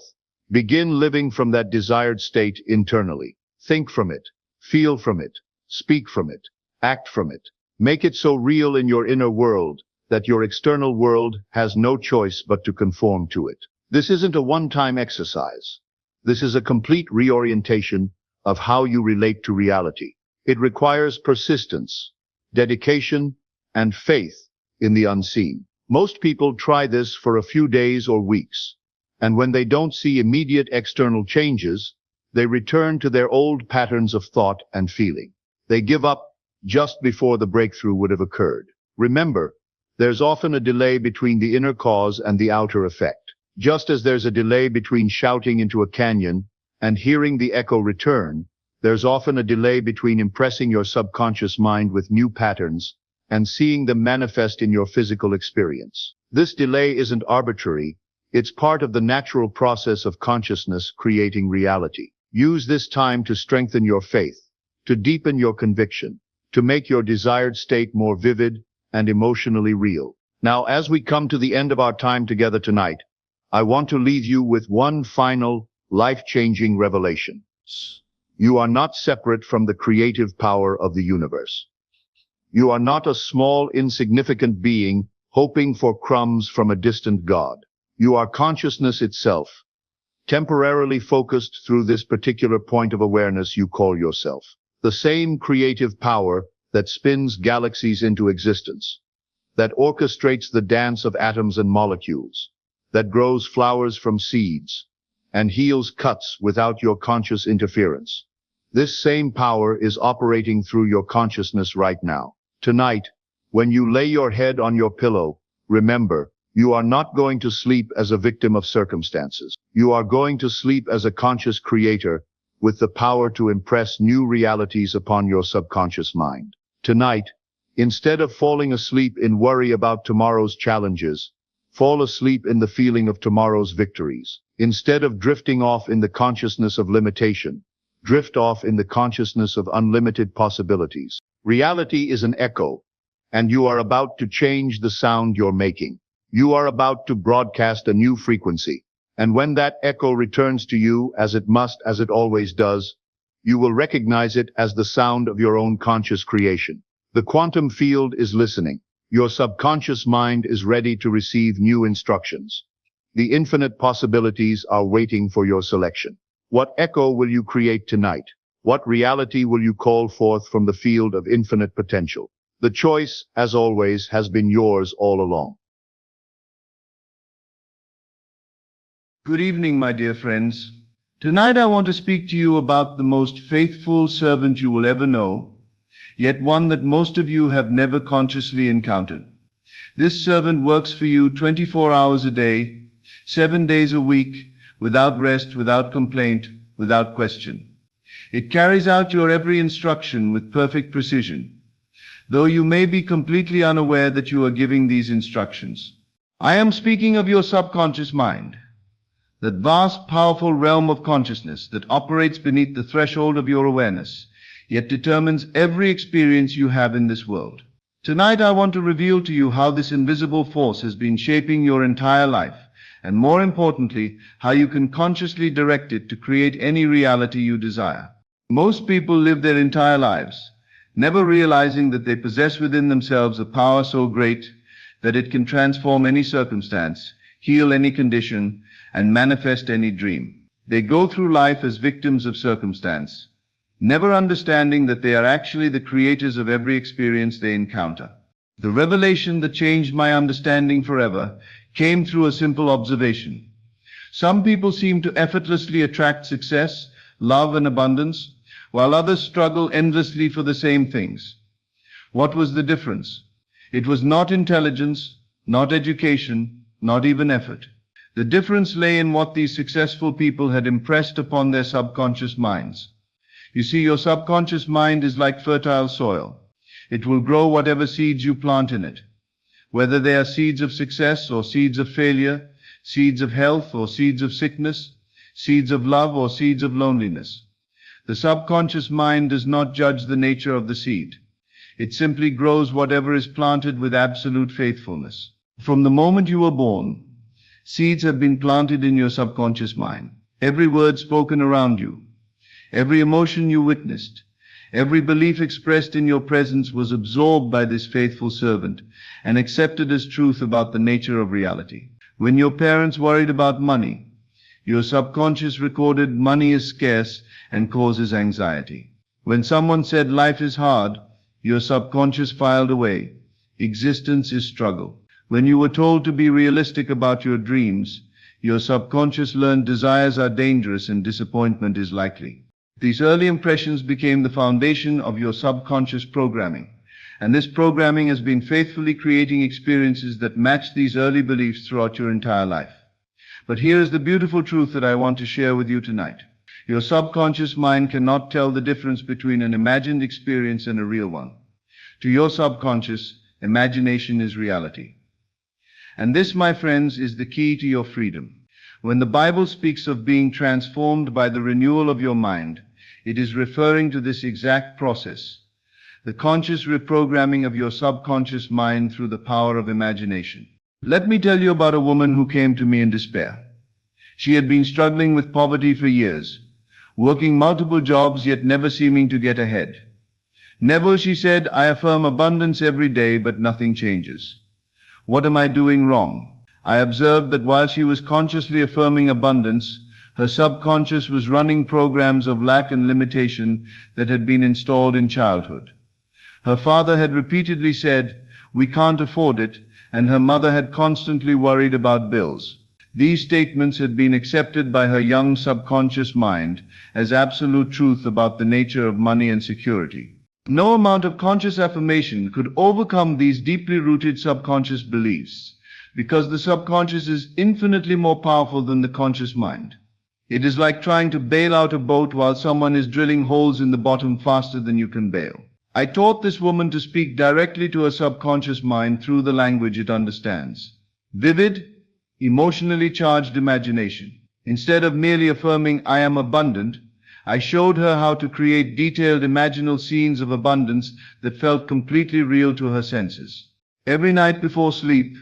begin living from that desired state internally. Think from it, feel from it, speak from it, act from it. Make it so real in your inner world that your external world has no choice but to conform to it. This isn't a one-time exercise. This is a complete reorientation of how you relate to reality. It requires persistence, dedication, and faith in the unseen. Most people try this for a few days or weeks, and when they don't see immediate external changes, they return to their old patterns of thought and feeling. They give up just before the breakthrough would have occurred. Remember, there's often a delay between the inner cause and the outer effect. Just as there's a delay between shouting into a canyon and hearing the echo return, there's often a delay between impressing your subconscious mind with new patterns and seeing them manifest in your physical experience. This delay isn't arbitrary, it's part of the natural process of consciousness creating reality. Use this time to strengthen your faith, to deepen your conviction, to make your desired state more vivid and emotionally real. Now, as we come to the end of our time together tonight, I want to leave you with one final, life-changing revelation. You are not separate from the creative power of the universe. You are not a small, insignificant being hoping for crumbs from a distant god. You are consciousness itself, temporarily focused through this particular point of awareness you call yourself. The same creative power that spins galaxies into existence, that orchestrates the dance of atoms and molecules, that grows flowers from seeds, and heals cuts without your conscious interference. This same power is operating through your consciousness right now. Tonight, when you lay your head on your pillow, remember, you are not going to sleep as a victim of circumstances. You are going to sleep as a conscious creator with the power to impress new realities upon your subconscious mind. Tonight, instead of falling asleep in worry about tomorrow's challenges, fall asleep in the feeling of tomorrow's victories. Instead of drifting off in the consciousness of limitation, drift off in the consciousness of unlimited possibilities. Reality is an echo, and you are about to change the sound you're making. You are about to broadcast a new frequency. And when that echo returns to you, as it must, as it always does, you will recognize it as the sound of your own conscious creation. The quantum field is listening. Your subconscious mind is ready to receive new instructions. The infinite possibilities are waiting for your selection. What echo will you create tonight? What reality will you call forth from the field of infinite potential? The choice, as always, has been yours all along.
Good evening, my dear friends. Tonight I want to speak to you about the most faithful servant you will ever know, yet one that most of you have never consciously encountered. This servant works for you 24 hours a day, 7 days a week, without rest, without complaint, without question. It carries out your every instruction with perfect precision, though you may be completely unaware that you are giving these instructions. I am speaking of your subconscious mind. That vast, powerful realm of consciousness that operates beneath the threshold of your awareness, yet determines every experience you have in this world. Tonight I want to reveal to you how this invisible force has been shaping your entire life, and more importantly, how you can consciously direct it to create any reality you desire. Most people live their entire lives, never realizing that they possess within themselves a power so great that it can transform any circumstance, heal any condition, and manifest any dream. They go through life as victims of circumstance, never understanding that they are actually the creators of every experience they encounter. The revelation that changed my understanding forever came through a simple observation. Some people seem to effortlessly attract success, love, and abundance, while others struggle endlessly for the same things. What was the difference? It was not intelligence, not education, not even effort. The difference lay in what these successful people had impressed upon their subconscious minds. You see, your subconscious mind is like fertile soil. It will grow whatever seeds you plant in it, whether they are seeds of success or seeds of failure, seeds of health or seeds of sickness, seeds of love or seeds of loneliness. The subconscious mind does not judge the nature of the seed. It simply grows whatever is planted with absolute faithfulness. From the moment you were born, seeds have been planted in your subconscious mind. Every word spoken around you, every emotion you witnessed, every belief expressed in your presence was absorbed by this faithful servant and accepted as truth about the nature of reality. When your parents worried about money, your subconscious recorded money is scarce and causes anxiety. When someone said life is hard, your subconscious filed away, existence is struggle. When you were told to be realistic about your dreams, your subconscious learned desires are dangerous and disappointment is likely. These early impressions became the foundation of your subconscious programming, and this programming has been faithfully creating experiences that match these early beliefs throughout your entire life. But here is the beautiful truth that I want to share with you tonight. Your subconscious mind cannot tell the difference between an imagined experience and a real one. To your subconscious, imagination is reality. And this, my friends, is the key to your freedom. When the Bible speaks of being transformed by the renewal of your mind, it is referring to this exact process, the conscious reprogramming of your subconscious mind through the power of imagination. Let me tell you about a woman who came to me in despair. She had been struggling with poverty for years, working multiple jobs yet never seeming to get ahead. Neville, she said, I affirm abundance every day, but nothing changes. What am I doing wrong? I observed that while she was consciously affirming abundance, her subconscious was running programs of lack and limitation that had been installed in childhood. Her father had repeatedly said, we can't afford it, and her mother had constantly worried about bills. These statements had been accepted by her young subconscious mind as absolute truth about the nature of money and security. No amount of conscious affirmation could overcome these deeply rooted subconscious beliefs, because the subconscious is infinitely more powerful than the conscious mind. It is like trying to bail out a boat while someone is drilling holes in the bottom faster than you can bail. I taught this woman to speak directly to her subconscious mind through the language it understands. Vivid, emotionally charged imagination. Instead of merely affirming, I am abundant, I showed her how to create detailed imaginal scenes of abundance that felt completely real to her senses. Every night before sleep,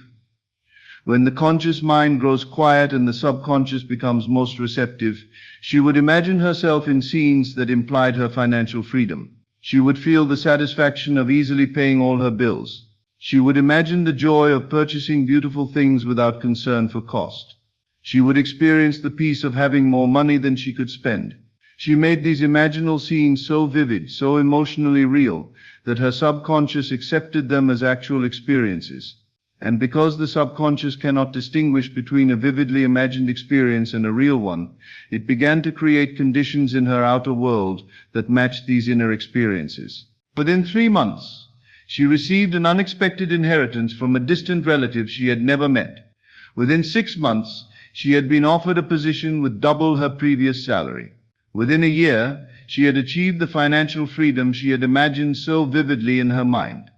when the conscious mind grows quiet and the subconscious becomes most receptive, she would imagine herself in scenes that implied her financial freedom. She would feel the satisfaction of easily paying all her bills. She would imagine the joy of purchasing beautiful things without concern for cost. She would experience the peace of having more money than she could spend. She made these imaginal scenes so vivid, so emotionally real, that her subconscious accepted them as actual experiences. And because the subconscious cannot distinguish between a vividly imagined experience and a real one, it began to create conditions in her outer world that matched these inner experiences. Within 3 months, she received an unexpected inheritance from a distant relative she had never met. Within 6 months, she had been offered a position with double her previous salary. Within a year, she had achieved the financial freedom she had imagined so vividly in her mind.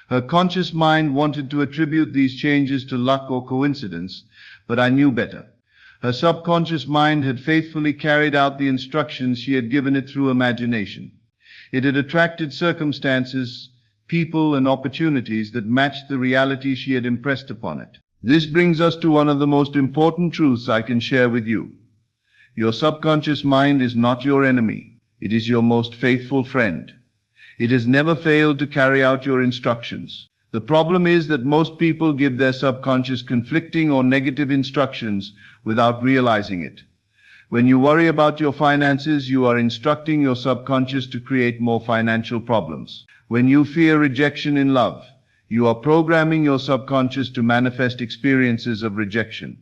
Her conscious mind wanted to attribute these changes to luck or coincidence, but I knew better. Her subconscious mind had faithfully carried out the instructions she had given it through imagination. It had attracted circumstances, people, and opportunities that matched the reality she had impressed upon it. This brings us to one of the most important truths I can share with you. Your subconscious mind is not your enemy. It is your most faithful friend. It has never failed to carry out your instructions. The problem is that most people give their subconscious conflicting or negative instructions without realizing it. When you worry about your finances, you are instructing your subconscious to create more financial problems. When you fear rejection in love, you are programming your subconscious to manifest experiences of rejection.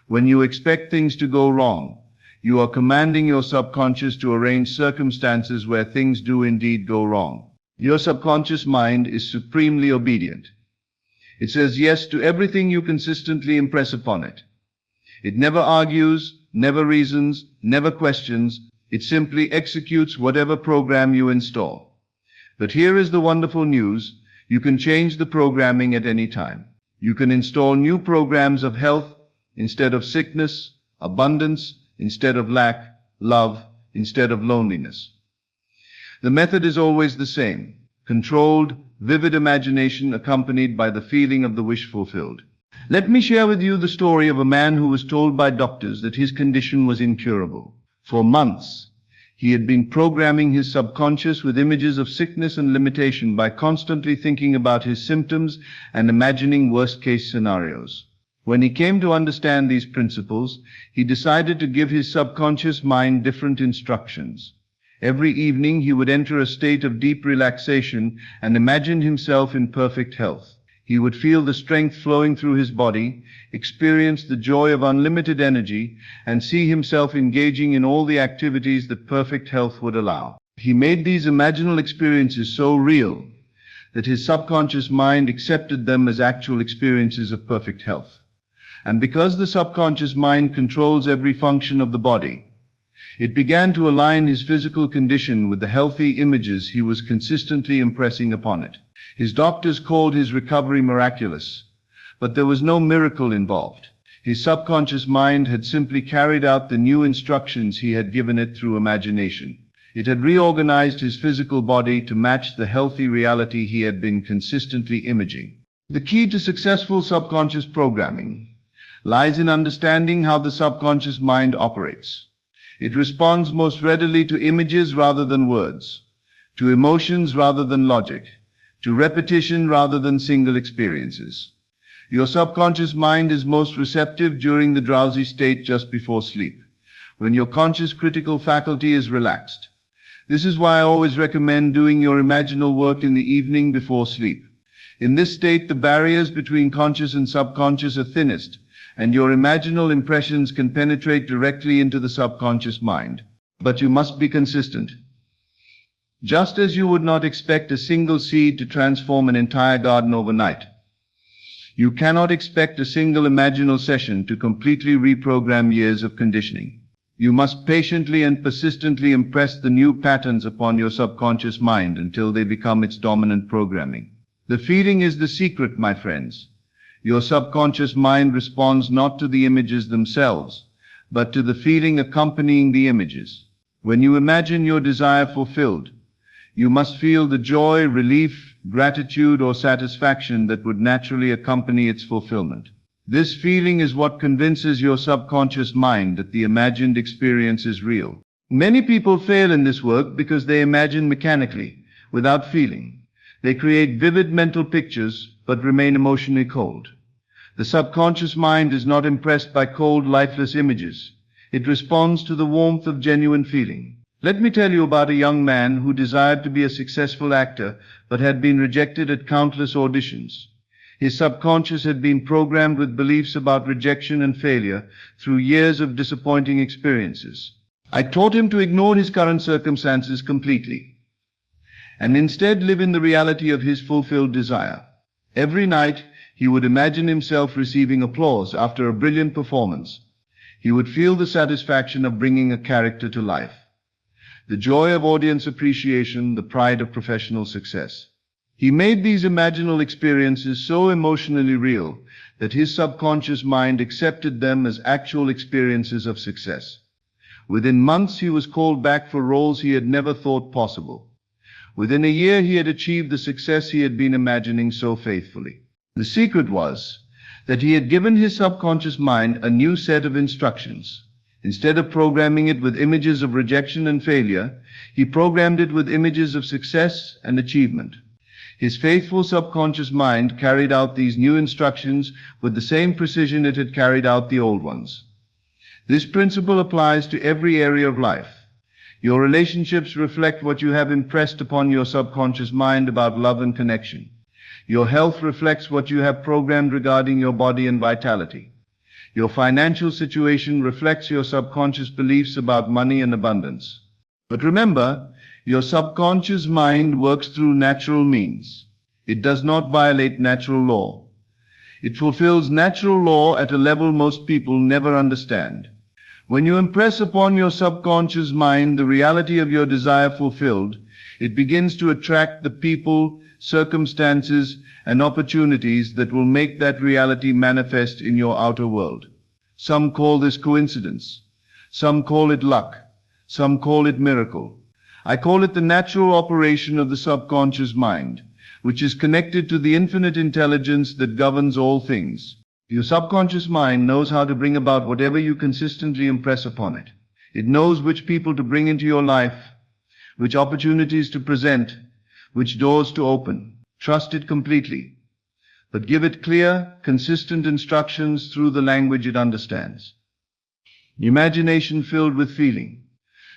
When you expect things to go wrong, you are commanding your subconscious to arrange circumstances where things do indeed go wrong. Your subconscious mind is supremely obedient. It says yes to everything you consistently impress upon it. It never argues, never reasons, never questions. It simply executes whatever program you install. But here is the wonderful news. You can change the programming at any time. You can install new programs of health instead of sickness, abundance instead of lack, love instead of loneliness. The method is always the same: controlled, vivid imagination accompanied by the feeling of the wish fulfilled. Let me share with you the story of a man who was told by doctors that his condition was incurable. For months, he had been programming his subconscious with images of sickness and limitation by constantly thinking about his symptoms and imagining worst-case scenarios. When he came to understand these principles, he decided to give his subconscious mind different instructions. Every evening he would enter a state of deep relaxation and imagine himself in perfect health. He would feel the strength flowing through his body, experience the joy of unlimited energy, and see himself engaging in all the activities that perfect health would allow. He made these imaginal experiences so real that his subconscious mind accepted them as actual experiences of perfect health. And because the subconscious mind controls every function of the body, it began to align his physical condition with the healthy images he was consistently impressing upon it. His doctors called his recovery miraculous, but there was no miracle involved. His subconscious mind had simply carried out the new instructions he had given it through imagination. It had reorganized his physical body to match the healthy reality he had been consistently imaging. The key to successful subconscious programming lies in understanding how the subconscious mind operates. It responds most readily to images rather than words, to emotions rather than logic, to repetition rather than single experiences. Your subconscious mind is most receptive during the drowsy state just before sleep, when your conscious critical faculty is relaxed. This is why I always recommend doing your imaginal work in the evening before sleep. In this state, the barriers between conscious and subconscious are thinnest, and your imaginal impressions can penetrate directly into the subconscious mind. But you must be consistent. Just as you would not expect a single seed to transform an entire garden overnight, you cannot expect a single imaginal session to completely reprogram years of conditioning. You must patiently and persistently impress the new patterns upon your subconscious mind until they become its dominant programming. The feeling is the secret, my friends. Your subconscious mind responds not to the images themselves, but to the feeling accompanying the images. When you imagine your desire fulfilled, you must feel the joy, relief, gratitude, or satisfaction that would naturally accompany its fulfillment. This feeling is what convinces your subconscious mind that the imagined experience is real. Many people fail in this work because they imagine mechanically, without feeling. They create vivid mental pictures, but remain emotionally cold. The subconscious mind is not impressed by cold, lifeless images. It responds to the warmth of genuine feeling. Let me tell you about a young man who desired to be a successful actor, but had been rejected at countless auditions. His subconscious had been programmed with beliefs about rejection and failure through years of disappointing experiences. I taught him to ignore his current circumstances completely, and instead live in the reality of his fulfilled desire. Every night, he would imagine himself receiving applause after a brilliant performance. He would feel the satisfaction of bringing a character to life, the joy of audience appreciation, the pride of professional success. He made these imaginal experiences so emotionally real that his subconscious mind accepted them as actual experiences of success. Within months, he was called back for roles he had never thought possible. Within a year, he had achieved the success he had been imagining so faithfully. The secret was that he had given his subconscious mind a new set of instructions. Instead of programming it with images of rejection and failure, he programmed it with images of success and achievement. His faithful subconscious mind carried out these new instructions with the same precision it had carried out the old ones. This principle applies to every area of life. Your relationships reflect what you have impressed upon your subconscious mind about love and connection. Your health reflects what you have programmed regarding your body and vitality. Your financial situation reflects your subconscious beliefs about money and abundance. But remember, your subconscious mind works through natural means. It does not violate natural law. It fulfills natural law at a level most people never understand. When you impress upon your subconscious mind the reality of your desire fulfilled, it begins to attract the people, circumstances, and opportunities that will make that reality manifest in your outer world. Some call this coincidence. Some call it luck. Some call it miracle. I call it the natural operation of the subconscious mind, which is connected to the infinite intelligence that governs all things. Your subconscious mind knows how to bring about whatever you consistently impress upon it. It knows which people to bring into your life, which opportunities to present, which doors to open. Trust it completely, but give it clear, consistent instructions through the language it understands. Imagination filled with feeling.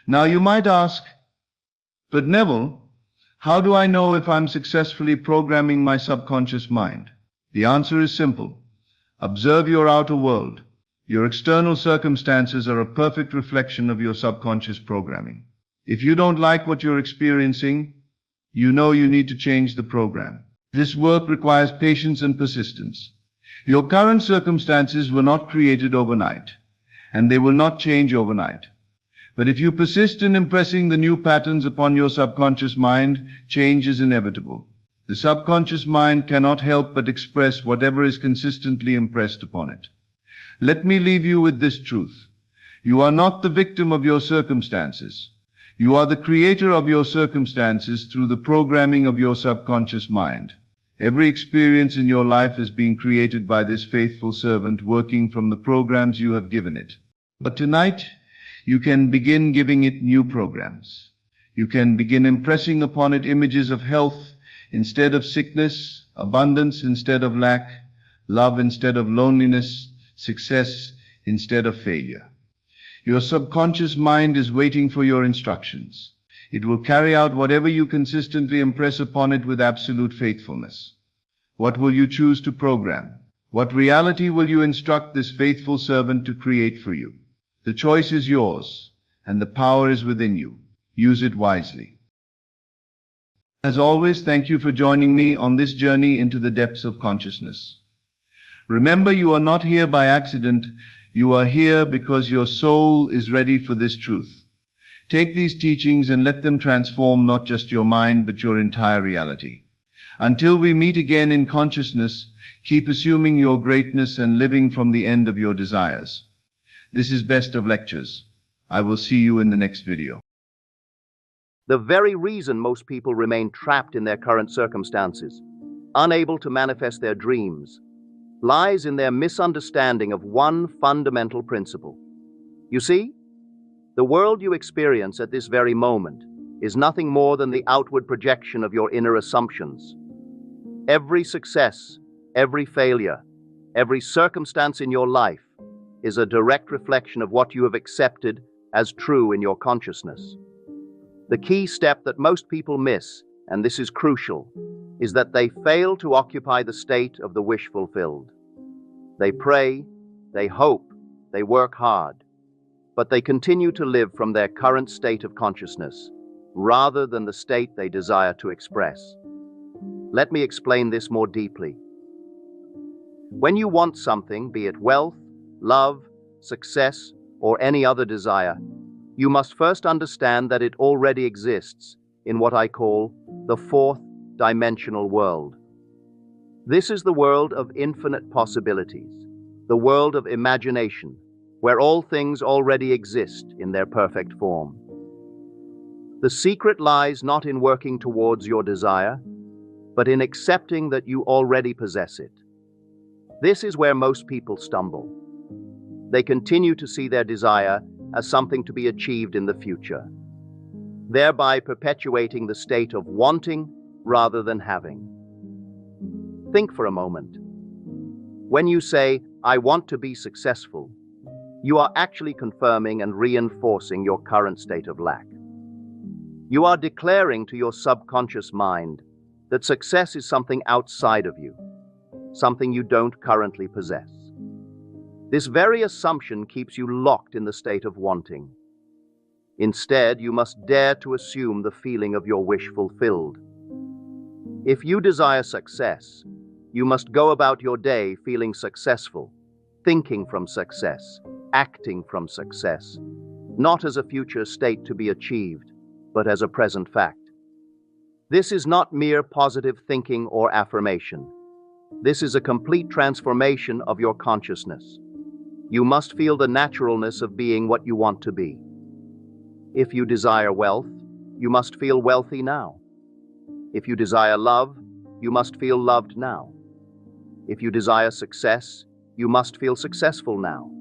Now you might ask, but Neville, how do I know if I'm successfully programming my subconscious mind? The answer is simple. Observe your outer world. Your external circumstances are a perfect reflection of your subconscious programming. If you don't like what you're experiencing, you know you need to change the program. This work requires patience and persistence. Your current circumstances were not created overnight, and they will not change overnight. But if you persist in impressing the new patterns upon your subconscious mind, change is inevitable. The subconscious mind cannot help but express whatever is consistently impressed upon it. Let me leave you with this truth. You are not the victim of your circumstances. You are the creator of your circumstances through the programming of your subconscious mind. Every experience in your life is being created by this faithful servant working from the programs you have given it. But tonight, you can begin giving it new programs. You can begin impressing upon it images of health instead of sickness, abundance instead of lack, love instead of loneliness, success instead of failure. Your subconscious mind is waiting for your instructions. It will carry out whatever you consistently impress upon it with absolute faithfulness. What will you choose to program? What reality will you instruct this faithful servant to create for you? The choice is yours, and the power is within you. Use it wisely. As always, thank you for joining me on this journey into the depths of consciousness. Remember, you are not here by accident. You are here because your soul is ready for this truth. Take these teachings and let them transform not just your mind, but your entire reality. Until we meet again in consciousness, keep assuming your greatness and living from the end of your desires. This is Best of Lectures. I will see you in the next video.
The very reason most people remain trapped in their current circumstances, unable to manifest their dreams, lies in their misunderstanding of one fundamental principle. You see, the world you experience at this very moment is nothing more than the outward projection of your inner assumptions. Every success, every failure, every circumstance in your life is a direct reflection of what you have accepted as true in your consciousness. The key step that most people miss, and this is crucial, is that they fail to occupy the state of the wish fulfilled. They pray, they hope, they work hard, but they continue to live from their current state of consciousness, rather than the state they desire to express. Let me explain this more deeply. When you want something, be it wealth, love, success, or any other desire, you must first understand that it already exists in what I call the fourth dimensional world. This is the world of infinite possibilities, the world of imagination, where all things already exist in their perfect form. The secret lies not in working towards your desire, but in accepting that you already possess it. This is where most people stumble. They continue to see their desire as something to be achieved in the future, thereby perpetuating the state of wanting rather than having. Think for a moment. When you say, "I want to be successful," you are actually confirming and reinforcing your current state of lack. You are declaring to your subconscious mind that success is something outside of you, something you don't currently possess. This very assumption keeps you locked in the state of wanting. Instead, you must dare to assume the feeling of your wish fulfilled. If you desire success, you must go about your day feeling successful, thinking from success, acting from success, not as a future state to be achieved, but as a present fact. This is not mere positive thinking or affirmation. This is a complete transformation of your consciousness. You must feel the naturalness of being what you want to be. If you desire wealth, you must feel wealthy now. If you desire love, you must feel loved now. If you desire success, you must feel successful now.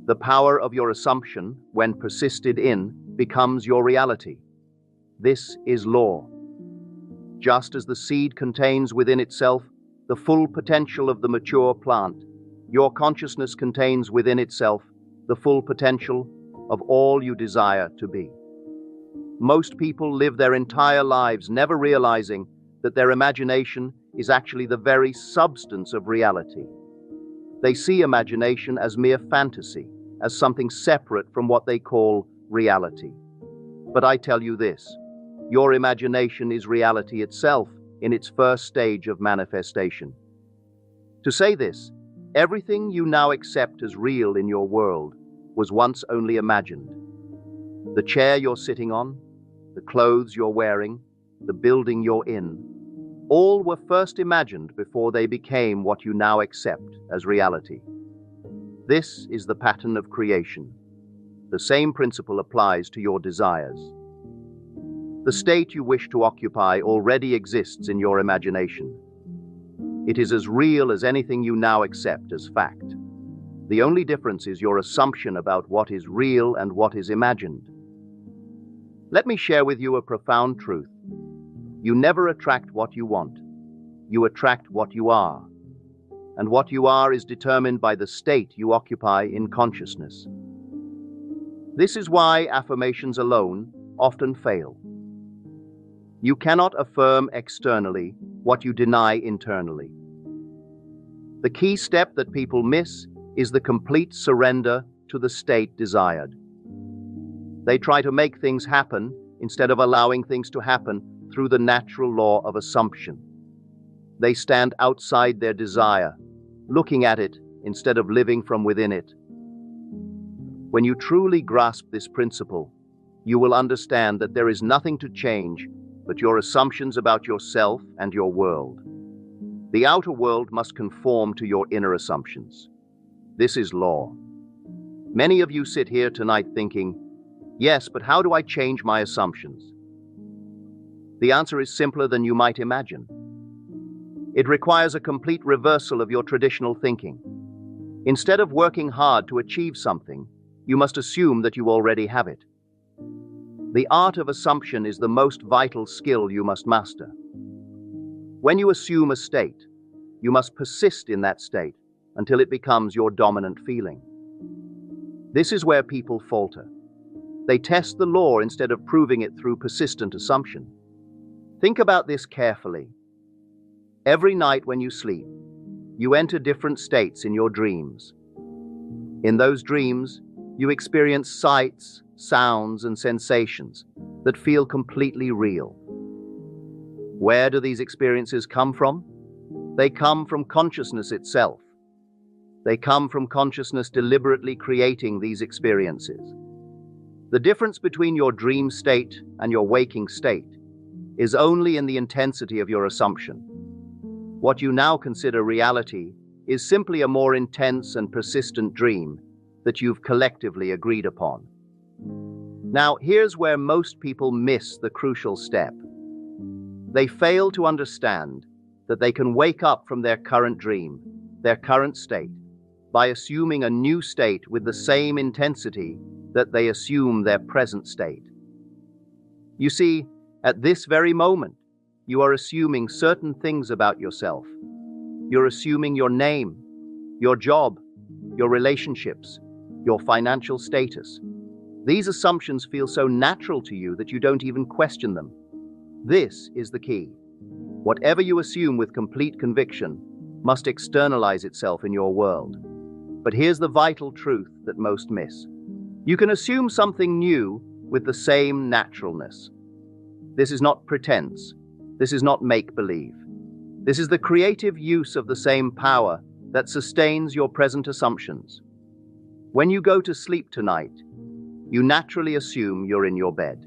The power of your assumption, when persisted in, becomes your reality. This is law. Just as the seed contains within itself the full potential of the mature plant, your consciousness contains within itself the full potential of all you desire to be. Most people live their entire lives never realizing that their imagination is actually the very substance of reality. They see imagination as mere fantasy, as something separate from what they call reality. But I tell you this, your imagination is reality itself in its first stage of manifestation. To say this, everything you now accept as real in your world was once only imagined. The chair you're sitting on, the clothes you're wearing, the building you're in, all were first imagined before they became what you now accept as reality. This is the pattern of creation. The same principle applies to your desires. The state you wish to occupy already exists in your imagination. It is as real as anything you now accept as fact. The only difference is your assumption about what is real and what is imagined. Let me share with you a profound truth. You never attract what you want. You attract what you are. And what you are is determined by the state you occupy in consciousness. This is why affirmations alone often fail. You cannot affirm externally what you deny internally. The key step that people miss is the complete surrender to the state desired. They try to make things happen instead of allowing things to happen through the natural law of assumption. They stand outside their desire, looking at it instead of living from within it. When you truly grasp this principle, you will understand that there is nothing to change but your assumptions about yourself and your world. The outer world must conform to your inner assumptions. This is law. Many of you sit here tonight thinking, Yes, but how do I change my assumptions? The answer is simpler than you might imagine. It requires a complete reversal of your traditional thinking. Instead of working hard to achieve something, you must assume that you already have it. The art of assumption is the most vital skill you must master. When you assume a state, you must persist in that state until it becomes your dominant feeling. This is where people falter. They test the law instead of proving it through persistent assumption. Think about this carefully. Every night when you sleep, you enter different states in your dreams. In those dreams, you experience sights, sounds, and sensations that feel completely real. Where do these experiences come from? They come from consciousness itself. They come from consciousness deliberately creating these experiences. The difference between your dream state and your waking state is only in the intensity of your assumption. What you now consider reality is simply a more intense and persistent dream that you've collectively agreed upon. Now, here's where most people miss the crucial step. They fail to understand that they can wake up from their current dream, their current state, by assuming a new state with the same intensity that they assume their present state. You see, at this very moment, you are assuming certain things about yourself. You're assuming your name, your job, your relationships, your financial status. These assumptions feel so natural to you that you don't even question them. This is the key. Whatever you assume with complete conviction must externalize itself in your world. But here's the vital truth that most miss. You can assume something new with the same naturalness. This is not pretense. This is not make-believe. This is the creative use of the same power that sustains your present assumptions. When you go to sleep tonight, you naturally assume you're in your bed.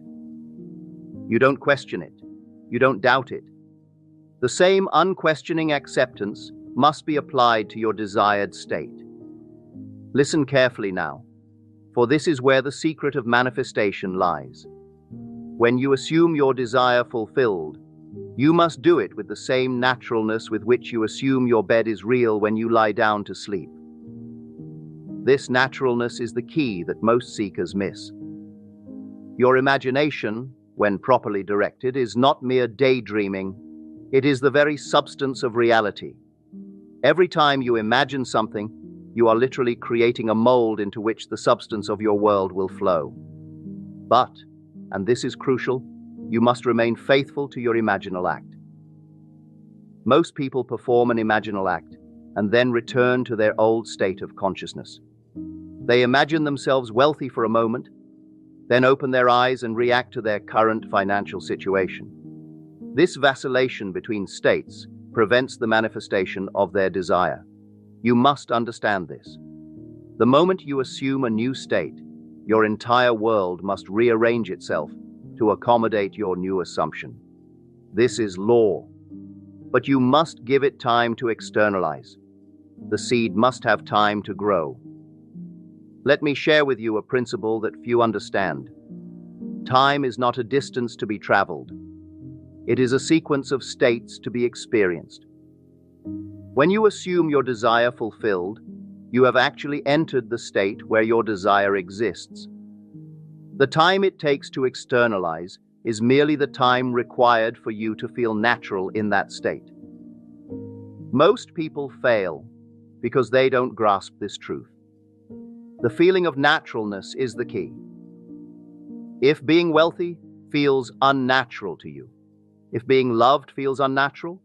You don't question it. You don't doubt it. The same unquestioning acceptance must be applied to your desired state. Listen carefully now, for this is where the secret of manifestation lies. When you assume your desire fulfilled, you must do it with the same naturalness with which you assume your bed is real when you lie down to sleep. This naturalness is the key that most seekers miss. Your imagination, when properly directed, is not mere daydreaming. It is the very substance of reality. Every time you imagine something, you are literally creating a mold into which the substance of your world will flow. But, and this is crucial, you must remain faithful to your imaginal act. Most people perform an imaginal act and then return to their old state of consciousness. They imagine themselves wealthy for a moment, then open their eyes and react to their current financial situation. This vacillation between states prevents the manifestation of their desire. You must understand this. The moment you assume a new state, your entire world must rearrange itself to accommodate your new assumption. This is law, but you must give it time to externalize. The seed must have time to grow. Let me share with you a principle that few understand. Time is not a distance to be traveled. It is a sequence of states to be experienced. When you assume your desire fulfilled, you have actually entered the state where your desire exists. The time it takes to externalize is merely the time required for you to feel natural in that state. Most people fail because they don't grasp this truth. The feeling of naturalness is the key. If being wealthy feels unnatural to you, if being loved feels unnatural,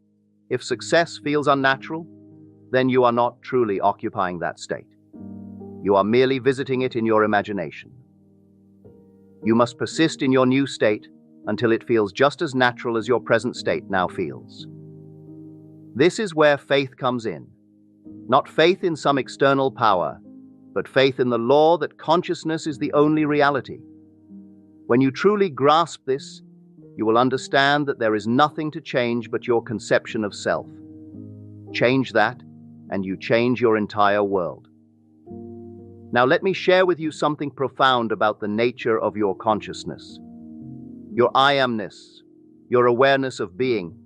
if success feels unnatural, then you are not truly occupying that state. You are merely visiting it in your imagination. You must persist in your new state until it feels just as natural as your present state now feels. This is where faith comes in. Not faith in some external power, but faith in the law that consciousness is the only reality. When you truly grasp this, you will understand that there is nothing to change but your conception of self. Change that, and you change your entire world. Now let me share with you something profound about the nature of your consciousness. Your I amness, your awareness of being,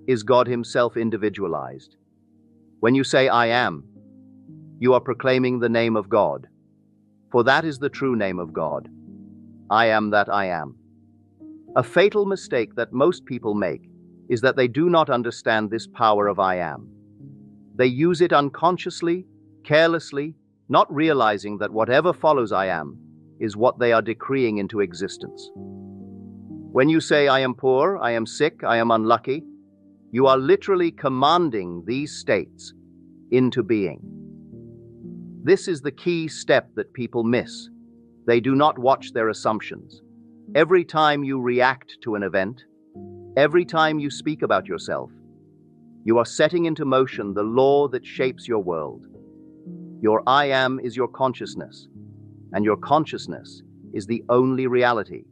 is God Himself individualized. When you say I am, you are proclaiming the name of God, for that is the true name of God. I am that I am. A fatal mistake that most people make is that they do not understand this power of I am. They use it unconsciously, carelessly, not realizing that whatever follows I am is what they are decreeing into existence. When you say I am poor, I am sick, I am unlucky, you are literally commanding these states into being. This is the key step that people miss. They do not watch their assumptions. Every time you react to an event, every time you speak about yourself, you are setting into motion the law that shapes your world. Your I am is your consciousness, and your consciousness is the only reality.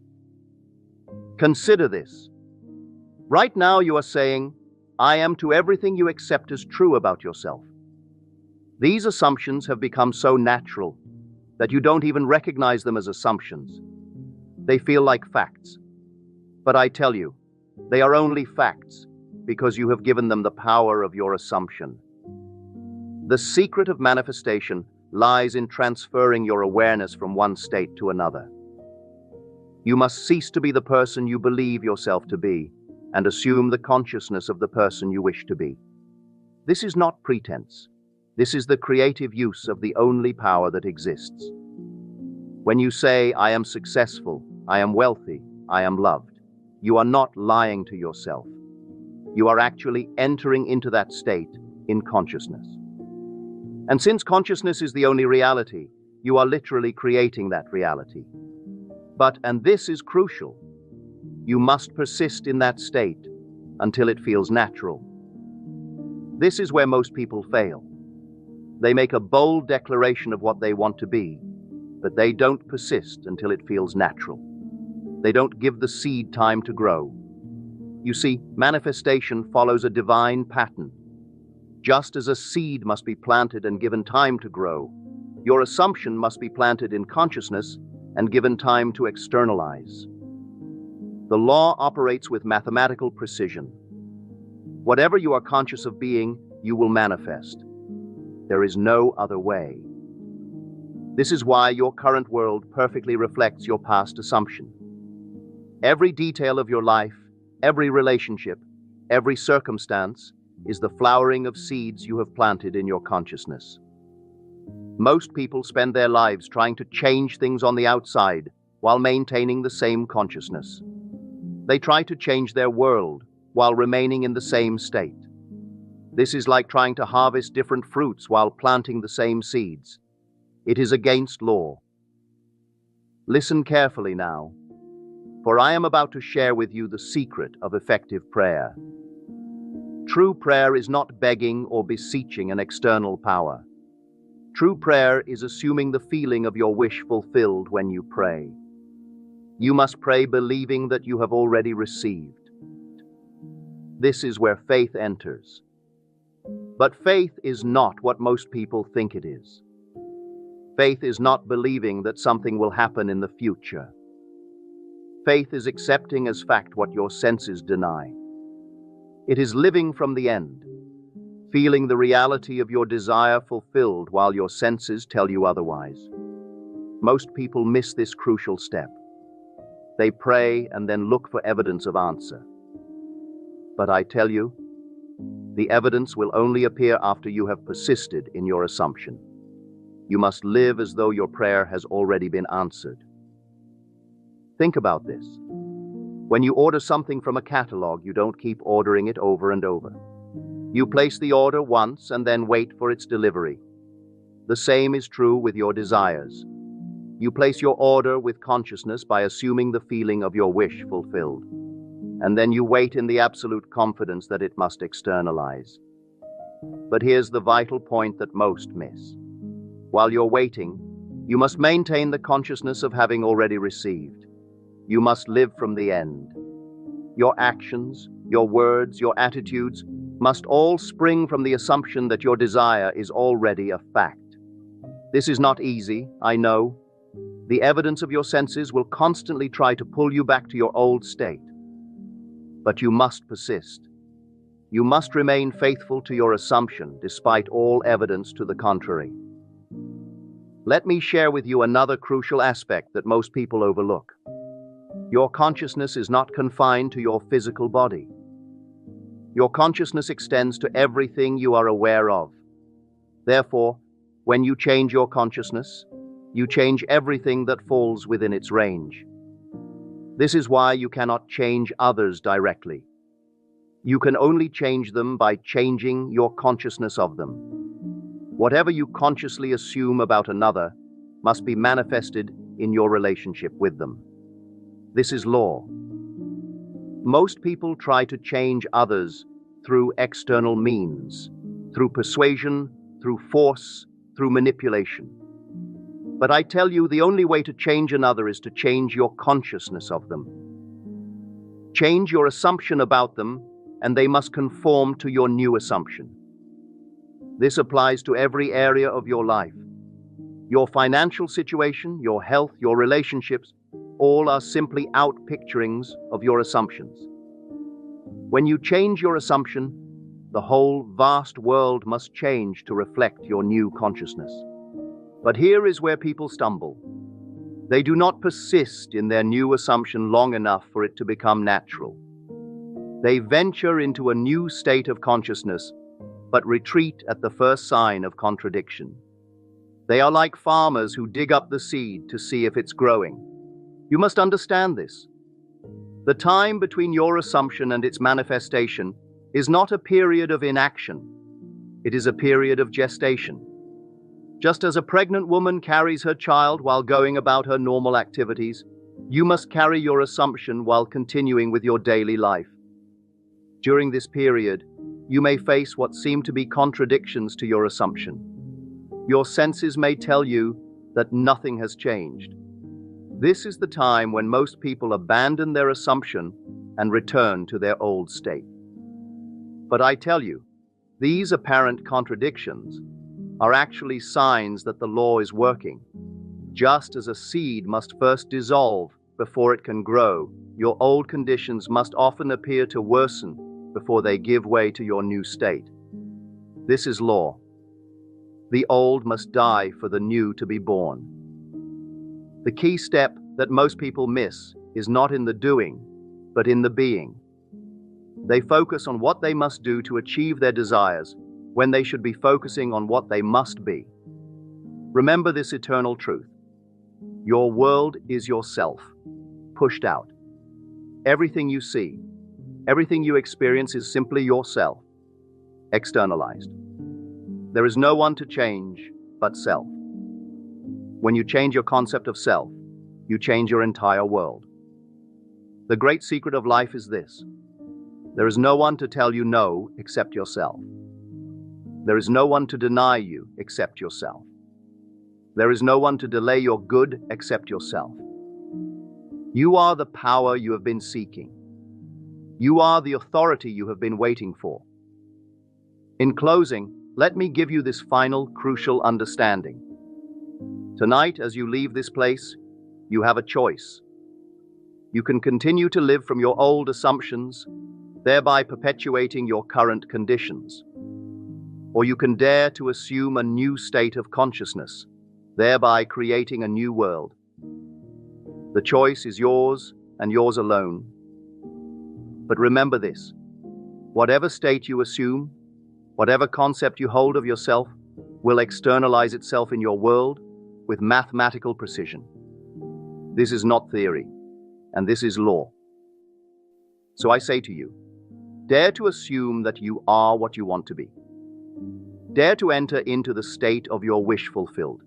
Consider this. Right now you are saying, I am to everything you accept as true about yourself. These assumptions have become so natural that you don't even recognize them as assumptions. They feel like facts. But I tell you, they are only facts because you have given them the power of your assumption. The secret of manifestation lies in transferring your awareness from one state to another. You must cease to be the person you believe yourself to be and assume the consciousness of the person you wish to be. This is not pretense. This is the creative use of the only power that exists. When you say, I am successful, I am wealthy, I am loved, you are not lying to yourself. You are actually entering into that state in consciousness. And since consciousness is the only reality, you are literally creating that reality. But, and this is crucial, you must persist in that state until it feels natural. This is where most people fail. They make a bold declaration of what they want to be, but they don't persist until it feels natural. They don't give the seed time to grow. You see, manifestation follows a divine pattern. Just as a seed must be planted and given time to grow, your assumption must be planted in consciousness and given time to externalize. The law operates with mathematical precision. Whatever you are conscious of being, you will manifest. There is no other way. This is why your current world perfectly reflects your past assumption. Every detail of your life, every relationship, every circumstance is the flowering of seeds you have planted in your consciousness. Most people spend their lives trying to change things on the outside while maintaining the same consciousness. They try to change their world while remaining in the same state. This is like trying to harvest different fruits while planting the same seeds. It is against law. Listen carefully now, for I am about to share with you the secret of effective prayer. True prayer is not begging or beseeching an external power. True prayer is assuming the feeling of your wish fulfilled when you pray. You must pray believing that you have already received. This is where faith enters. But faith is not what most people think it is. Faith is not believing that something will happen in the future. Faith is accepting as fact what your senses deny. It is living from the end, feeling the reality of your desire fulfilled while your senses tell you otherwise. Most people miss this crucial step. They pray and then look for evidence of answer. But I tell you, the evidence will only appear after you have persisted in your assumption. You must live as though your prayer has already been answered. Think about this. When you order something from a catalog, you don't keep ordering it over and over. You place the order once and then wait for its delivery. The same is true with your desires. You place your order with consciousness by assuming the feeling of your wish fulfilled. And then you wait in the absolute confidence that it must externalize. But here's the vital point that most miss. While you're waiting, you must maintain the consciousness of having already received. You must live from the end. Your actions, your words, your attitudes must all spring from the assumption that your desire is already a fact. This is not easy, I know. The evidence of your senses will constantly try to pull you back to your old state. But you must persist. You must remain faithful to your assumption despite all evidence to the contrary. Let me share with you another crucial aspect that most people overlook. Your consciousness is not confined to your physical body. Your consciousness extends to everything you are aware of. Therefore, when you change your consciousness, you change everything that falls within its range. This is why you cannot change others directly. You can only change them by changing your consciousness of them. Whatever you consciously assume about another must be manifested in your relationship with them. This is law. Most people try to change others through external means, through persuasion, through force, through manipulation. But I tell you, the only way to change another is to change your consciousness of them. Change your assumption about them, and they must conform to your new assumption. This applies to every area of your life. Your financial situation, your health, your relationships, all are simply outpicturings of your assumptions. When you change your assumption, the whole vast world must change to reflect your new consciousness. But here is where people stumble. They do not persist in their new assumption long enough for it to become natural. They venture into a new state of consciousness, but retreat at the first sign of contradiction. They are like farmers who dig up the seed to see if it's growing. You must understand this. The time between your assumption and its manifestation is not a period of inaction. It is a period of gestation. Just as a pregnant woman carries her child while going about her normal activities, you must carry your assumption while continuing with your daily life. During this period, you may face what seem to be contradictions to your assumption. Your senses may tell you that nothing has changed. This is the time when most people abandon their assumption and return to their old state. But I tell you, these apparent contradictions are actually signs that the law is working. Just as a seed must first dissolve before it can grow, your old conditions must often appear to worsen before they give way to your new state. This is law. The old must die for the new to be born. The key step that most people miss is not in the doing, but in the being. They focus on what they must do to achieve their desires when they should be focusing on what they must be. Remember this eternal truth. Your world is yourself, pushed out. Everything you see, everything you experience is simply yourself, externalized. There is no one to change but self. When you change your concept of self, you change your entire world. The great secret of life is this. There is no one to tell you no except yourself. There is no one to deny you except yourself. There is no one to delay your good except yourself. You are the power you have been seeking. You are the authority you have been waiting for. In closing, let me give you this final crucial understanding. Tonight, as you leave this place, you have a choice. You can continue to live from your old assumptions, thereby perpetuating your current conditions. Or you can dare to assume a new state of consciousness, thereby creating a new world. The choice is yours and yours alone. But remember this, whatever state you assume, whatever concept you hold of yourself, will externalize itself in your world with mathematical precision. This is not theory, and this is law. So I say to you, dare to assume that you are what you want to be. Dare to enter into the state of your wish fulfilled.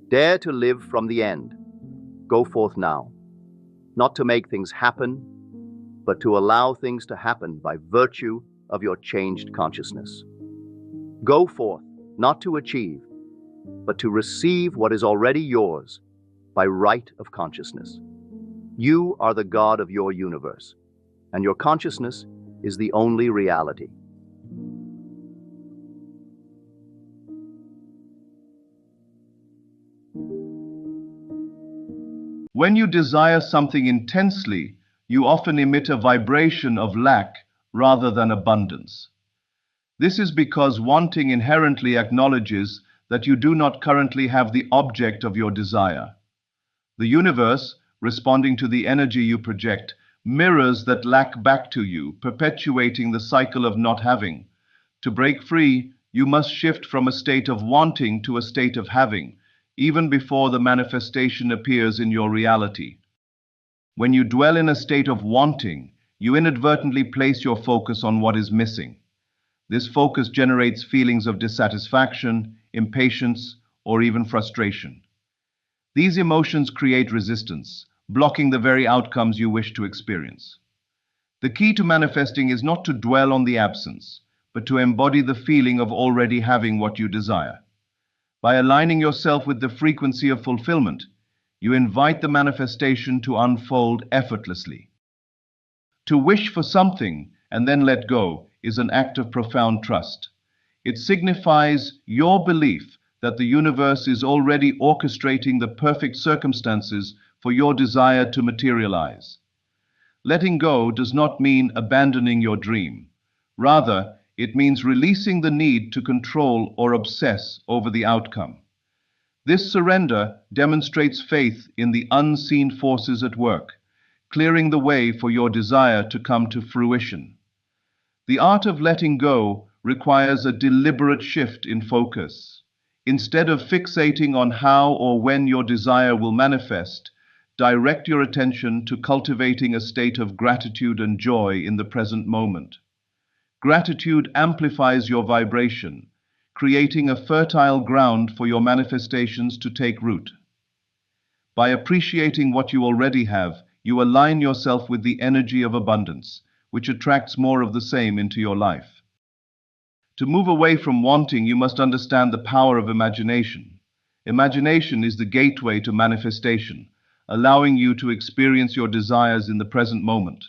Dare to live from the end. Go forth now, not to make things happen, but to allow things to happen by virtue of your changed consciousness. Go forth, not to achieve, but to receive what is already yours by right of consciousness. You are the God of your universe, and your consciousness is the only reality.
When you desire something intensely, you often emit a vibration of lack rather than abundance. This is because wanting inherently acknowledges that you do not currently have the object of your desire. The universe, responding to the energy you project, mirrors that lack back to you, perpetuating the cycle of not having. To break free, you must shift from a state of wanting to a state of having, even before the manifestation appears in your reality. When you dwell in a state of wanting, you inadvertently place your focus on what is missing. This focus generates feelings of dissatisfaction, impatience, or even frustration. These emotions create resistance, blocking the very outcomes you wish to experience. The key to manifesting is not to dwell on the absence, but to embody the feeling of already having what you desire. By aligning yourself with the frequency of fulfillment, you invite the manifestation to unfold effortlessly. To wish for something and then let go is an act of profound trust. It signifies your belief that the universe is already orchestrating the perfect circumstances for your desire to materialize. Letting go does not mean abandoning your dream. Rather, it means releasing the need to control or obsess over the outcome. This surrender demonstrates faith in the unseen forces at work, clearing the way for your desire to come to fruition. The art of letting go requires a deliberate shift in focus. Instead of fixating on how or when your desire will manifest, direct your attention to cultivating a state of gratitude and joy in the present moment. Gratitude amplifies your vibration, creating a fertile ground for your manifestations to take root. By appreciating what you already have, you align yourself with the energy of abundance, which attracts more of the same into your life. To move away from wanting, you must understand the power of imagination. Imagination is the gateway to manifestation, allowing you to experience your desires in the present moment.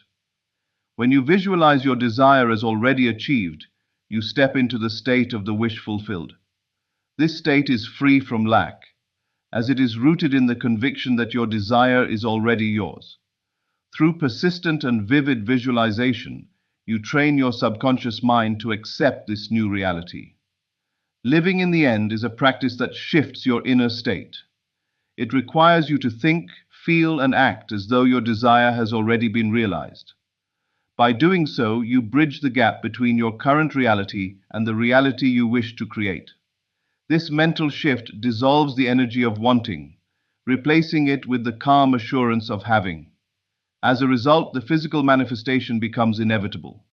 When you visualize your desire as already achieved, you step into the state of the wish fulfilled. This state is free from lack, as it is rooted in the conviction that your desire is already yours. Through persistent and vivid visualization, you train your subconscious mind to accept this new reality. Living in the end is a practice that shifts your inner state. It requires you to think, feel, and act as though your desire has already been realized. By doing so, you bridge the gap between your current reality and the reality you wish to create. This mental shift dissolves the energy of wanting, replacing it with the calm assurance of having. As a result, the physical manifestation becomes inevitable.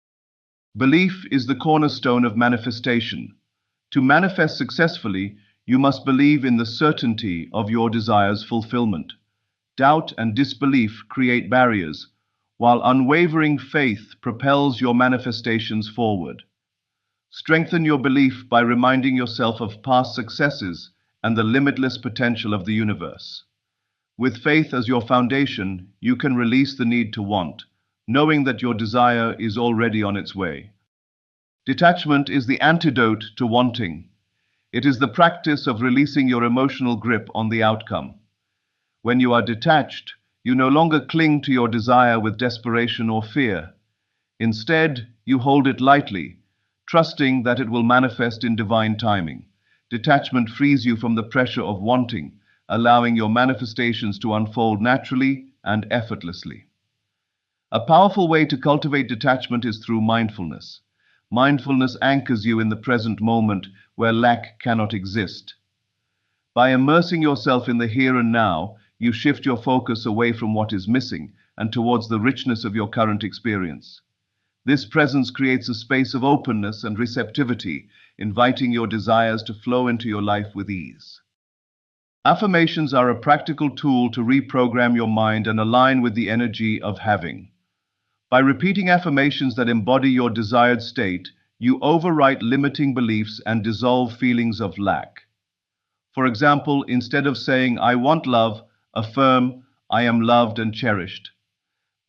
Belief is the cornerstone of manifestation. To manifest successfully, you must believe in the certainty of your desire's fulfillment. Doubt and disbelief create barriers, while unwavering faith propels your manifestations forward. Strengthen your belief by reminding yourself of past successes and the limitless potential of the universe. With faith as your foundation, you can release the need to want, knowing that your desire is already on its way. Detachment is the antidote to wanting. It is the practice of releasing your emotional grip on the outcome. When you are detached, you no longer cling to your desire with desperation or fear. Instead, you hold it lightly, trusting that it will manifest in divine timing. Detachment frees you from the pressure of wanting, allowing your manifestations to unfold naturally and effortlessly. A powerful way to cultivate detachment is through mindfulness. Mindfulness anchors you in the present moment where lack cannot exist. By immersing yourself in the here and now, you shift your focus away from what is missing and towards the richness of your current experience. This presence creates a space of openness and receptivity, inviting your desires to flow into your life with ease. Affirmations are a practical tool to reprogram your mind and align with the energy of having. By repeating affirmations that embody your desired state, you overwrite limiting beliefs and dissolve feelings of lack. For example, instead of saying, "I want love," affirm, "I am loved and cherished."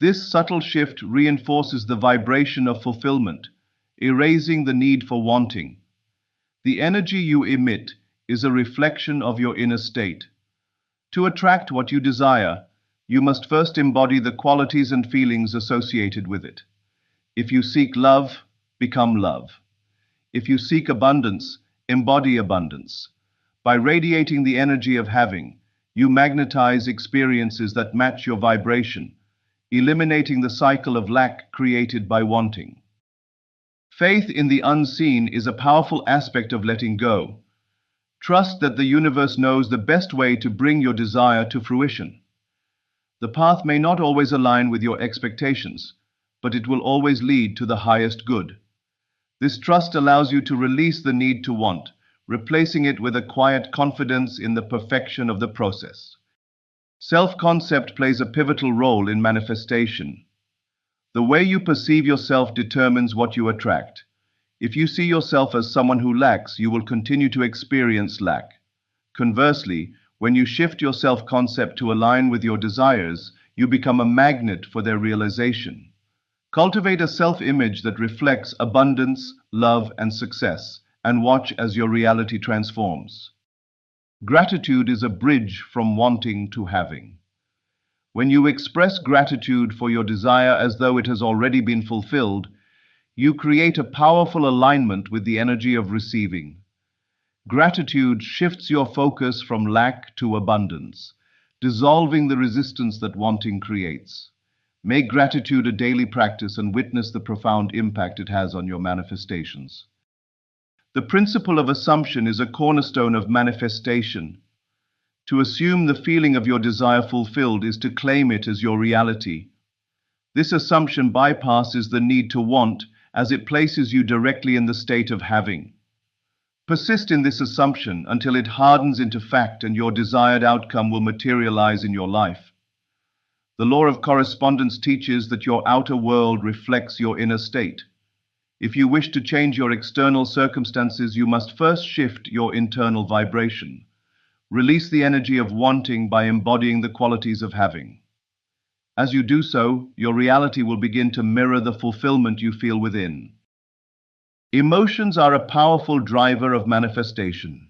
This subtle shift reinforces the vibration of fulfillment, erasing the need for wanting. The energy you emit is a reflection of your inner state. To attract what you desire, you must first embody the qualities and feelings associated with it. If you seek love, become love. If you seek abundance, embody abundance. By radiating the energy of having, you magnetize experiences that match your vibration, eliminating the cycle of lack created by wanting. Faith in the unseen is a powerful aspect of letting go. Trust that the universe knows the best way to bring your desire to fruition. The path may not always align with your expectations, but it will always lead to the highest good. This trust allows you to release the need to want, replacing it with a quiet confidence in the perfection of the process. Self-concept plays a pivotal role in manifestation. The way you perceive yourself determines what you attract. If you see yourself as someone who lacks, you will continue to experience lack. Conversely, when you shift your self-concept to align with your desires, you become a magnet for their realization. Cultivate a self-image that reflects abundance, love, and success, and watch as your reality transforms. Gratitude is a bridge from wanting to having. When you express gratitude for your desire as though it has already been fulfilled, you create a powerful alignment with the energy of receiving. Gratitude shifts your focus from lack to abundance, dissolving the resistance that wanting creates. Make gratitude a daily practice and witness the profound impact it has on your manifestations. The principle of assumption is a cornerstone of manifestation. To assume the feeling of your desire fulfilled is to claim it as your reality. This assumption bypasses the need to want, as it places you directly in the state of having. Persist in this assumption until it hardens into fact and your desired outcome will materialize in your life. The law of correspondence teaches that your outer world reflects your inner state. If you wish to change your external circumstances, you must first shift your internal vibration. Release the energy of wanting by embodying the qualities of having. As you do so, your reality will begin to mirror the fulfillment you feel within. Emotions are a powerful driver of manifestation.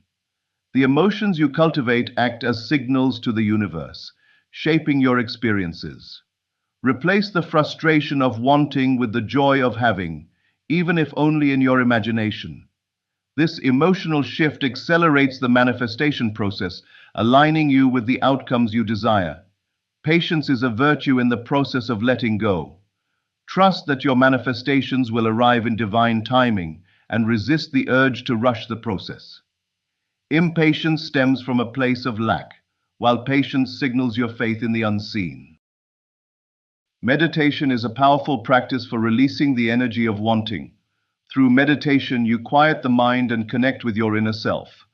The emotions you cultivate act as signals to the universe, shaping your experiences. Replace the frustration of wanting with the joy of having, even if only in your imagination. This emotional shift accelerates the manifestation process, aligning you with the outcomes you desire. Patience is a virtue in the process of letting go. Trust that your manifestations will arrive in divine timing and resist the urge to rush the process. Impatience stems from a place of lack, while patience signals your faith in the unseen. Meditation is a powerful practice for releasing the energy of wanting. Through meditation, you quiet the mind and connect with your inner self.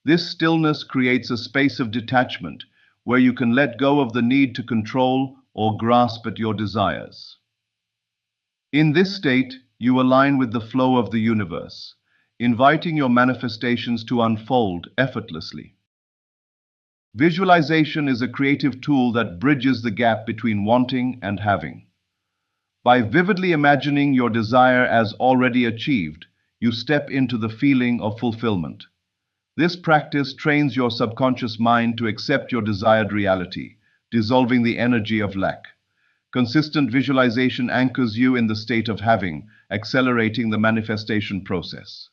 This stillness creates a space of detachment where you can let go of the need to control or grasp at your desires. In this state, you align with the flow of the universe, inviting your manifestations to unfold effortlessly. Visualization is a creative tool that bridges the gap between wanting and having. By vividly imagining your desire as already achieved, you step into the feeling of fulfillment. This practice trains your subconscious mind to accept your desired reality, dissolving the energy of lack. Consistent visualization anchors you in the state of having, accelerating the manifestation process.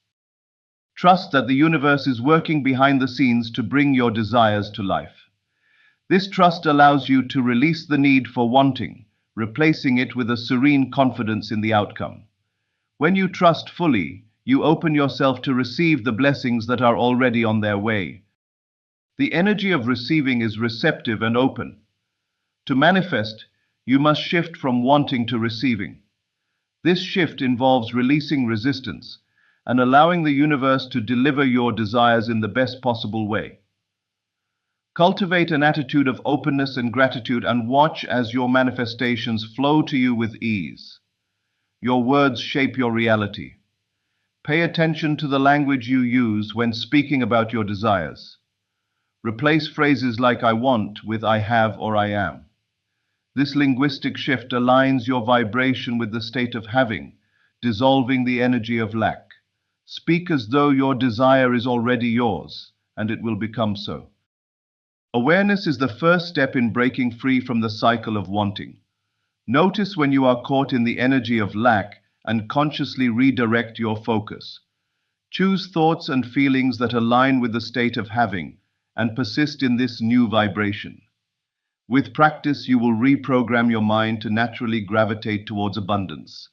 Trust that the universe is working behind the scenes to bring your desires to life. This trust allows you to release the need for wanting, replacing it with a serene confidence in the outcome. When you trust fully, you open yourself to receive the blessings that are already on their way. The energy of receiving is receptive and open. To manifest, you must shift from wanting to receiving. This shift involves releasing resistance and allowing the universe to deliver your desires in the best possible way. Cultivate an attitude of openness and gratitude and watch as your manifestations flow to you with ease. Your words shape your reality. Pay attention to the language you use when speaking about your desires. Replace phrases like I want with I have or I am. This linguistic shift aligns your vibration with the state of having, dissolving the energy of lack. Speak as though your desire is already yours, and it will become so. Awareness is the first step in breaking free from the cycle of wanting. Notice when you are caught in the energy of lack and consciously redirect your focus. Choose thoughts and feelings that align with the state of having and persist in this new vibration. With practice, you will reprogram your mind to naturally gravitate towards abundance.